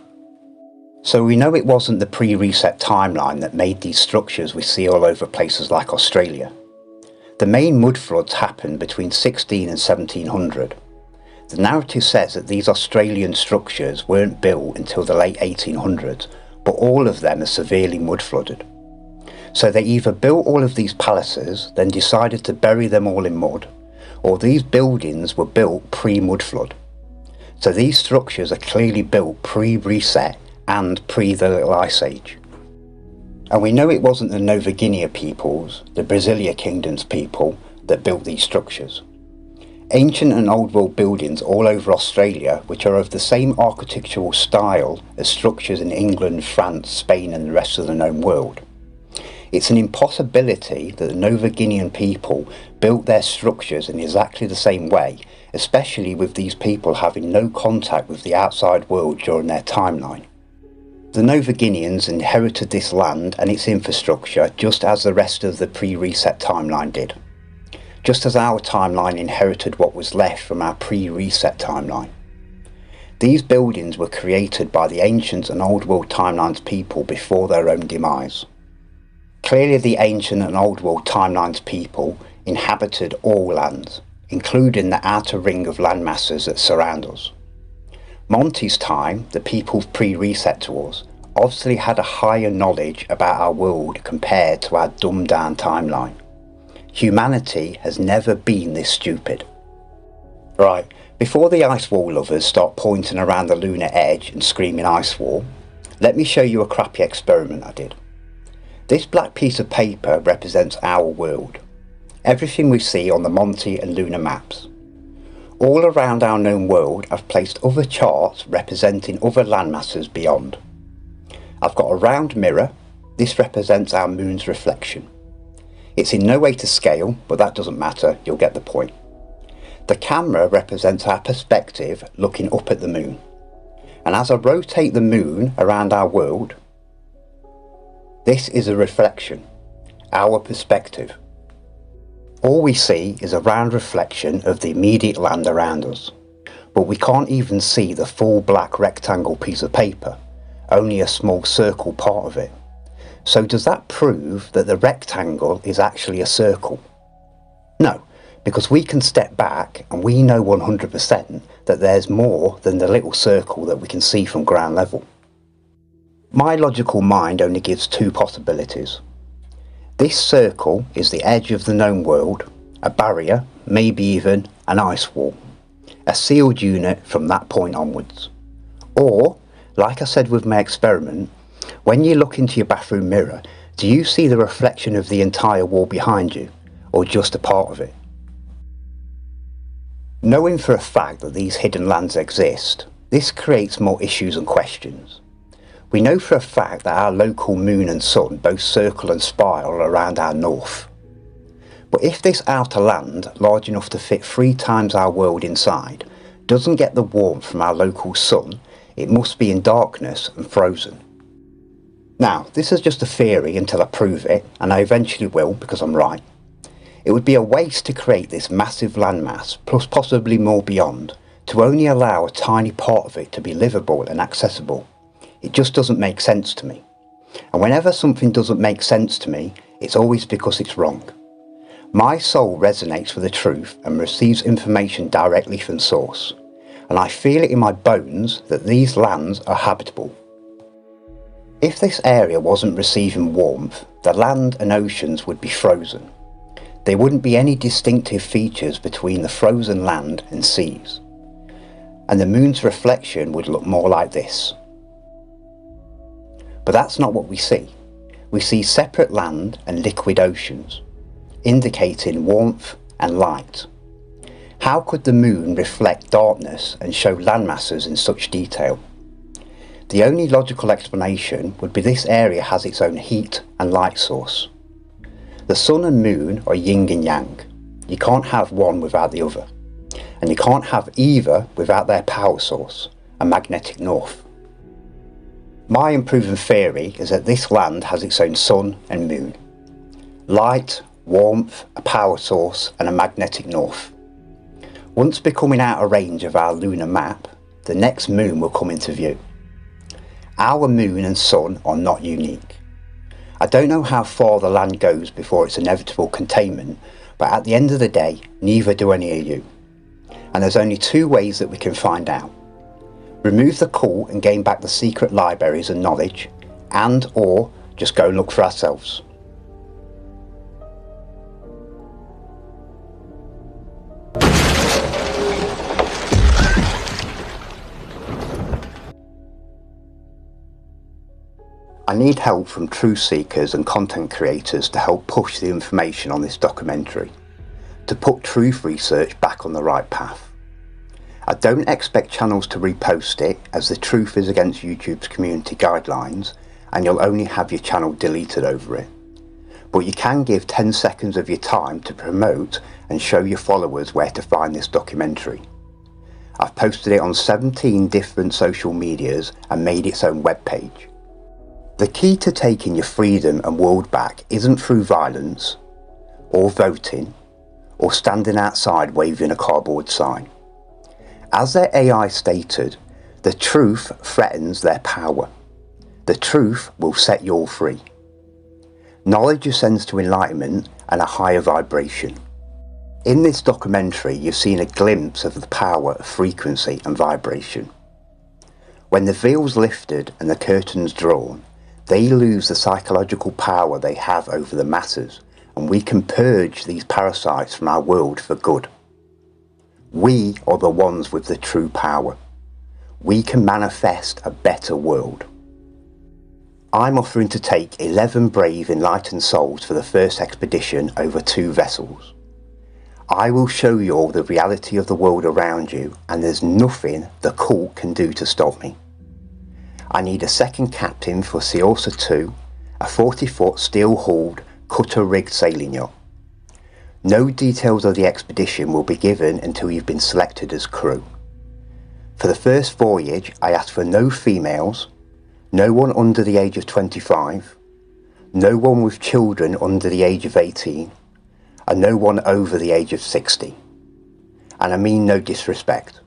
So we know it wasn't the pre-reset timeline that made these structures we see all over places like Australia. The main mud floods happened between 16 and 1700. The narrative says that these Australian structures weren't built until the late 1800s, but all of them are severely mud flooded. So they either built all of these palaces, then decided to bury them all in mud, or these buildings were built pre-mud flood. So these structures are clearly built pre-reset and pre the Little Ice Age. And we know it wasn't the Nova Guinea peoples, the Brasilia Kingdom's people, that built these structures. Ancient and old world buildings all over Australia which are of the same architectural style as structures in England, France, Spain and the rest of the known world. It's an impossibility that the Nova Guinean people built their structures in exactly the same way, especially with these people having no contact with the outside world during their timeline. The Nova Guineans inherited this land and its infrastructure just as the rest of the pre-reset timeline did. Just as our timeline inherited what was left from our pre-reset timeline. These buildings were created by the ancient and old world timelines people before their own demise. Clearly the ancient and old world timelines people inhabited all lands, including the outer ring of landmasses that surround us. Monty's time, the people pre-reset to us, obviously had a higher knowledge about our world compared to our dumbed down timeline. Humanity has never been this stupid. Right, before the ice wall lovers start pointing around the lunar edge and screaming ice wall, let me show you a crappy experiment I did. This black piece of paper represents our world. Everything we see on the Monty and lunar maps. All around our known world I've placed other charts representing other landmasses beyond. I've got a round mirror. This represents our moon's reflection. It's in no way to scale, but that doesn't matter, you'll get the point. The camera represents our perspective looking up at the moon. And as I rotate the moon around our world, this is a reflection, our perspective. All we see is a round reflection of the immediate land around us, but we can't even see the full black rectangle piece of paper, only a small circle part of it. So does that prove that the rectangle is actually a circle? No, because we can step back and we know 100% that there's more than the little circle that we can see from ground level. My logical mind only gives two possibilities. This circle is the edge of the known world, a barrier, maybe even an ice wall, a sealed unit from that point onwards. Or, like I said with my experiment, when you look into your bathroom mirror, do you see the reflection of the entire wall behind you, or just a part of it? Knowing for a fact that these hidden lands exist, this creates more issues and questions. We know for a fact that our local moon and sun both circle and spiral around our north. But if this outer land, large enough to fit 3 times our world inside, doesn't get the warmth from our local sun, it must be in darkness and frozen. Now, this is just a theory until I prove it, and I eventually will because I'm right. It would be a waste to create this massive landmass, plus possibly more beyond, to only allow a tiny part of it to be livable and accessible. It just doesn't make sense to me. And whenever something doesn't make sense to me, it's always because it's wrong. My soul resonates with the truth and receives information directly from source. And I feel it in my bones that these lands are habitable. If this area wasn't receiving warmth, the land and oceans would be frozen. There wouldn't be any distinctive features between the frozen land and seas. And the moon's reflection would look more like this. But that's not what we see. We see separate land and liquid oceans, indicating warmth and light. How could the moon reflect darkness and show landmasses in such detail? The only logical explanation would be this area has its own heat and light source. The sun and moon are yin and yang. You can't have one without the other. And you can't have either without their power source, a magnetic north. My unproven theory is that this land has its own sun and moon. Light, warmth, a power source and a magnetic north. Once becoming out of range of our lunar map, the next moon will come into view. Our moon and sun are not unique. I don't know how far the land goes before its inevitable containment, but at the end of the day, neither do any of you. And there's only 2 ways that we can find out. Remove the cult and gain back the secret libraries and knowledge, and or just go and look for ourselves. I need help from truth seekers and content creators to help push the information on this documentary, to put truth research back on the right path. I don't expect channels to repost it, as the truth is against YouTube's community guidelines and you'll only have your channel deleted over it. But you can give 10 seconds of your time to promote and show your followers where to find this documentary. I've posted it on 17 different social medias and made its own webpage. The key to taking your freedom and world back isn't through violence, or voting, or standing outside waving a cardboard sign. As their AI stated, the truth threatens their power. The truth will set you all free. Knowledge ascends to enlightenment and a higher vibration. In this documentary, you've seen a glimpse of the power of frequency and vibration. When the veil's lifted and the curtain's drawn, they lose the psychological power they have over the masses, and we can purge these parasites from our world for good. We are the ones with the true power. We can manifest a better world. I'm offering to take 11 brave enlightened souls for the first expedition over 2 vessels. I will show you all the reality of the world around you, and there's nothing the cult can do to stop me. I need a second captain for Saorsa 2, a 40-foot steel-hulled, cutter-rigged sailing yacht. No details of the expedition will be given until you've been selected as crew. For the first voyage, I ask for no females, no one under the age of 25, no one with children under the age of 18, and no one over the age of 60. And I mean no disrespect.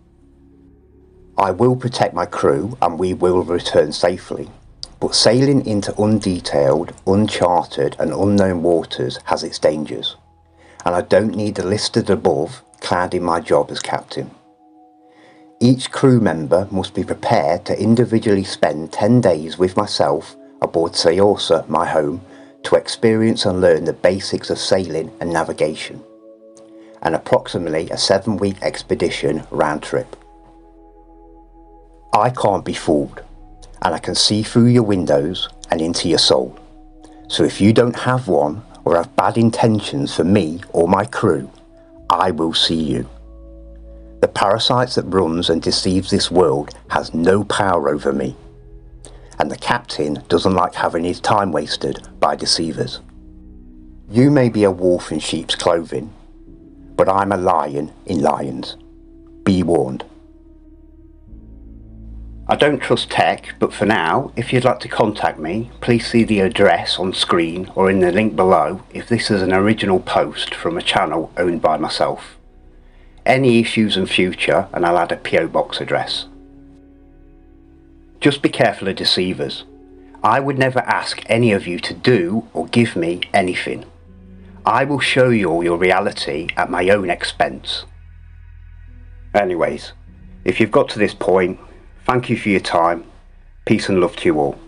I will protect my crew and we will return safely, but sailing into undetailed, uncharted and unknown waters has its dangers, and I don't need the listed above clouding my job as captain. Each crew member must be prepared to individually spend 10 days with myself aboard Saorsa, my home, to experience and learn the basics of sailing and navigation, and approximately a 7-week expedition round trip. I can't be fooled, and I can see through your windows and into your soul. So if you don't have one or have bad intentions for me or my crew, I will see you. The parasites that runs and deceives this world has no power over me, and the captain doesn't like having his time wasted by deceivers. You may be a wolf in sheep's clothing, but I'm a lion in lions. Be warned. I don't trust tech, but for now, if you'd like to contact me, please see the address on screen or in the link below if this is an original post from a channel owned by myself. Any issues in future, and I'll add a PO box address. Just be careful of deceivers. I would never ask any of you to do or give me anything. I will show you all your reality at my own expense. Anyways, if you've got to this point, thank you for your time. Peace and love to you all.